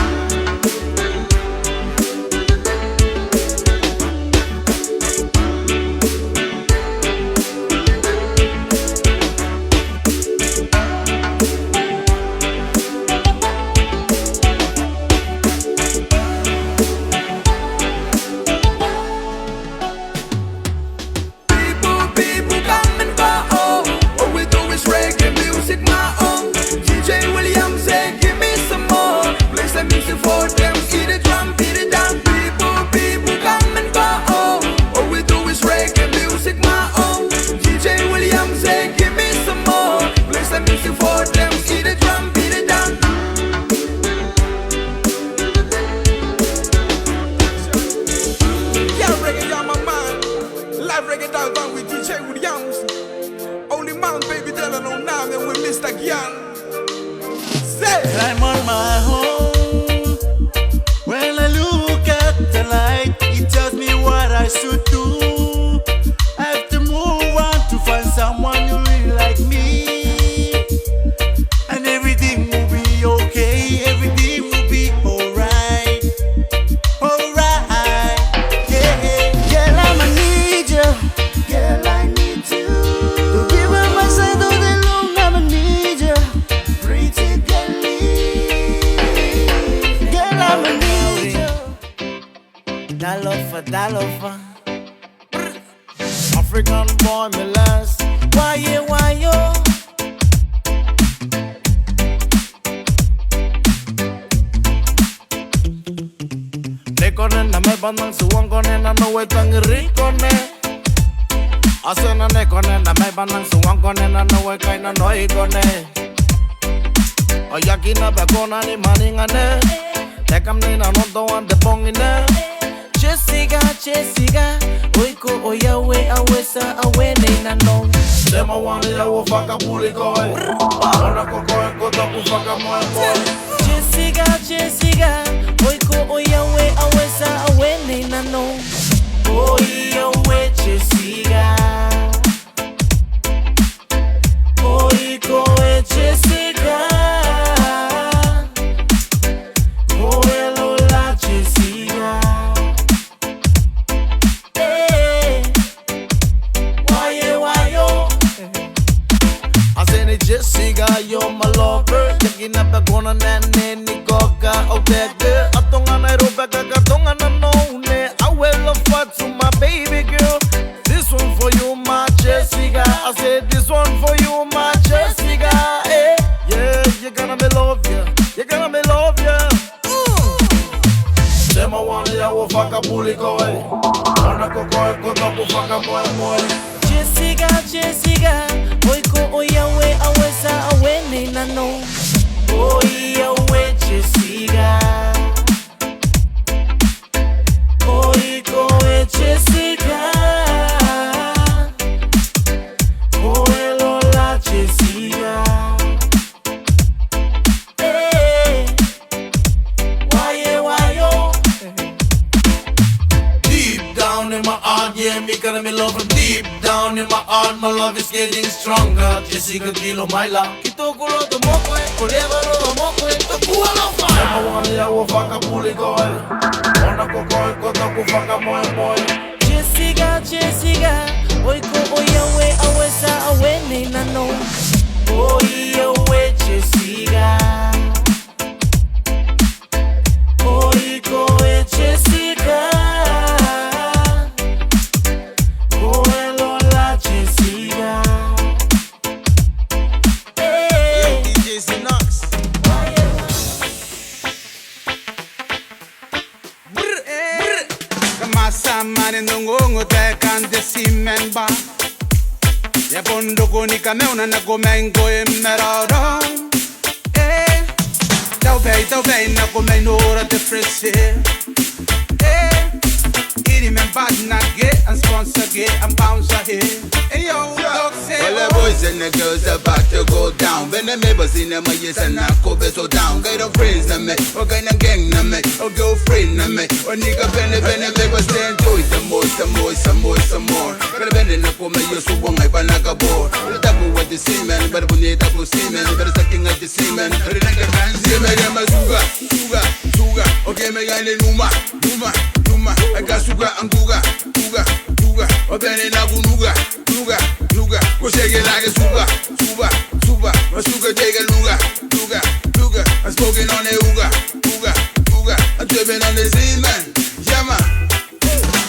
Stay with youngs. Only man, baby, tell her no now, man, with Mr. Young. I'm on my own. When I look at the light, it tells me what I should do. I have to move on to find someone who really like me, and everything will be okay. Everything will be alright, alright. Yeah, girl, I'ma need you. Girl, I need you. To be by my side all day long, I'ma need you. Pretty girlie, girl, I'ma need you. Dollar for African boy, me last. Why yo? Nekone na me bandang suwang kone na no wetang rikone. Asena nekone na me bandang suwang kone na no wekai na no ikone. Oyaki na bakona ni maningane. Tekam ni na nondo ande bongine. Chesiga, oiko oyawe awesa awe na no. Dema wani ya wo faka puli koi. Ona koko eko tapu faka moe boy. Chesiga, oiko oyawe awesa awe na no. Oyawe chesiga, oiko e chesiga, oelola chesiga. Jessica, you're my lover. Yakin na pagona na ni goga odega. Atonga na robaga katonga na none. I will love what to my baby girl. This one for you, my Jessica. I said this one for you, my Jessica. Hey, yeah, you're gonna be love ya. You're gonna be love ya. Dema wani ya wo faka puli koi. Ona koko eko tapu faka moe. Jessica, oiko oyawe awesa awe na no. Oyawe Jessica, oiko e Jessica, oelola Jessica. Hey, why yo? Deep down in my heart, yeah, me gonna be loving deep down in my heart, my love is getting stronger. Jessica Kilo Maila, Kitokulo to Moko, Kolevaro to Moko, Tokuala Fire. I want ya wo faka puli koi. Ona koko eko tapu faka moe. Jessica, oiko oyawe awesa awe na no. Oyawe Jessica, oiko e Jessica. Samani nungungu te kande simemba. Ya bondo kuni kameuna na gomengo emerado. Tau vei na gomenora de frese. Iri men bad na get and sponsor get and bounce here. Hey yo, dog say. All the boys and the girls about to go down. When the neighbors in them yes and I go so down. Get no friends na me, or get no gang na me, or girlfriend na me, or nigga bene make us stand to it some more. Get bene na come you so one I banaga board. The tapu with the semen, but when you tapu semen, better sucking at the semen. The nigga can see me them sugar. Okay, me gane numa. I got sugar and guga. O bene na nuga. Go shake it like a sugar. My sugar take a luga. I'm smoking on the uga. I'm dripping on the semen. Yeah, man.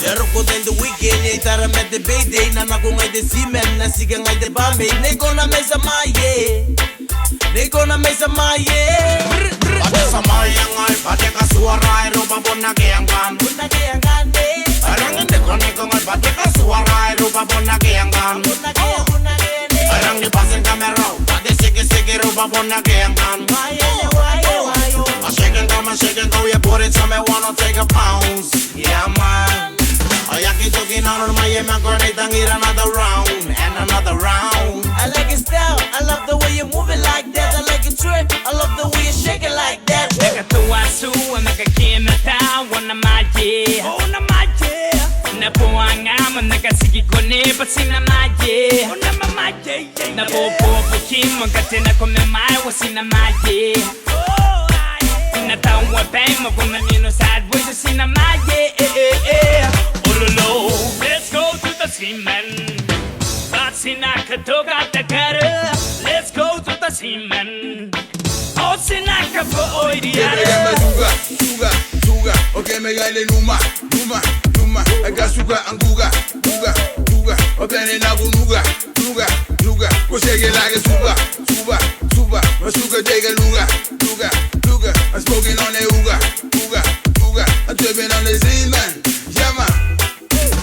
Eroko den the weekend, ye tara met the day na na kung ay de semen na sigang ay de bambe. Neko na may samaye. Pate samaya ngay, pate kasuara rupa pona keangkan. Arang ende kone kongai pate kasuara rupa pona keangkan. Arang di pasen kamera, pate seke rupa pona keangkan. I shaking go, you put it to me, wanna take a pounce. Yeah man. Ayaki talking on my man, grenade and get another round. I love the way you move it like that. I like it trip. I love the way you shake it like that. 내가 또 왔어 내가 기회마다 원하마지 원하마지 나 보아가면 내가 시기권에 버티나 마지 원하마지 나 보고 보기만 같아 나 komme mai wasina maji na tawa bang maguna nino sad boys wasina maji ololo let's go to the cement Batsina katoga takara let's go to the cement Osinaka for oidia Suga, suga, okay me gale numa Aga suga anguga, duga Okay na nuga Go shake it like a suga Suga take a luga I'm smoking on the uga I'm tripping on the scene man, yeah man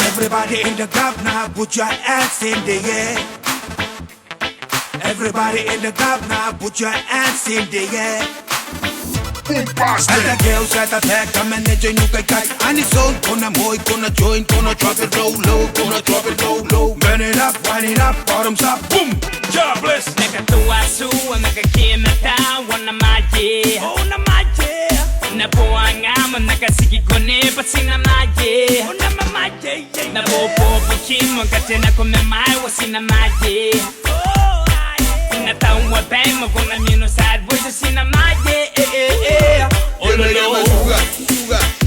Everybody in the club now put your hands in the air Everybody in the club now put your hands in the air And the girls at the back, come and enjoy you can catch Any soul, gonna moy, gonna join, gonna drop it low Burn it up, wind it up, bottoms up, boom Jobless Neka tuwasu, neka kimeta, wana maji Ona maji Na poangama, neka sikikone, pasina maji Ona maji Na popo pukimo, katena komme mai, wasina maji Na tawa bang, maguna nino sad boys, wasina maji Ololo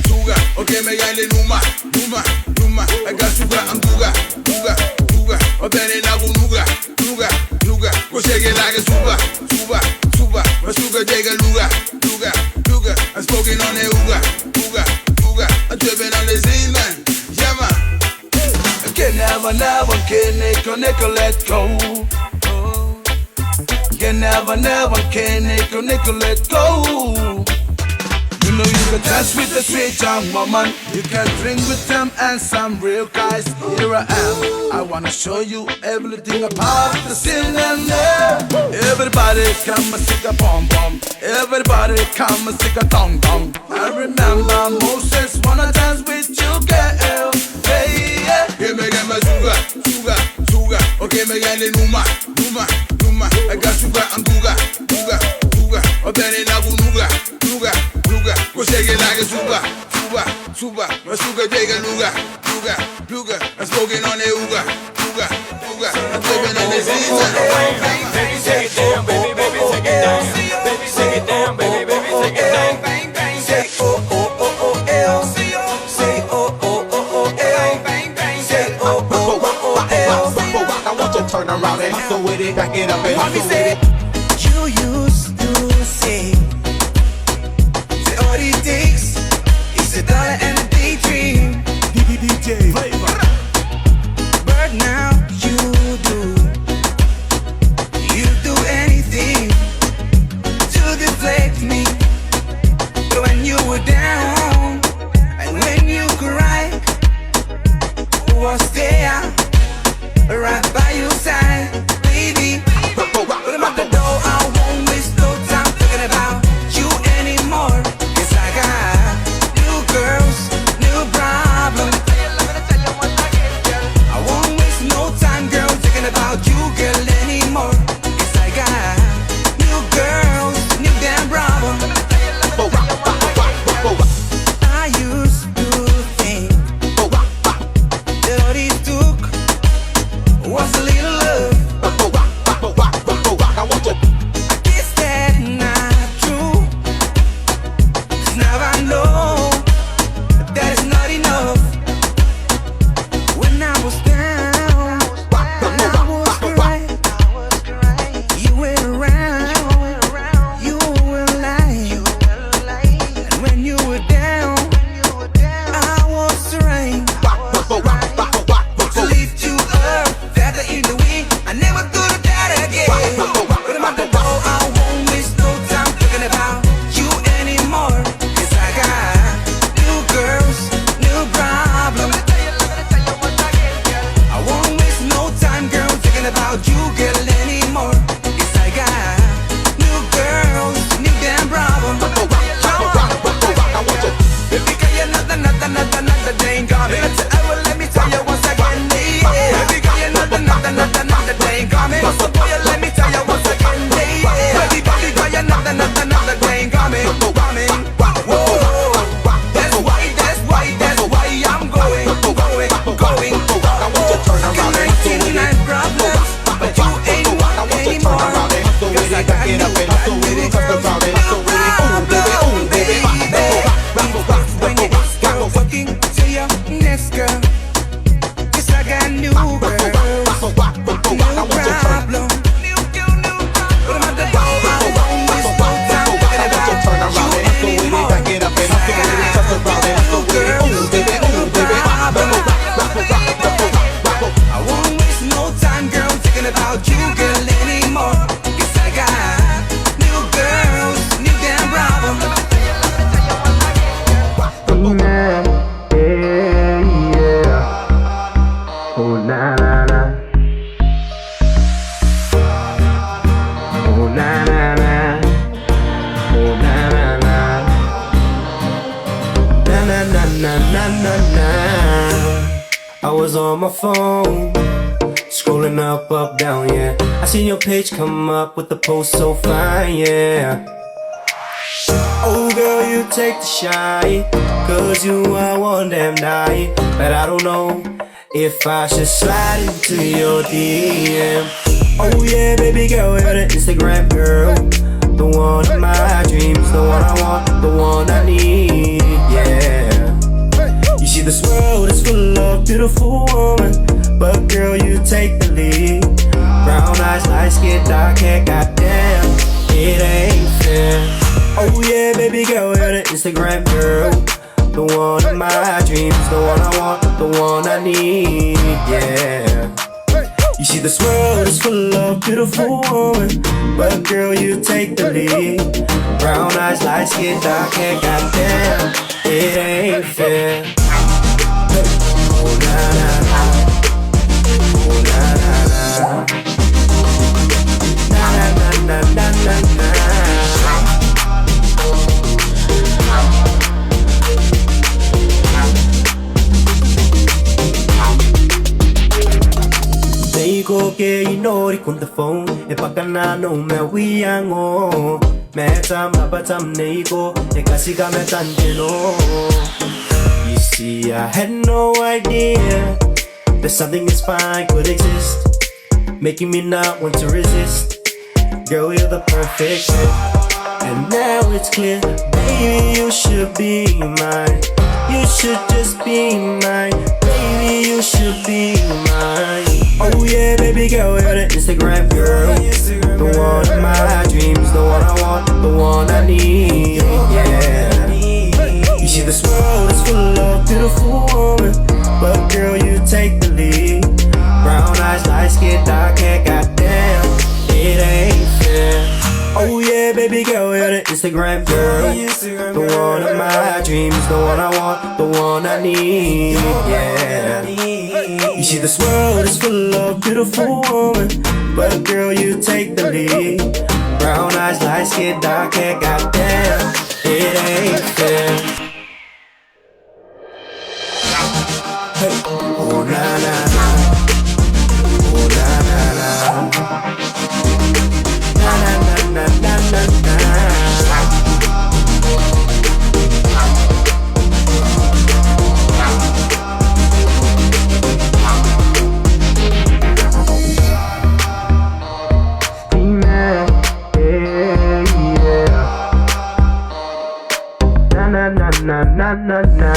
Suga, okay me gale numa Aga suga anguga Okay na nuga Go shake it like a suga Suga take a luga I'm smoking on the uga I'm tripping on the scene man, yeah man Can never, can let go Can never, can let go You know you can dance with the sweet young woman You can drink with them and some real guys Here I am, I wanna show you everything about the scene and everybody come and stick a bomb Everybody come and stick a dong I remember Moses wanna dance with you girl Hey yeah Give me suga Okay me gale numa I got sugar and duga Okay na nuga Go shake it like a suga My sugar take a luga I'm smoking on the uga I'm tripping on the season Baby take it down, baby take it down Baby take it down, baby take it down Say oh oh oh oh L Say oh oh oh oh L Say oh oh oh oh L I want you to turn around and hustle with it, back it up and hustle with it. You used to say all it takes is $1 and a daydream. DJ Flavor. But now you do anything to deflect me. But when you were down and when you cried, who was there right by your side, baby? Put him at the door, I won't waste no time thinking about you anymore. Cause I got new girls, new problems. I won't waste no time, girl, thinking about you, girl, anymore. Cause I got new girls, new damn problems. I used to think that all it took was a little love. I guess that's not true. 'Cause now I know that it's not enough. When I was down, I was crying. You went around, you were lying. And when you were down, I was trying to lift you up, feather in the wind. I never thought of that again. But I'm at the door, I won't waste no time thinking about you anymore. 'Cause I got new girls, new problems. I won't waste no time, girl, thinking about you, girl, anymore. 'Cause I got new girls, new damn problems. Baby, girl, you're another day ain't coming. Let me tell you once again, yeah. Baby, girl, you're another day ain't coming. So boy, let me tell you once going. I want to turn around and do it. Problems, but you ain't one anymore. Cause I got you and baby girl. Ooh, baby, when you start walking to your next girl. Yes, I got new girl. New problem. What am I the ball? I want this whole time. Thinking about you anymore. I won't waste no time, girl, thinking about you, girl, anymore. Guess I got new girls, new damn problem. Oh na na na. Oh na na na. Oh na na na. Na na na na na na na. I was on my phone, scrolling up, down, yeah. I seen your page come up with the post so fine, yeah. Oh girl, you take the shine, cause you are one damn night. But I don't know if I should slide into your DM. Oh yeah, baby girl, you're the Instagram girl, the one of my dreams, the one I want, the one I need, yeah. You see this world is full of beautiful women, but girl, you take the lead. Brown eyes, light skin, dark hair, goddamn, it ain't fair. Oh yeah, baby girl, you're the Instagram girl, the one of my dreams, the one I want, the one I need, yeah. You see this world is full of beautiful women, but girl, you take the lead. Brown eyes, light skin, dark hair, goddamn, it ain't fair. Oh na na na. Oh na na na. Na na na na na na. Neiko ke inori kun the phone e pakana no me wiango metam abatam neiko e kasika metangelo. You see, I had no idea that something is fine could exist, making me not want to resist. Girl, you're the perfect fit, and now it's clear, baby, you should be mine. You should just be mine, baby, you should be mine. Oh yeah, baby girl, you're the Instagram girl, the one of my dreams, the one I want, the one I need, yeah. You see this world is full of beautiful women, but girl, you take the lead. Brown eyes, light skin, dark hair, goddamn, it ain't fair. Oh yeah, baby girl, you're the Instagram girl, the one of my dreams, the one I want, the one I need, yeah. You see this world is full of beautiful women, but girl, you take the lead. Brown eyes, light skin, dark hair, goddamn, it ain't fair. Hey. Oh na na na. Oh na na na. Na na na na na na. Na na na na na na.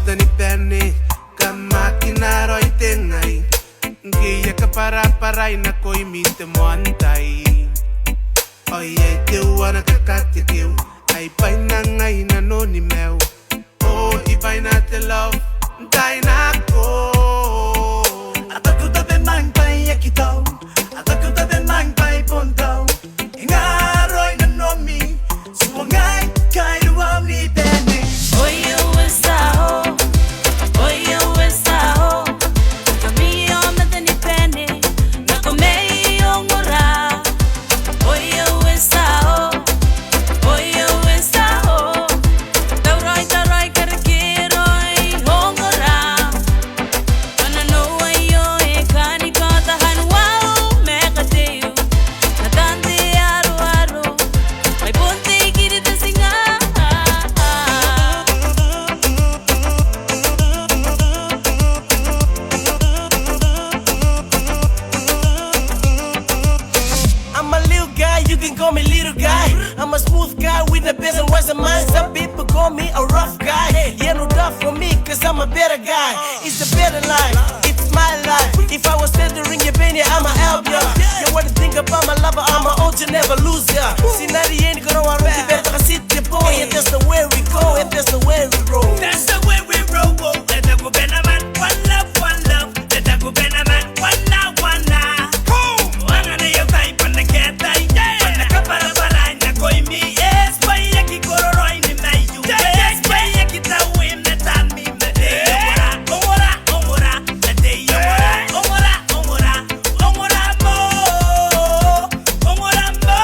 tani pene ka makina roi tengai ngia ka para ina koi minte moantai oye te wana ka katikeu ai paina ngai na noni meu oh I paina te love dai na ko ataku ta be mang pai akitau ataku ta be mang pai pontau inga roi na nomi suangai kai ruam ni bene Oye, uesao, oye, uesao, kami on the tani pene, na komei ongora. Oye, uesao, tauroi karakiroi ongora. Ana no ayo e kani kota hanwao mekateu, na tante aro, ai ponte kiri te singa. I'm a little guy, you can call me little guy. I'm a smooth guy with the best and worst of mine. Some people call me a rough guy. Yeah, no doubt for me, cause I'm a better guy. It's a better life, it's my life. If I was centering your penny, I'ma help ya. You wanna think about my lover, I'm an old to never lose ya. See, now the ain't gonna want to better sit the boy. And that's the way we go, and that's the way we roll. That's the way we roll. Let us go, Benaman. One love, one love. Let us go, Benaman. One now, one now. Wanna know your type on the cat, on the kapara baranya, koi mi. Yes, why you keep going in my you? Yes, why you keep the way me tan me me. Ongora, ongora, the day you ongora, ongora, ongora mo, ongora mo.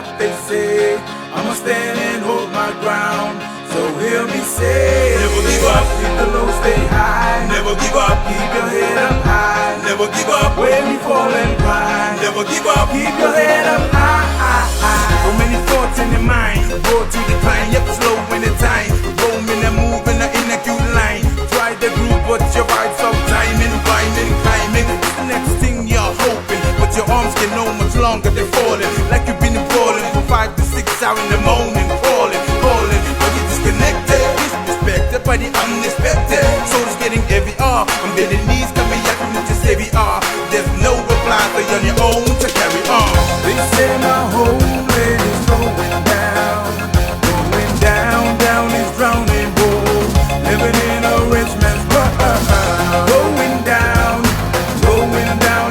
what they say. I'ma stand and hold my ground. So hear me say, never give up, keep the low, stay high. Never give up, keep your head up high. Never give up when we fall and cry. Never give up, keep your head up high. So many thoughts in your mind, go to the time, yep, slow in the time. Roaming and moving in a cute line. Try the group, but your vibes of timing, rhyming, climbing. It's the next thing you're hoping, but your arms can no much longer, they're falling. Like you've been crawling for 5 to 6 hours in the morning, crawling, crawling. But you're disconnected, disrespected by the unexpected. Soul's getting heavy, I'm bending knees, coming at me just heavy, there's no reply, so you're on your own to carry on. They say my whole place is going down, down is drowning, boy. Living in a rich man's world. Going down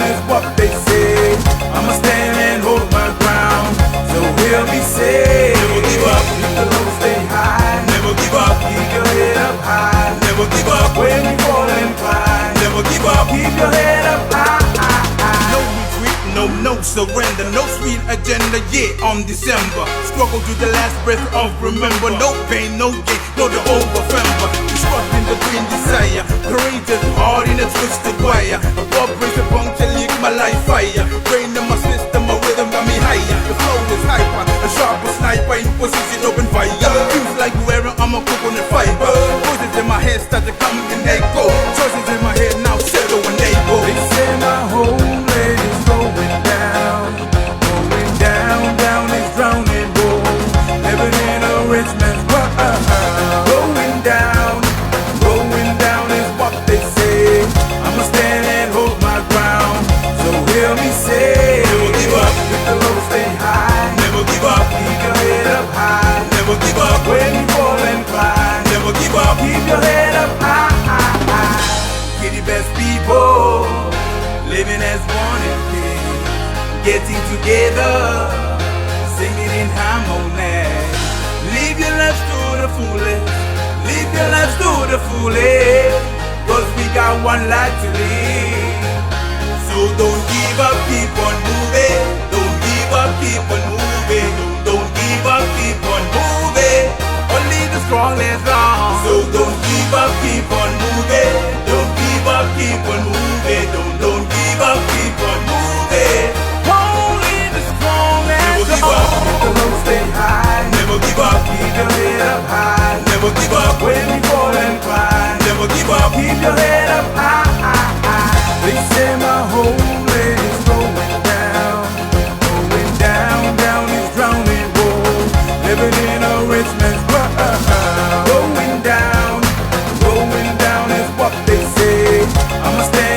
is what they say. I'ma stand and hold my ground. So hear me say, never give up, keep the low, stay high. Never give up, keep your head up high. Never give up when you fall and cry. Never give up, keep your head up high. No retreat, no surrender, no sweet agenda, yeah, on December. Struggle to the last breath of remember. No pain, no gain, no the over-fember. Disrupting between desire, courageous, hard in a twisted wire. Above brings a puncture, leak my life fire. Brain in my system, my rhythm got me higher. The flow is hyper, a sharper sniper in position, open fire. Feels like wearing, I'm a cook on the fiber. Voices in my head start to come and echo. Choices in my head now settle when they go. They say my whole place is going down is drowning, boy. Living in a rich man's world. Going down is what they say. I'ma stand and hold my ground. So hear me say, never give up, keep the low, stay high. Never give up, keep your head up high. Never give up when you fall and cry. Never give up, keep your head up high. Kitty best people, living as one in peace, getting together, singing in harmony. Live your lives to the fullest, live your lives to the fullest, 'cause we got one life to live. So don't give up, keep on moving. Don't give up, keep on moving. Don't give up, keep on moving. Only the strong live long. So don't give up, keep on moving. Don't give up, keep on moving. Don't give up, keep on moving. Only the strong live long. Never give up, keep the low, stay high. Never give up, keep your head up high. Never give up when you fall and cry. Never give up, keep your head up high. They say my whole place is going down is drowning, boy. Living in a rich man's world. Going down is what they say. I'ma stand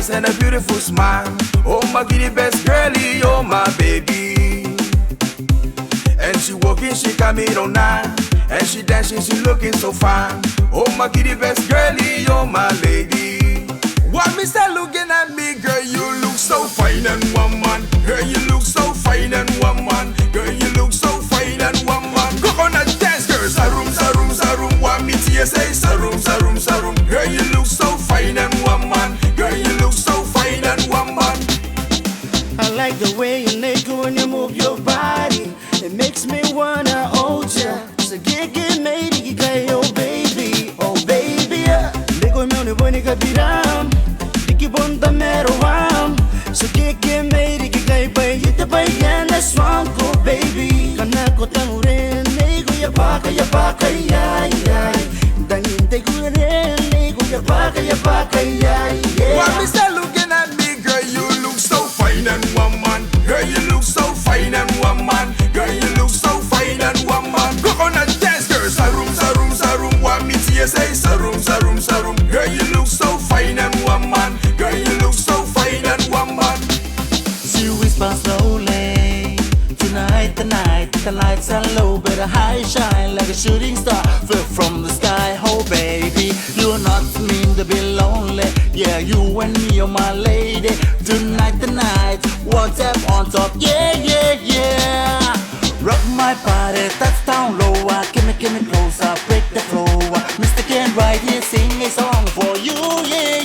And a beautiful smile. Oh my giddy best girlie, oh my baby. And she walking, she got me on nine. And she dancing, she looking so fine. Oh my giddy best girlie, oh my lady. Why me start looking at me, girl? You look so fine and woman. Girl, you look so fine and woman. Girl, you look so fine and woman. Go on and dance, girl. Sarum, sarum, sarum. Want me to say sarum, sarum, sarum. Girl, you look so fine and woman. Girl, you look so fine and woman. I like the way you nigga when you move your body. It makes me wanna hold ya. So get made it, oh baby, oh baby. Nigga me on the kabiram, Diki bonda mero wam. So get made it, bay it bay yan na swanko baby. Kana ko tangurin, nigga ya baka ya. Dangin te guren, nigga ya baka ya. Why me start looking at me, girl? You look so fine and woman. Girl, you look so fine and woman. Girl, you look so fine and woman. Go on and dance, girl. Sarum, sarum, sarum. Want me to say sarum, sarum, sarum. Girl, you look so fine and woman. Girl, you look so fine and woman. She whispers slowly. Tonight, the lights are low, but a high shine like a shooting star. Fell from the sky, oh baby. You're not mean to be lonely. Yeah, you and me are my lady. Tonight, one step on top. Yeah. Rock my body, touch down lower. Give me closer, break the floor. Mr. Ken right here, sing a song for you.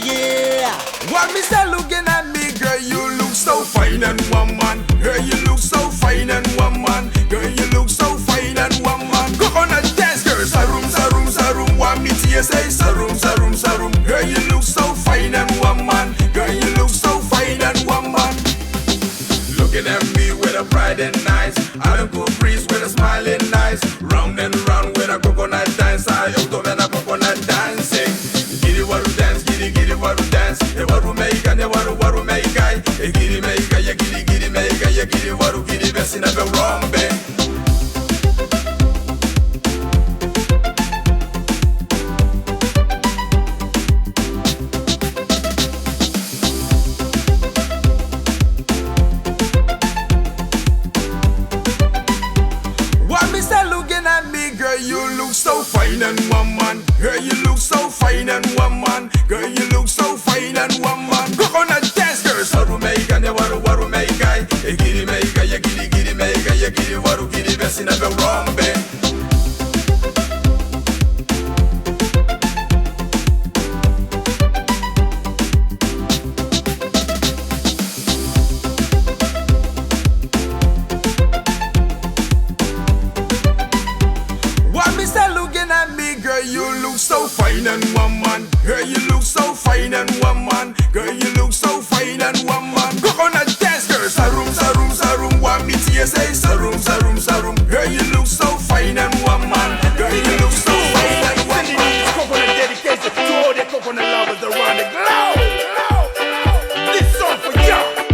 Yeah. Why me start looking at me, girl? You look so fine and woman. Girl, you look so fine and woman. Girl, you look so fine and woman. Go on and dance, girl. Sarum, sarum, sarum. Want me to say sarum, sarum, sarum. Girl, you look so fine and woman. Girl, you look so fine and woman. Looking at me with a pride and nice. I don't go breeze with a smiling eyes. Round and round with a coconut dance. I auto and a coconut dancing. Giddy waru dance, giddy waru dance. E waru meika, ne waru meika. E giddy meika, ya giddy meika, ya giddy waru giddy best in a rombe. You look so fine and woman. Girl, you look so fine and woman. Girl, you look so fine and woman. Go on and dance, girl. Saru meika, ne waru meika. E giddy meika, ya giddy meika, ya giddy waru giddy best in a rombe. at me, girl, you look so fine and woman. Girl, you look so fine and woman. Girl, you look so fine and woman. Coconut dance, girl, sarum, sarum, sarum. Want me to say sarum, sarum, sarum. Girl, you look so fine and woman. Girl, you look so fine and woman. Coconut dedication to all the coconut lovers around the globe. This song for y'all.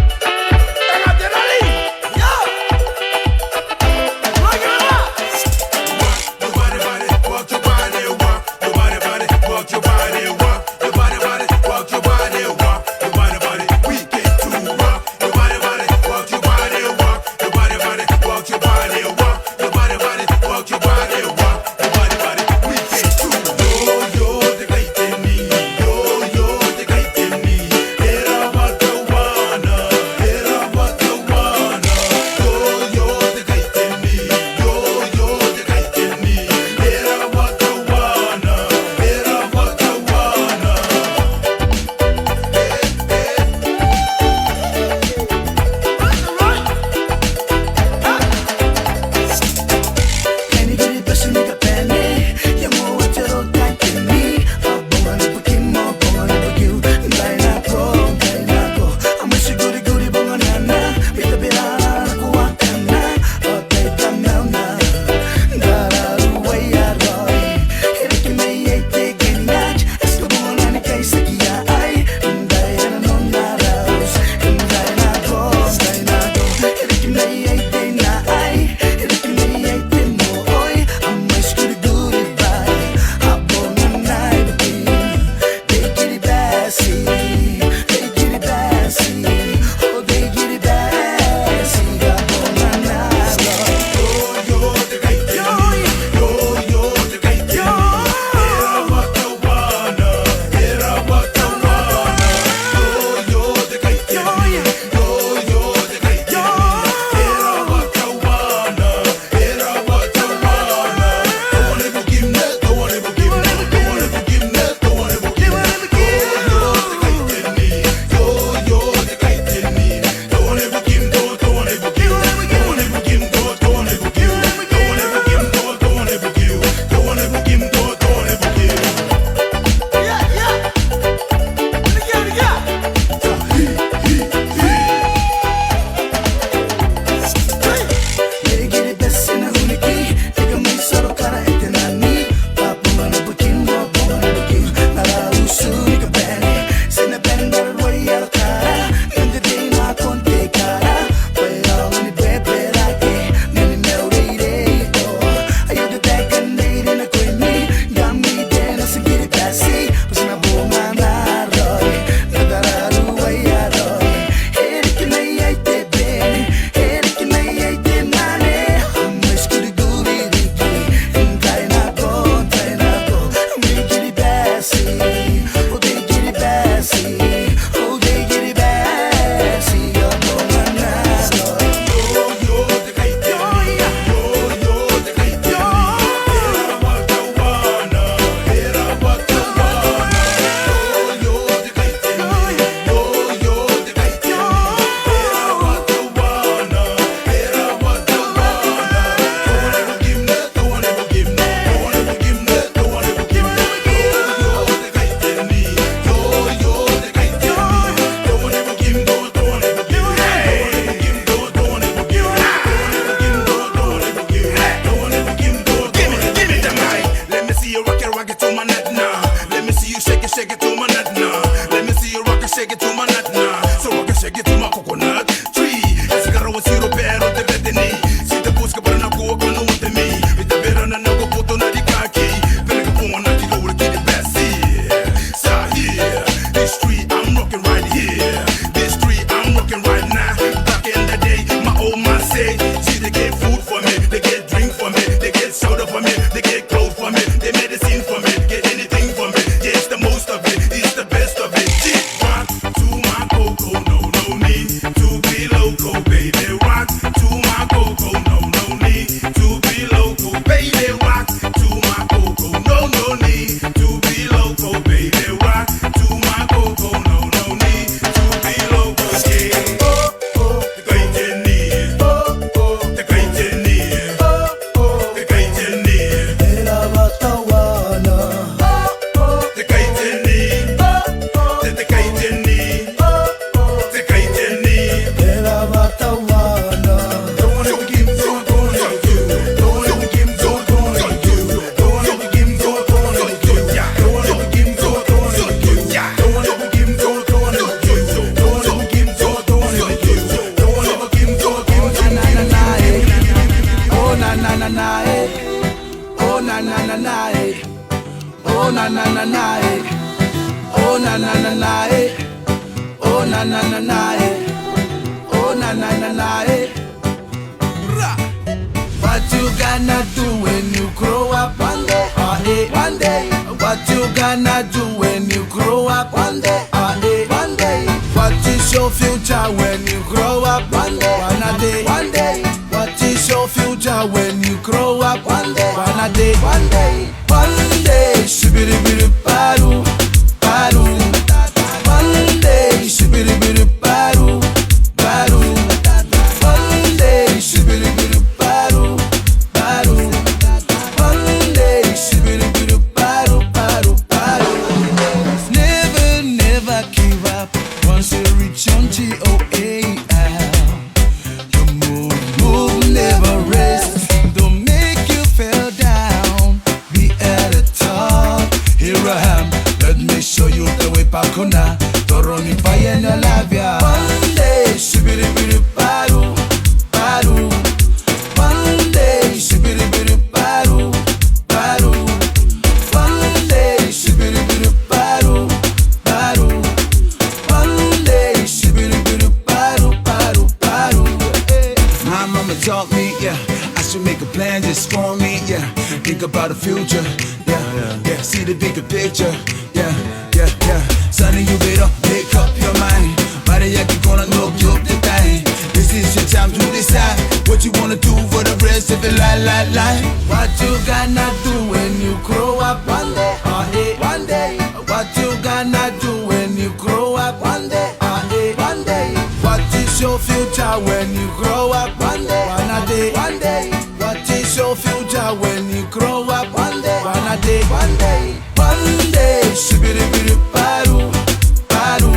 na na na na eh. Oh na na na na eh. Oh na na na na eh. Oh na na na na eh. Oh na na na na eh. What you gonna do when you grow up one day? One day. What you gonna do when you grow up one day? One day. What is your future when you grow up one day? One day. What is your future when you grow up one day? One day. One day. One day. Shibiri biri paru, paru. One day. Shibiri biri paru, paru. One day. Shibiri biri paru, paru. One day. Shibiri biri paru, paru, paru. Never, never give up once you reach on GOA. You move, never rest. Don't make you fall down. Be at the top. Here I am. Let me show you the way back on now. Toroni fire no labia. One day, shibiri biri paru, paru. One day, shibiri biri paru, paru. One day, shibiri biri paru, paru. One day, shibiri biri paru, paru, paru. My mama taught me, yeah, I should make a plan just for me, yeah. Think about the future, yeah. See the bigger picture, yeah. Sonny, you better make up your mind. Maria, you gonna know you the time. This is your time to decide what you wanna do for the rest of your life. What you gonna do when you grow up one day? One day. What you gonna do when you grow up one day? One day. What is your future when you grow up one day? One day. What is your future when you grow up one day? One day. One day. One day. Shibiri biri paru, paru.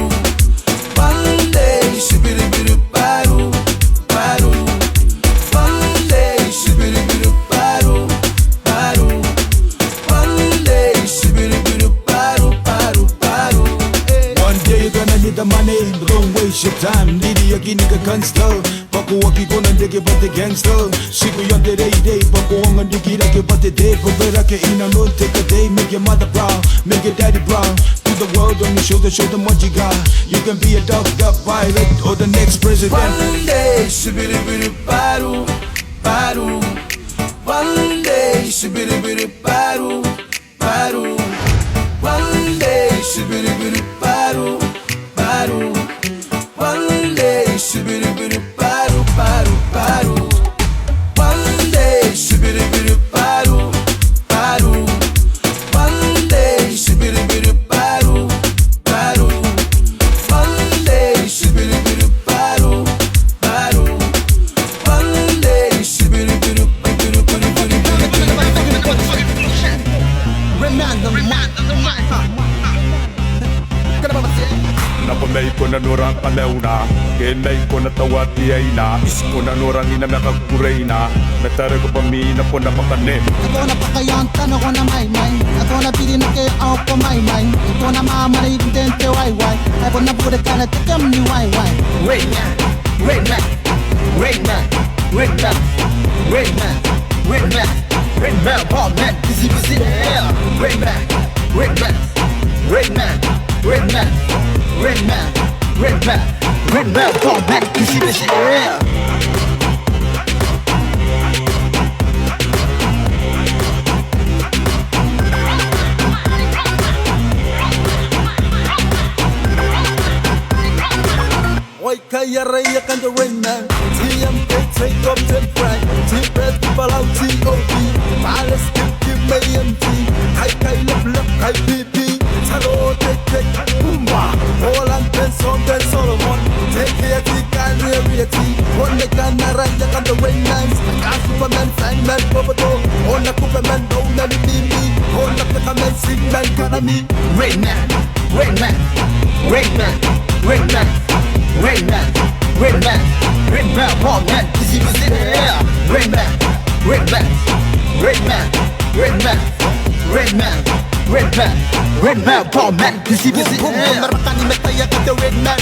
One day. Shibiri biri paru, paru. One day. Shibiri biri paru, paru. One day. Shibiri biri paru, paru, paru. One day you're gonna need the money, don't waste your time. Needy again, nigga can't stop. Paku waki ko nandege but the gangster. Siku yonde day, paku wanga digi rake but the day. Provera ke ina no take a day, make your mother proud, make your daddy proud. Put the world on your shoulder, show them what you got. You can be a dogged up pilot or the next president. One day, shibiri biri paru, paru. One day, shibiri biri paru, paru. One day, shibiri biri paru, paru. One day, shibiri biri paru, paru, paru. One day, shibiri biri paru, paru. One day, shibiri biri paru, paru. One day, shibiri biri paru, paru. One day, shibiri biri paru, Napamay ko na nurang kalauna Kenay ko na tawati ay na Isko na nurang ina nakakuray na Natara ko pamina po na makanim Ako na pakayanta na ko na may Ako na pili na kaya ako pa may Ito na mamalay din te wai wai Ako na pura ka na tikam ni wai wai Wait man, wait man, wait man, wait man, wait man, wait man, wait man, oh man, busy yeah. Wait man, wait man, wait man, wait man, wait man, wait man, wait man, oh man, busy yeah. Oi kaya raya kan the rain man TMK take up the pride T-Red people out T.O.B Palace give me MT Kai love kai PP Talo take Boomba All and Ben Solomon Take care kan reality On the kan raya kan the rain man Superman Sandman Boboto On the Superman no na mimi On the Superman Sigman kanami Rain man, rain man, rain man, rain man, rain man, rain man, rain man, oh man, busy yeah. Rain man, rain man, rain man, rain man, rain man, rain man, rain man, oh man, busy yeah. Merakani metaya kata rain man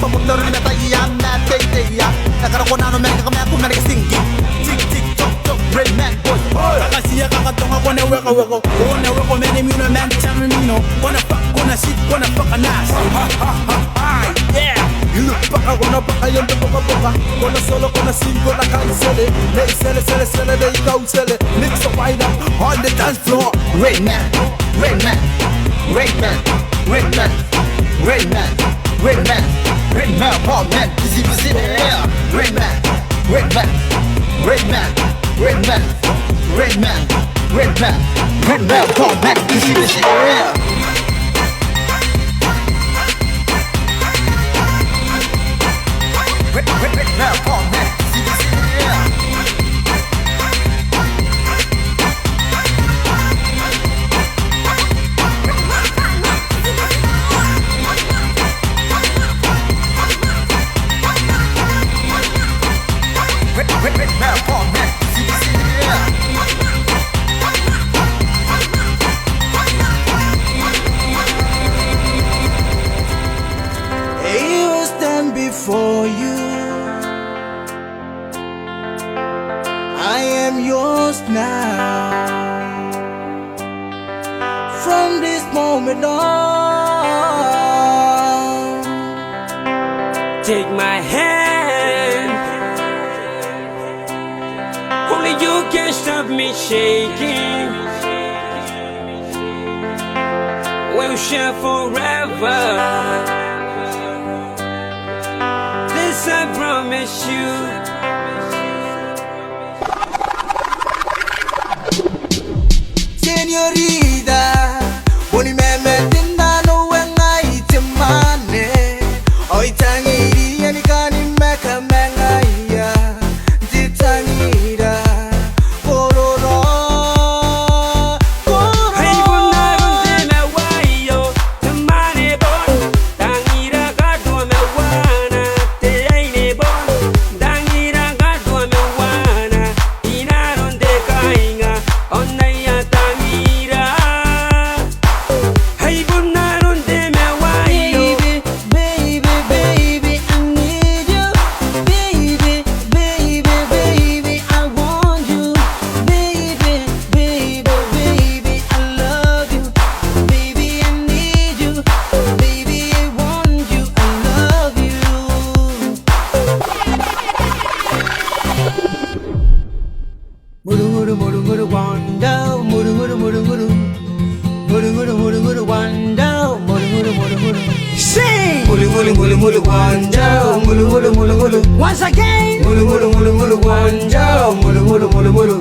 Pemukna rin metaya na teteya Nagkaroon ko na ano meron kami ako meron kasinggi Tik tik tok tok Red man boy Akasiya kakatonga kone weko weko Kone weko mene muna man chamino Kona fuck, kona shit, kona fuck an ass Ha ha ha ha, yeah Ilu paka kona paka yonde poka poka Kona solo, kona sing, kona cancele They sell it, they go sell it Mix a wind up on the dance floor Red man, red man, red man, red man, red man, red man, red man, oh man, busy in the air. Red man, red man, red man, red man, red man, red man, red man, oh man, busy in the air. Red man, oh man, busy in the air. He will stand before you. I am yours now. From this moment on, Take my hand. Only you can stop me shaking. We'll share forever. This I promise you. Señorita, boni meme tindano wenga itemane. Oi tangiri yani kani meka menga iya. Titangira, kororo, Hey, bunaron de me guayo, te mane bon. Dangira gato me wana, te aine bon. Dangira gato me wana, inaron de kainga, onaya tangira. Hey, bunaron de me guayo. baby, baby, I need you. Baby, baby, baby, I want you. Baby, baby, baby, I love you. Baby, I need you. Baby, I want you. I love you. Muru muru muru muru wanda, muru muru muru muru, muru muru muru muru wanda, muru muru muru muru. Sing. Muru muru muru muru wanda, muru muru muru muru. Once again. Muru muru muru muru wanda, muru muru muru muru.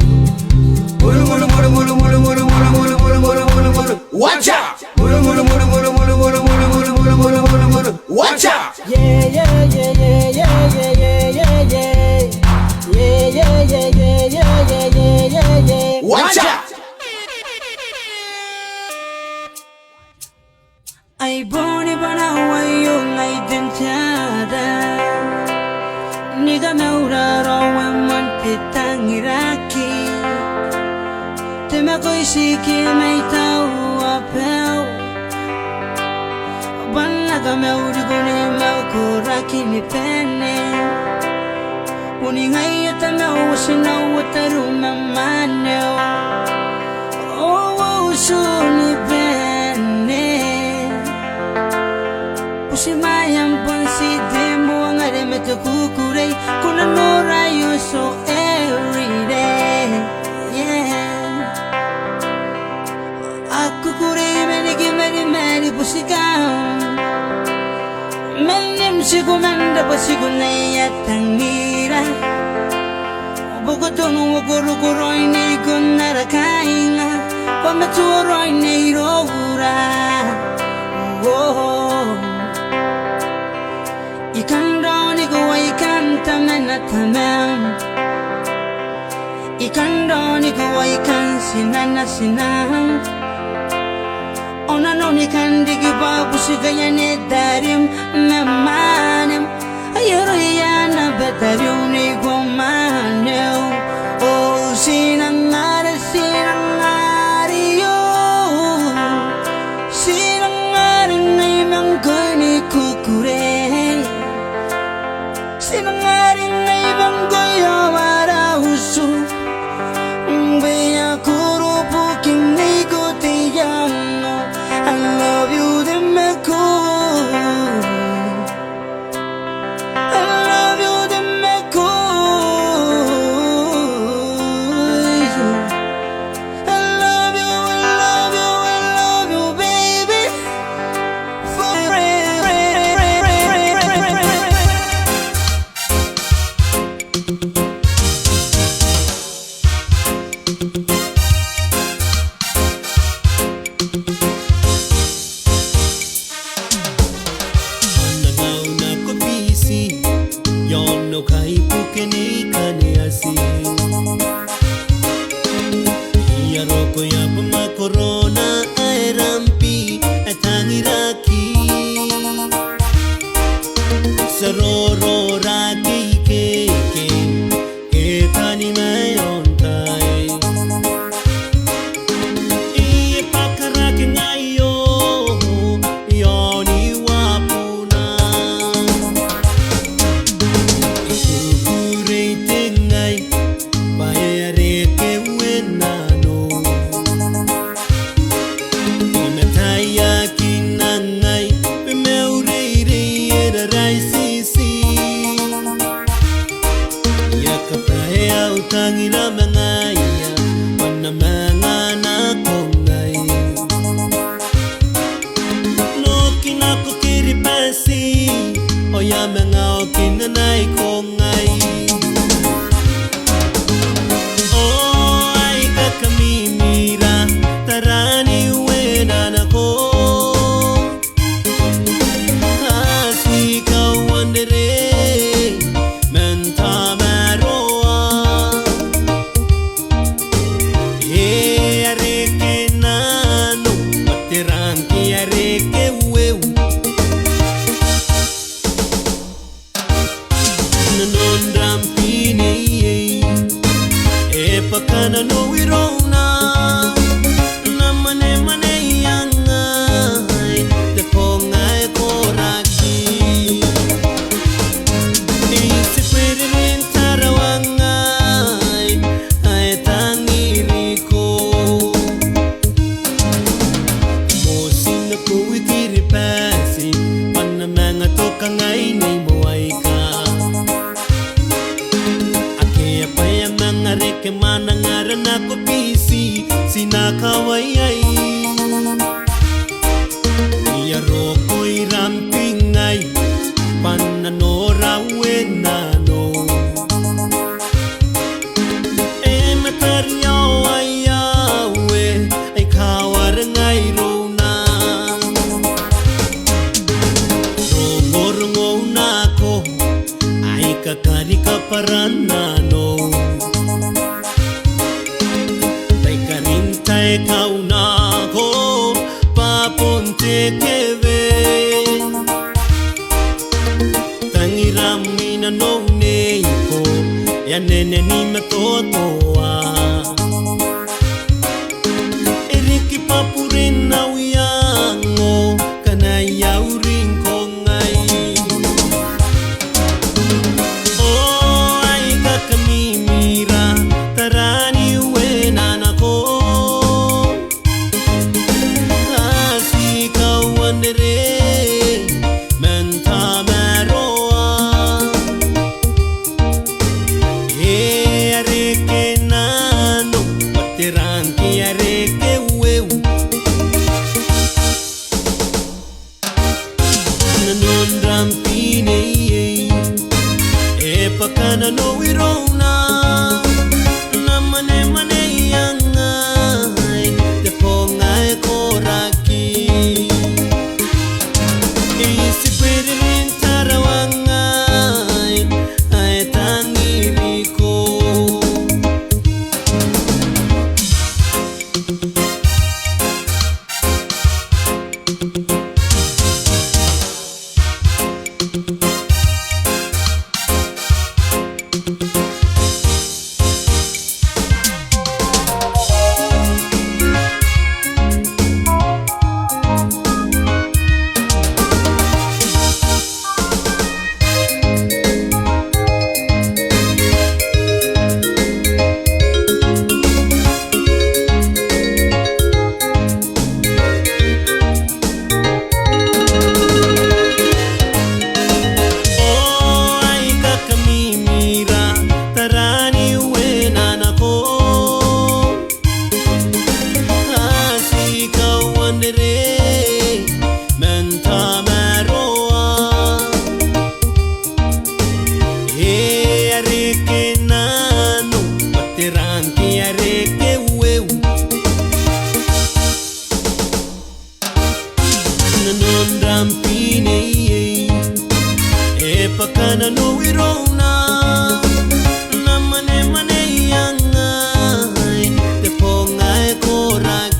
Muru muru muru muru muru muru muru muru muru muru muru muru. Watch out. Muru muru muru muru muru muru muru muru muru muru muru muru. Watch out. Yeah yeah yeah yeah yeah yeah yeah yeah yeah. Yeah yeah yeah yeah yeah yeah yeah yeah yeah. Watch out. Ay boni bana wayo ngai denchada. Niga meura rawan man pitangiraki. Te me koisiki mai tau apel. Banaga meuri gune mau kuraki ni pene. Uni ngai ata meu wasina wataru mamaneo. Oh suni pene. Pusimayang pansi demo ang areme to kukurei. Kuna no rayo so every day. Yeah. Aku kurei menigi meri pusikam. Menim siku menda pasiku naya tangira. Bogotonu wakuru ini kunara kainga. Pameturo ini rovura. Oh. Ikan doni go ikan tamena tamam. Ikan doni go ikan sinana sinam. Ona noni kan digi babu sigaya ne darim memanem. Ayero yana betariuni go maneo. Oh sinangare yo. Sinangare nai mangkoni kukure. Sinangare nai mangkoyo marahusu. Ma corona ai rampi e tangiraki Saroro raki ke tani mai ontai I pakaraki ngai yo yoni wapuna Ikukure tengai baere ke wenano Imataya kinangai Pemeureire era raisisi Yakapahe au tangira mangaya Wana mangana kongai Noki nako kiripasi Oya mangao kinanai kongai Oh ai kakamimira Tarani wenana ko Asi kawandere Menta maroa Areke nano Materanki areke weu Nanon rampine Epakana no wirona Namane mane yangai Te pongai koraki Isi kweririn tarawangai Ai tangiriko Mosina kuitiri pasi Pana manga toka ngai nei moaika Ake apaya manga reke mana ngarana ko pisi Sina kawaiai Ia roko irampingai Pana nora wenano E matario ayawe Ai kawarangai rona Rongo nako Ai kakari kaparanano Tai karintai kaunako Paponte keve Tangiramina no neiko Ya nene ni matotoa Eriki papurina wiango Kana yaurin kongai Oh ai kakamimira Tarani wenana ko Asi kawandere Menta maroa Areke nano Materanki areke weu Nanon rampine Epakana no wirona Namane mane yangai Te pongai koraki Isi kweririn tarawangai Ai tangiriko Pakana no wirona Namane mane yangai Te pongai koraki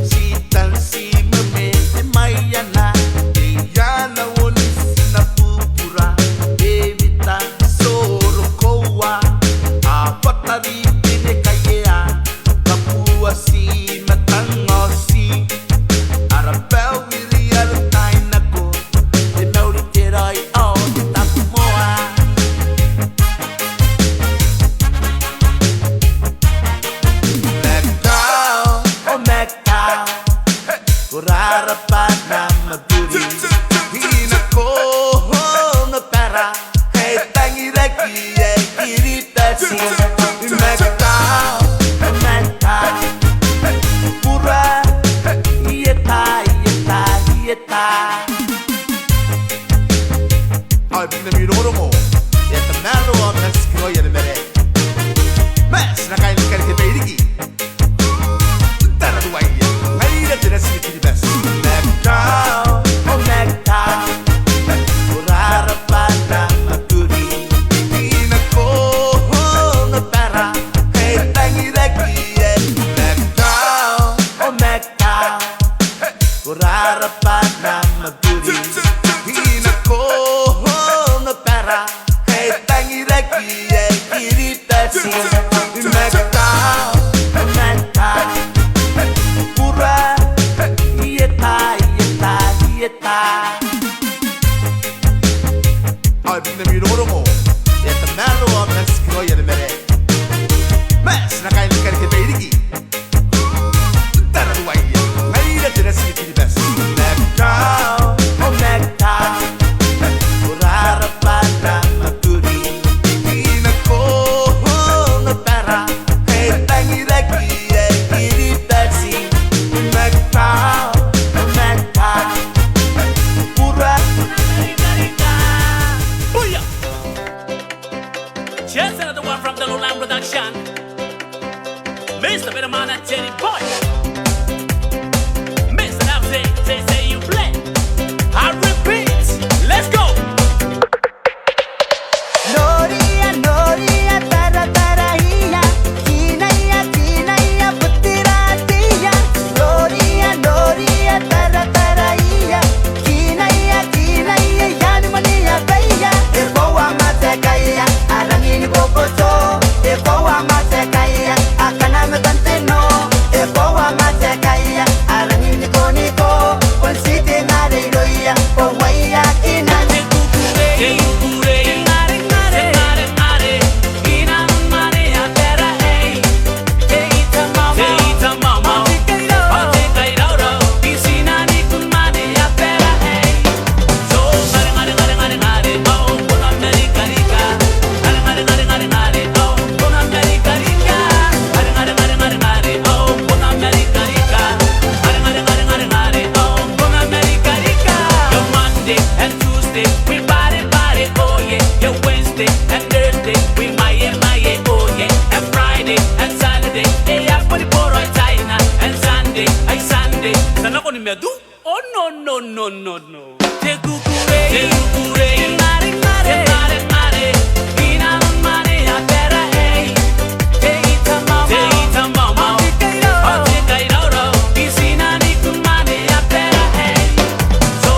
Si tan si me a better man than Jenny Boy. Mr. Ramsey, say you play. I repeat, let's go. Noria, Noria, tara, tarahia. Kinaya, kinaya, putiratiya. Noria, Noria, tara, tarahia. Kinaya, kinaya, yanumaniya, baya. Epowa matekaya, arangini boboto. Epowa matekaya, akaname tanteno. Epowa matekaya, arangini koniko. Konsite ngare roya, owaya kinane. Oh no. Te cucurei, mare, mare. Ina mare a terra, hey. Te ita mama. Te kairoro. Isina ni kumane a terra, hey. So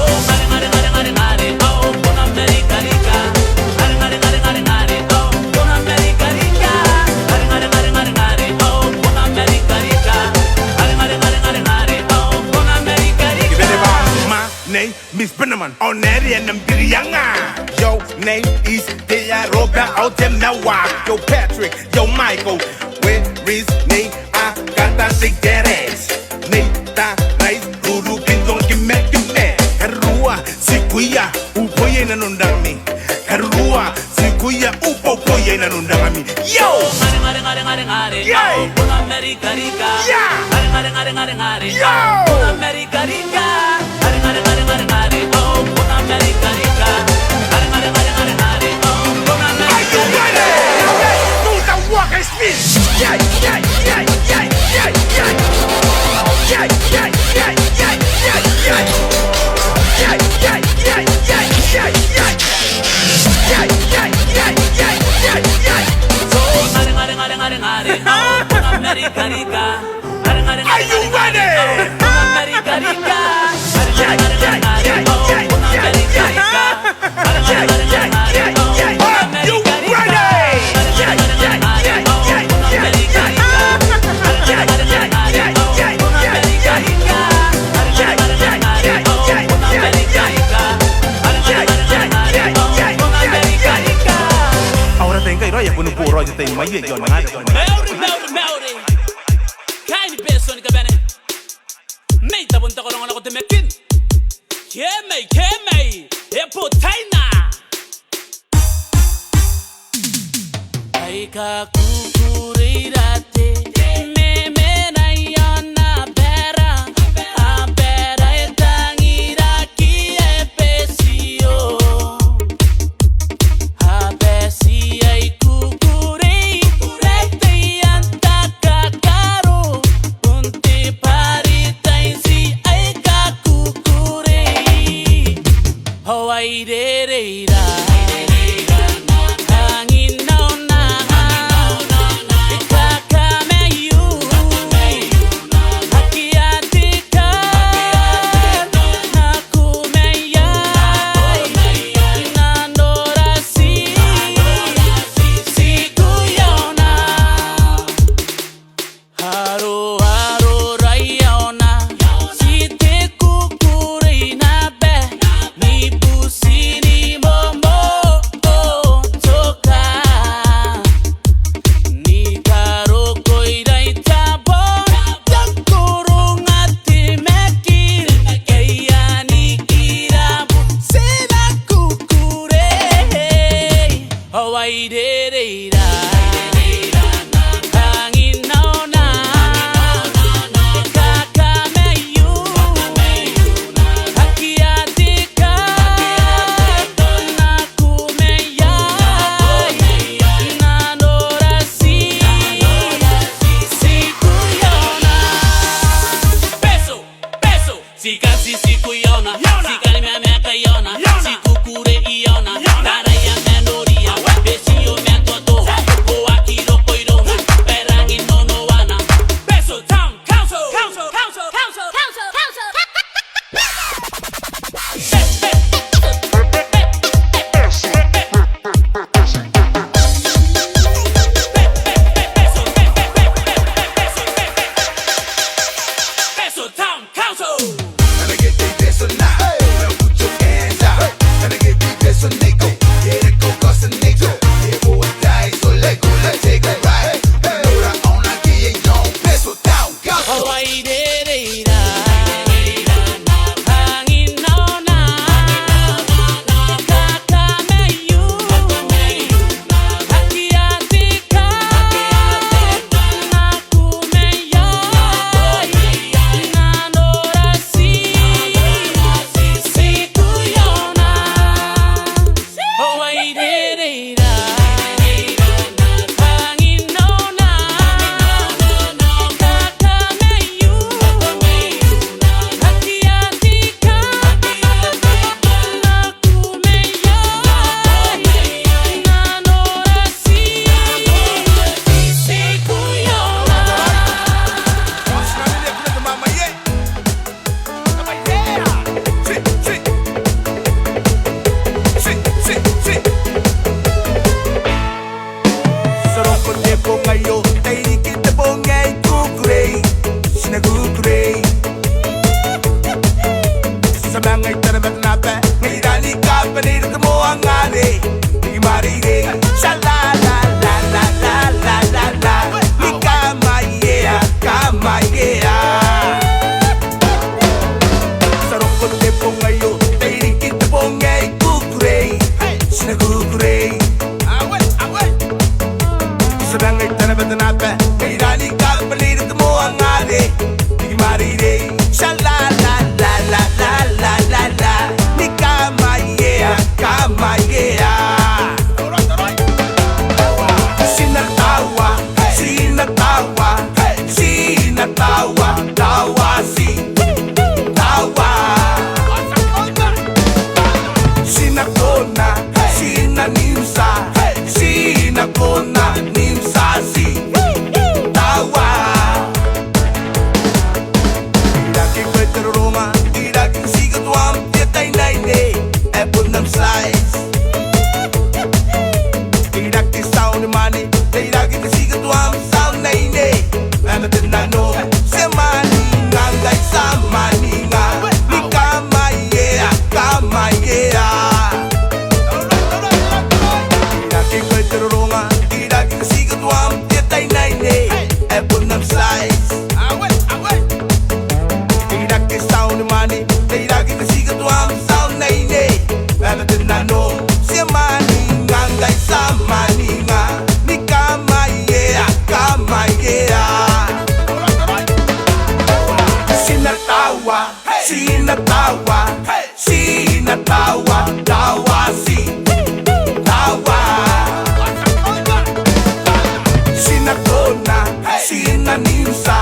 mare. Oh, con America rica. Mare. Oh, con America rica. Mare. Oh, con America rica. Mare. Oh, con America rica. My name is Benaman on Neri and Mbirianga. Your name is Dea Roba out them now. Yo Patrick, yo Michael. Where is name? I got that shake that ass. Name that nice. Ruru Kindon Gimme. Karua, Sikuya, Upoye Nanundami. Karua, Sikuya, Upoye Nanundami. Yo! Mare. Oh, con America rica. Mare. Yo! Con America rica. Mare. Oh, con America rica. Mare. Oh, con America rica. Do the walk and spin. Yeah. Oh, con America rica. Are you ready? Oh, con America rica. Oh, con America rica. Ahora tengo que ir a poner por hoy de tema y yo no hay. Melody. Kaini beso ni kabene. Meita bunta ko lang ako temekin. Kemei. Epo taina. Ay ka kukurirate. Memena yana bera. Abera etangira ki epesio. Abesi ay kukuri. Rete yanta kakaro. Unti parita insi ay ka kukuri. Hawaii re ra. Hangin na. Ikaka sinatawa, sinatawa, tawa si, tawa. Sinakona, sinaninsa,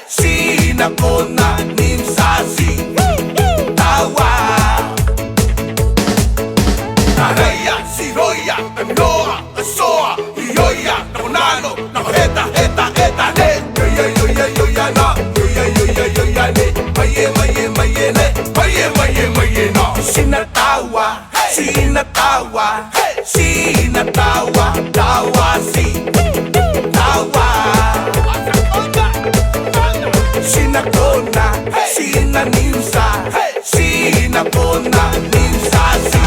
sinakona, ninsa si, tawa. Taraya, siroya, noa, soa, yoya, nakunano, nakaheta, heta, heta, ne, yoya, yoya, yoya, na, yoya, yoya, yoya, ne, maye, maye, maye, ne, maye, maye, maye, no. Sinatawa, sinatawa, sinatawa, tawa, si, tawa. Sinakona, sinaninsa, sinakona, ninsa, si.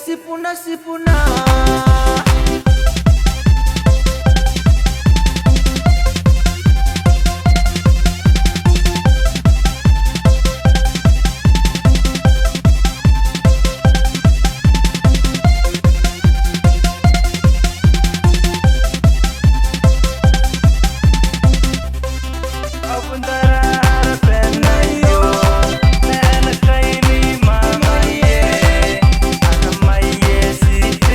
Sipuna, sipuna. See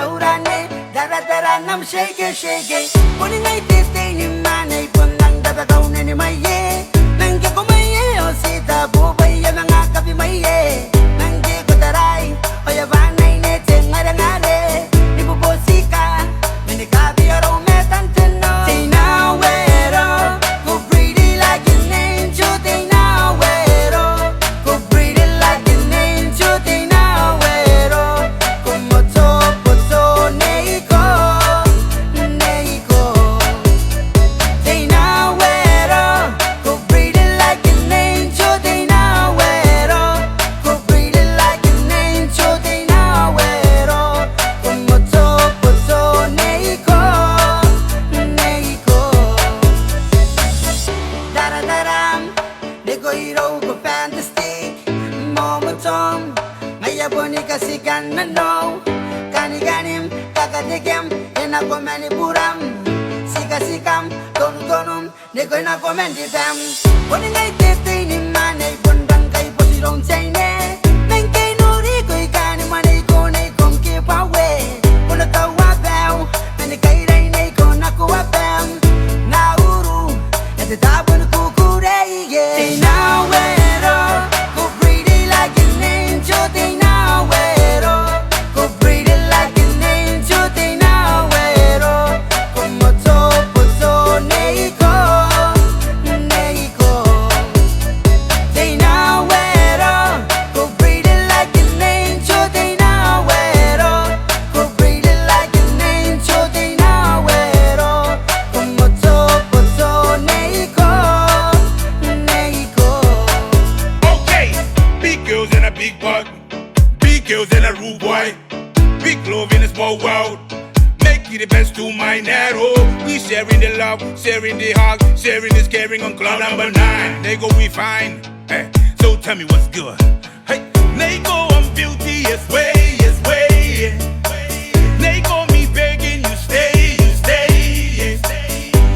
naurane dara dara nam shake shake poni ngai tete ni mane pondang dada kaune ni maye nange ko maye o sita bo baya nanga kapi maye nange ko tarai oya vanai ne tengara ngare ni bo bosika ni kapi oro me tanteno say now where go pretty like an angel they now where go pretty like an angel they now where como to neiko neiko they now where go pretty like an angel they now where go pretty like an angel they now where como to neiko neiko dara daram neko hero ko fantastic momentum ngaya boni kasikan na no kani ganim kakategem ena ko mani buram sika sikam tonu tonum neko ena ko mendi bam boni ngai tete ni mane bondang kai posirong chaine nang kai nori ko ikani mane ko nei kom ke pawe bona tawa bau mani kai dai nei ko na ko bam na uru ete tabun kukure yeah they now where go pretty like an angel they now where go pretty like an angel they now where como to neiko neiko they now where go pretty like an angel they now where go pretty like an angel they now where como to neiko neiko Okay, big girls in a big butt, big girls in a rude boy, big love in a small world. Make it the best to my narrow. We sharing the love, sharing the hug, sharing this caring on cloud number 9. They go we fine. Hey, so tell me what's good. Hey, they go I'm beauty, yes way, yes way. They go me begging you stay, you stay.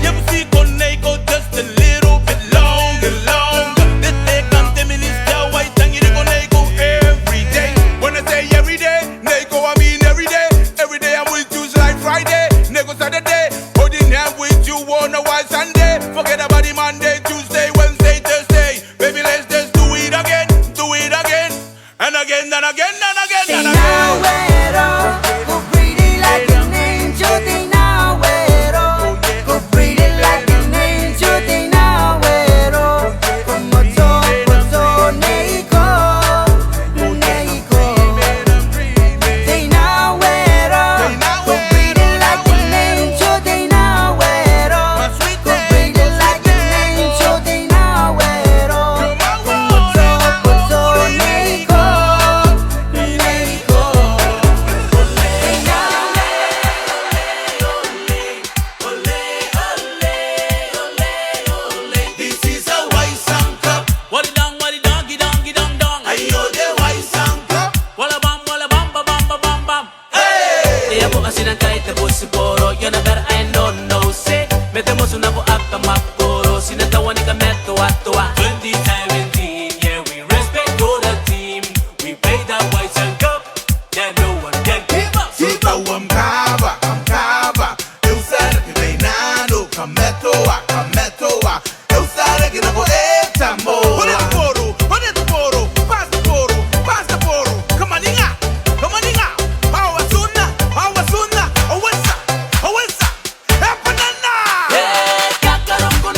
You ever see Coneco just a little bit longer, longer. This they come to me this tell white thing you gonna go every day. When I say every day, they go I mean every day. Every day I'm with you like Friday, nego Saturday. Holding hand with you on a white Sunday. Forget about the Monday, Tuesday, Wednesday, Thursday. Baby, let's just do it again, and again, and again, and again, they and now again. where go pretty like an angel they now where go pretty like an angel they now where como to neiko neiko they now where go pretty like an angel they now where go pretty like an angel they now where como to neiko neiko This is a white song cup. What it dongy dong dong. I know the white song cup. Walla bam bam bam. Hey! Iya po kasi ng kahit na po siguro. Yun na better I no say. Metemos una po at kamakuro. Sinatawa ni kami tuwa-tuwa. 2017, yeah we respect all the team. We play the white sand cup. Yeah no one can give up. Então amcava. Eu sei que vem nado. Cametoa. Eu sei que não vou eita, amor. Put it the poro, pass the poro. Come on, inga. How was una? Oh, what's up? Hey, banana. Yeah, kakaroon ko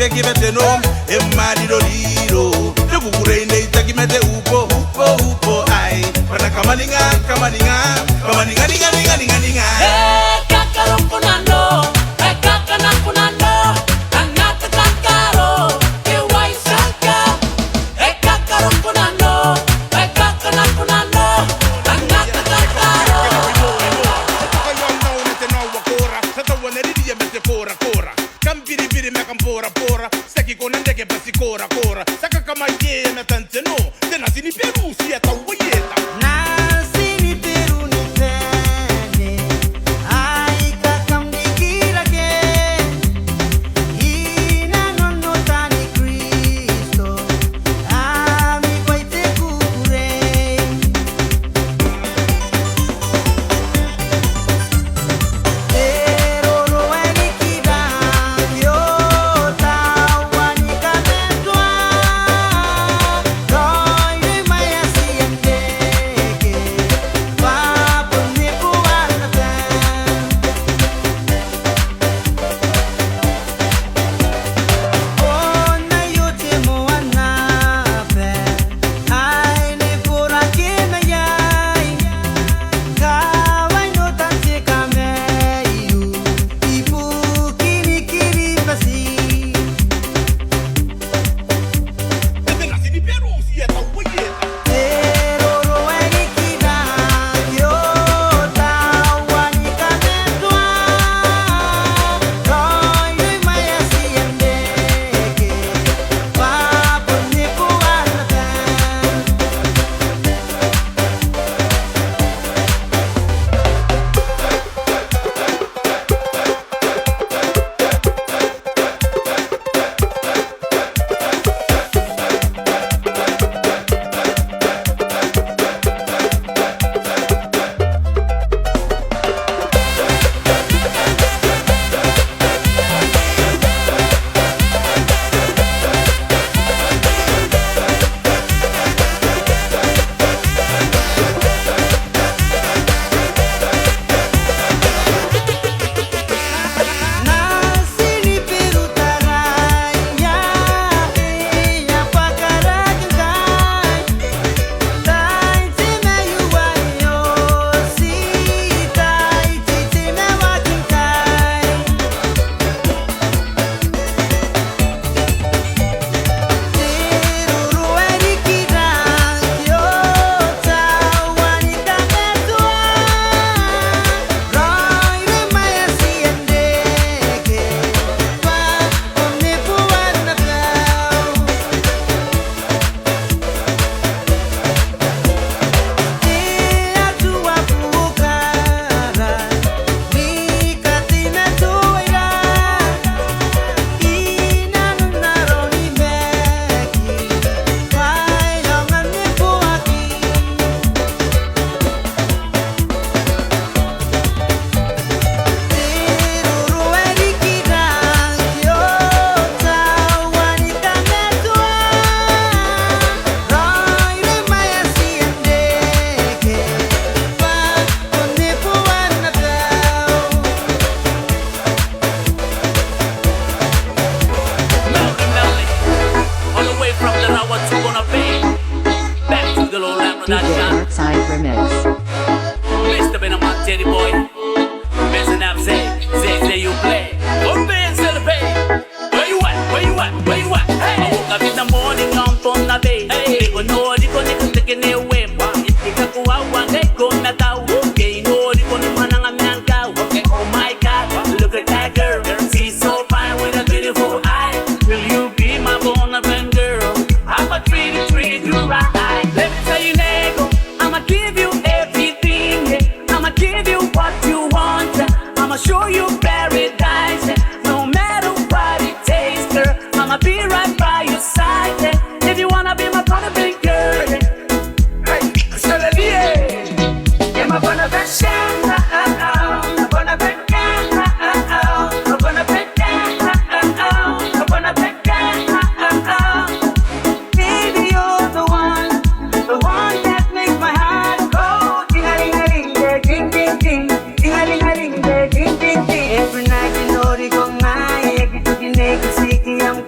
beki bete no e mariro liro de bugure ne itaki mete upo ai para kamaninga ninga Kakarokunano, kakanakunano, anata kakaro, ewaisaka. Kakarokunano, kakanakunano, anata kakaro. Biri me pora seki con ndege basi cora saka kama ye me tante no tena sini peru si eta uyeta Nasini Peru ni tene, ai kakambikira ke, ina nono tani Cristo, ami kwaite kukure. Pero roeni kida, yo tawani kametwa, doi maya sienteke, papo ni puana ona yote moana pe, ai ne pura kina yai, kawai no tante kameyu, ipu kiri pasi. tena sini peru si eta uyeta Pero roeni kida, yo tawani kametwa, doi maya sienteke, papo ni puana pe. Nasini Peru taraya, iya pakarakan, tai time yuwayo, si tai time wakinkai. Pero roeni kida, yo tawani kametwa, doi maya sienteke, papo ni puana kau. Dia tua pukara, nikatina tuira, ina naroni beki, pai longan ni puaki. Pero roeni kida, yo tawani kametwa, doi maya sienteke, papo ni puana kau. Melly, all the way from the Rawa to Bona Bay. Back to the lowland production. Side Remix. Mr. Benamat, Teddy Boy. Benson Ab Zay you play. Come and celebrate. Where you at? Hey! I woke up in the morning on Tona Bay. They go know the one they can take it away. They can go out one day, go met out. They know the one man and man cow. Oh my God, look at that girl. She's so fine with a beautiful eye. Will you be my Bonaparte girl? I'ma treat you right. Let me tell you, nego, I'ma give you everything. I'ma give you what you want. I'ma show you paradise. No matter what it takes, girl, I'ma be right by your side. If you wanna be my Bonaparte girl, hey, so let me yeah, my Bonaparte. Baby, you're the one that makes my heart go ding-a-ling-a-ling, ding-ding-ding, ding-a-ling-a-ling, ding-ding-ding. Every night you know they go high, every time you make a sticky, I'm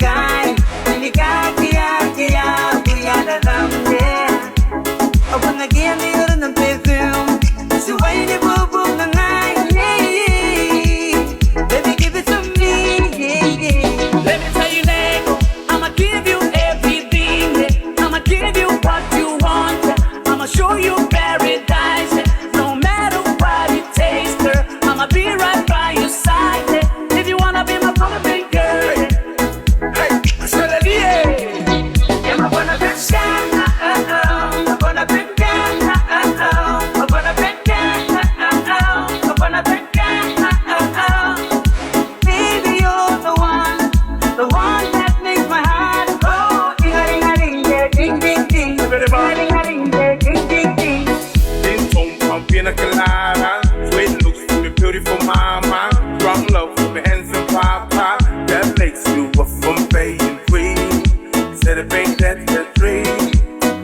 Clara. Sweet looks for me beautiful mama. Strong love for me handsome papa. That makes you a from paying free. Said it ain't that the dream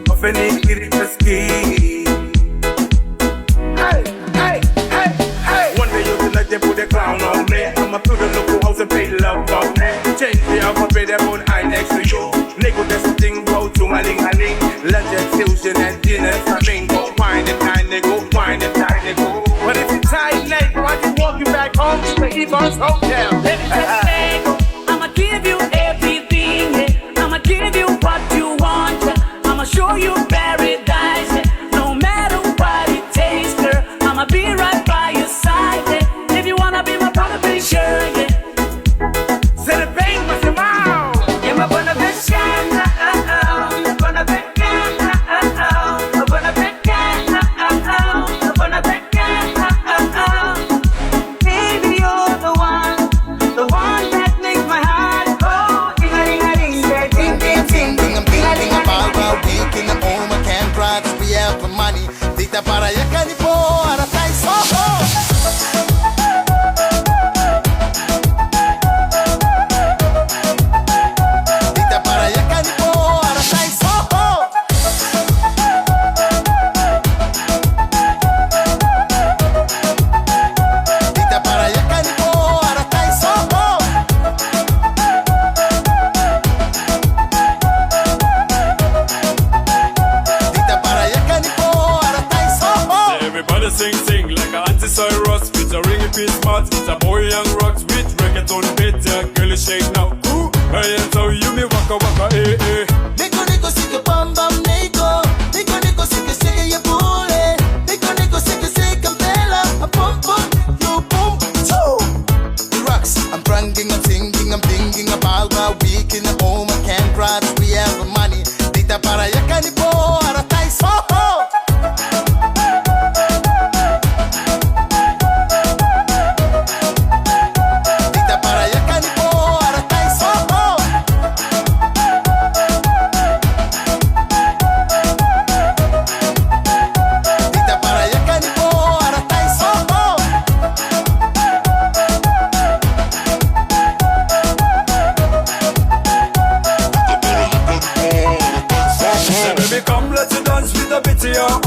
of any kitty to ski. Hey, hey, hey, hey. One day you'll be like they put a clown on me. I'ma put a local house and pay love on me. Change the alphabet, they put I next to you. Nigga, that's the thing, go to a ling a ling. Legend, fusion, and dinner, flamingo. Wine and tiny go, wine and tiny go. But if you're tired late, why you walking back home to the Yvonne's hotel? Let me just say, I'ma give you everything, yeah. I'ma give you what you want, yeah. I'ma show you paradise, yeah. No matter what it takes, girl, I'ma be right by your side, yeah. If you wanna be my brother, be sure, yeah. Say the pain must come out. Yeah, my brother, be sure, my brother, be Dita para allá canipo, ahora está soho. Dita para allá canipo, ahora está soho. Dita para allá canipo, ahora está soho. Dita para allá canipo. Everybody sing like an anti-Cyrus. With a ringy piece smart, it's a boy young rocks with reggaeton beat. Girl, shake now. Ooh, I tell you me waka waka eh. Nico Nico sika bam bam Nico. Nico Nico sika sika ya bule. Nico Nico sika sika bella. A pump pump, you pump too. The rocks, I'm banging, I'm singing, I'm thinking about my week in the home. I can't cry, we have money. Dita para allá canipo, ahora está soho.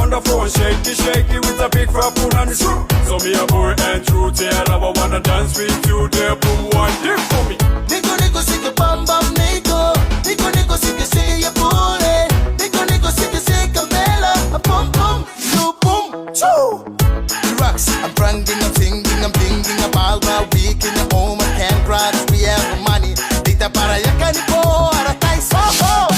On the floor, shaky with a big fat spoon and it's true. So me a boy and true tell I wanna dance with you there, boom, one dip for me. Nico Nico sika bam bam Nico. Nico Nico sika sika ya bule. Nico Nico sika sika bella. A pump pump, you boom choo. The rocks, I'm banging, I'm singing, I'm thinking about my week in the home. I can't cry, we have money. Dita para allá canipo, ahora está soho.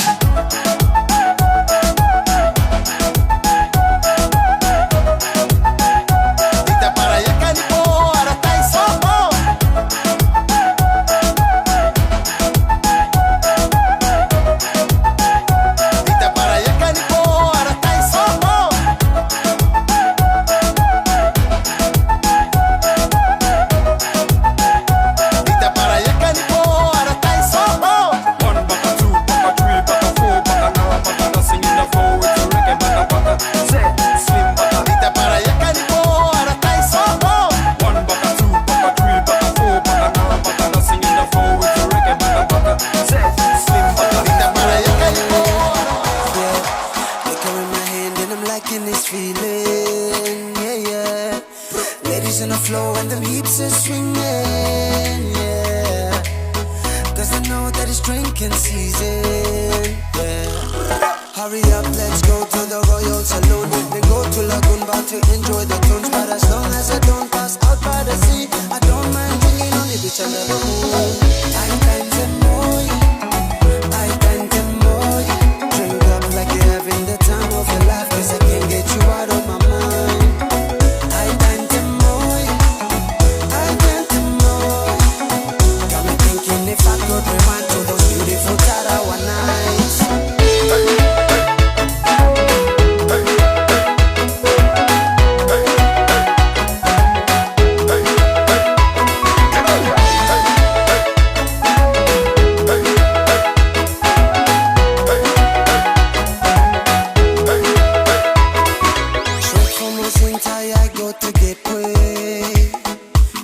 get paid.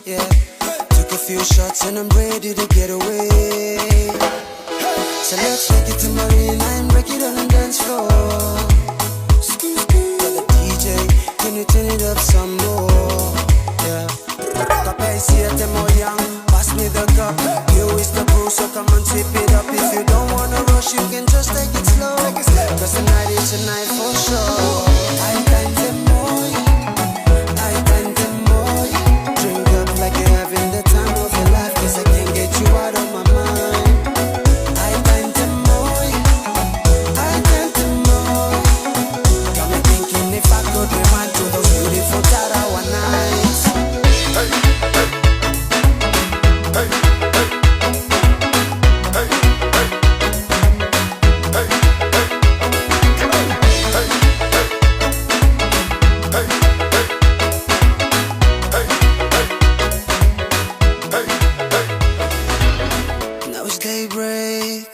Yeah, took a few shots and I'm ready to get away. So let's take it to Marina and break it on the dance floor. Yeah, the DJ, can you turn it up some more? Yeah, pass me the cup. You is the brew, so come on, tip it up. If you don't wanna rush, you can just take it slow. Cause tonight is a night for sure. I thank them boy, I thank them boy. Drink up like you're having the time of your life, cause I can't get you out of my mind. I thank them boy, I thank them boy. Got me thinking if I could rewind to those beautiful Tarawa nights. Now it's daybreak,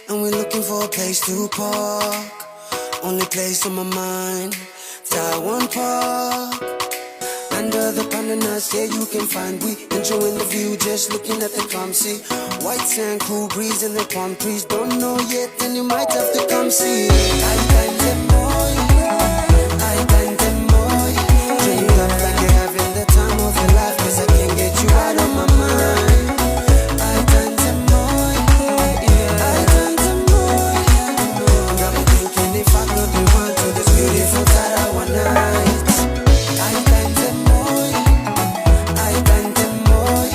and we're looking for a place to park. Only place on my mind, Taiwan Park. Under the bananas, yeah, you can find we enjoying the view, just looking at the calm sea. White sand, cool breeze, and the palm trees. Don't know yet, then you might have to come see. I thank them boy, I thank them boy. Drink up like you're having the time of your life, cause I can't get you out of my mind. I thank them boy, yeah, I thank them boy. Got me thinking if I could rewind to this beautiful Tarawa nights. I thank them boy, I thank them boy.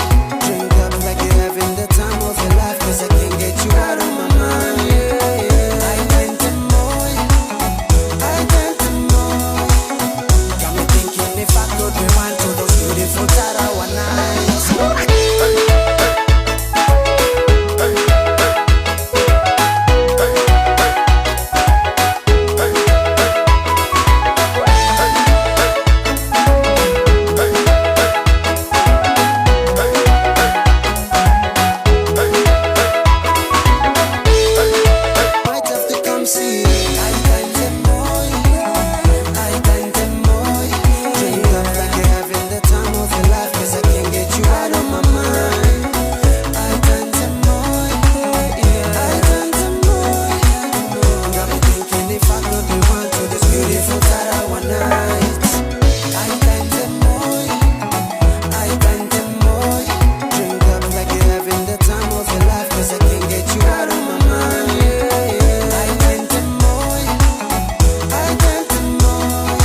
Drink up like you're having the time of your life, cause I can't get you out of my mind. Yeah, yeah. I thank them boy, I thank them boy. Got me thinking if I could rewind to those beautiful Tarawa nights. Might have to come see. I thank them boy, I thank them boy. Drink up like you're having the time of your life, cause I can't get you out of my mind. I thank them boy, yeah, I thank them boy. Got me thinking if I could rewind to this beautiful Tarawa nights. I thank them boy, I thank them boy. Drink up like you're having the time of your life, cause I can't get you out of my mind. Yeah, yeah. I thank them boy, I thank them boy.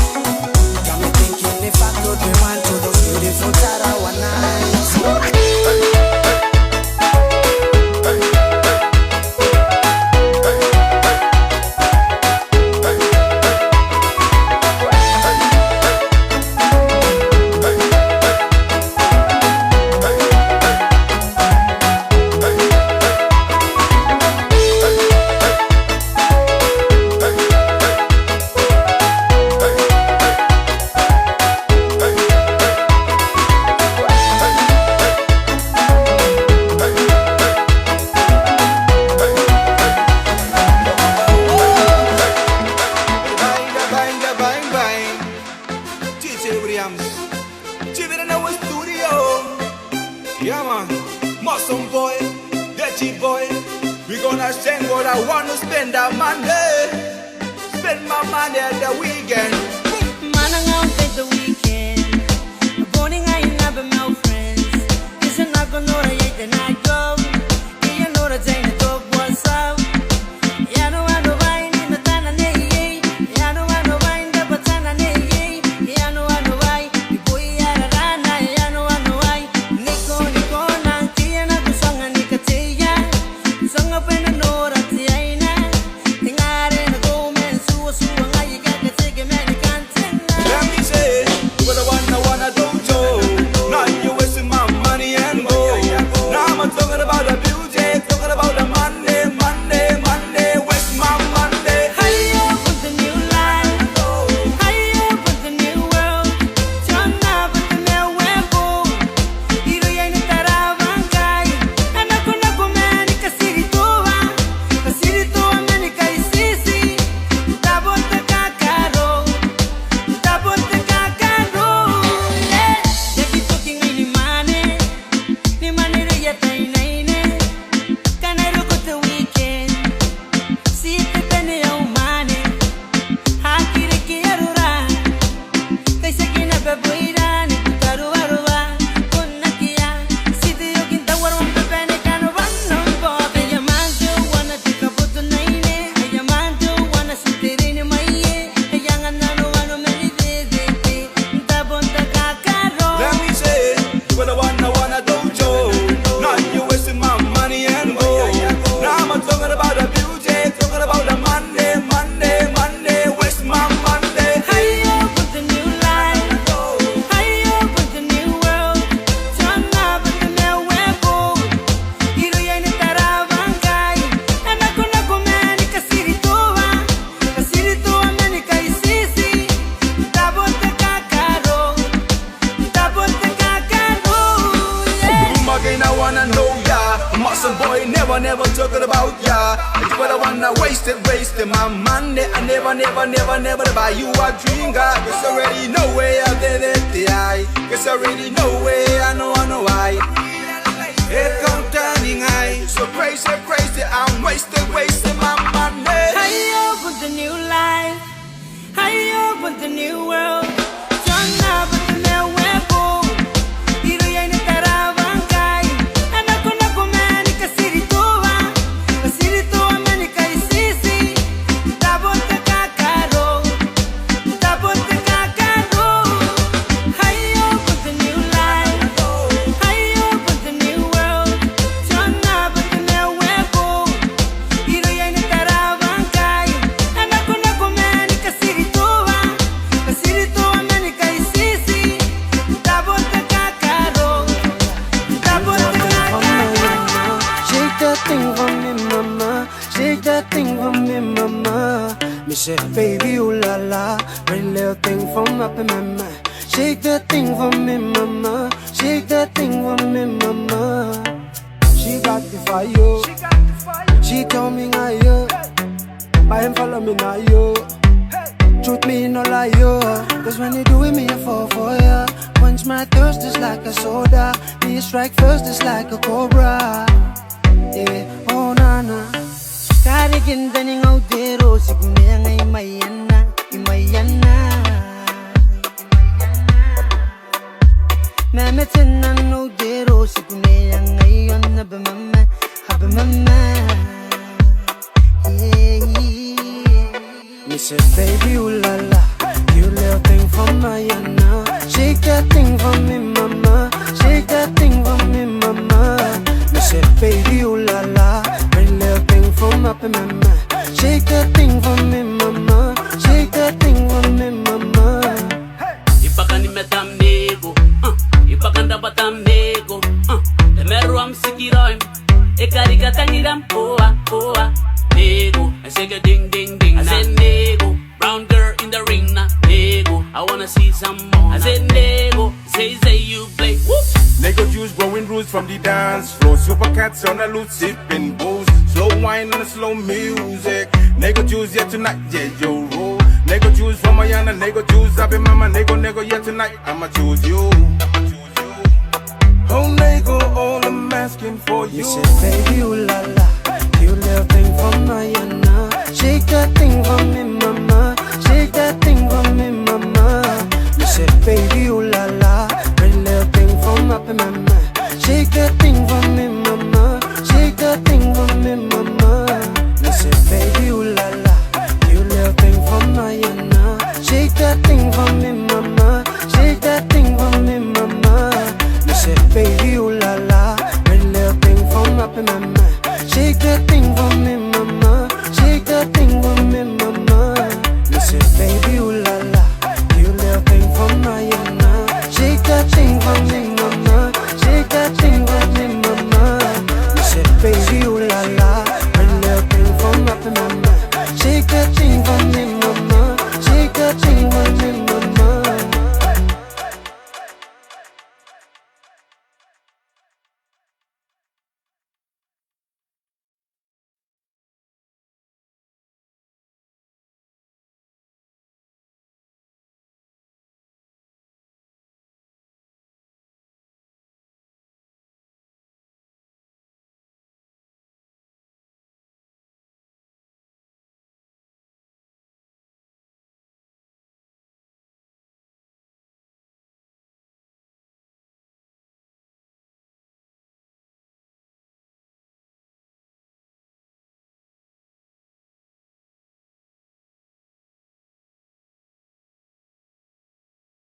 Got me thinking if I could rewind to those beautiful Tarawa nights. Bang, bang, bang. DJ Williams, Jimmy in our studio. Yeah, man. Muscle boy, Dutchy boy. We gonna spend what I want to spend our Monday. Spend my money at the weekend. Man, I'm gonna take the weekend. I'm going out and have my friends. Cause you're not gonna know that the night go. You know the day the dog was out. Yeah, no, I know I ain't in the time. Yeah, no, I know I ain't the batana. Yeah, no, I know I. The boy, yeah, no, I know I. Nico, Nantia, na kusanga nikatia. Kusanga pena nora tiaina. Tingare na go men suwa suwa ngayi kaka tige meni kantina. Let me say old boy, never talking about ya. It's what I wanna wasting my money. I never buy you a drink. Cause already know where I did it, I. Cause already know where I know why. It come turning high, so crazy, I'm wasting my money. High up with the new life, high up with the new world. Turn up with the new weapon. Hiro ya ni tarabangai. Anak ko mani kasirituwa, kasirituwa mani kaisisi. Tabot ka kakaro, tabot ka kakaro. High up with the new life, high up with the new world. Turn up with the new weapon. Hiro ya ni tarabangai. Anak ko mani kasirituwa, kasirituwa mani kaisisi. Tabot ka kakaro, tabot ka kakaro. Shake that thing for me, mama. Shake that thing for me, mama. Me say, baby, ooh la la. Bring little thing from up in my mind. Shake that thing for me, mama. Shake that thing for me, mama. She got the fire. She told me I yo. Buy and follow me now yo. Truth me no lie yo. Cause when you do it, me I fall for ya. Quench my thirst is like a soda. Me strike first is like a cobra. Yeah, oh nana. Karigin daning out there, oh, sigumaya ngay mayana, imayana. Mamatin na no there, oh, sigumaya ngay on na bamama, habamama. Yeah, me say, baby, ooh la la, you little thing from Mayana. Shake that thing for me, mama. Shake that thing for me, mama. Me say, baby, ooh la la, bring little thing from up in my mind. Shake that thing for me, mama. Shake that thing for me, mama. Ipakani metamego, ipakanda batamego, temeru amsikiroim, ekarika tangiram, oa, nego, I say ding ding ding, I said nego, brown girl in the ring na, nego, I wanna see some more, I said nego, say you play, whoop. Nego juice growing roots from the dance floor. Super cats on the loot sipping booze. Slow wine and the slow music. Nego juice yeah tonight, yeah yo roll. Nego juice from Mayana, nego juice I be mama, nego yeah tonight. I'ma choose you. Oh nego, all I'm asking for you. You say baby ooh la la, you little thing from Mayana. Shake that thing for me, mama. Shake that thing for me, mama. You say baby ooh la la, bring little thing from up in my mind. Shake that thing for me, mama. Shake that thing for me, mama. You say baby ooh la la, you little thing from Mayana. Shake that thing for me, mama. Shake that thing for me, mama. You say baby ooh la la, bring little thing from up in my mind. Shake that thing for me, mama. Shake that thing for me, mama. You say baby ooh la la, you little thing from Mayana. Shake that thing for me.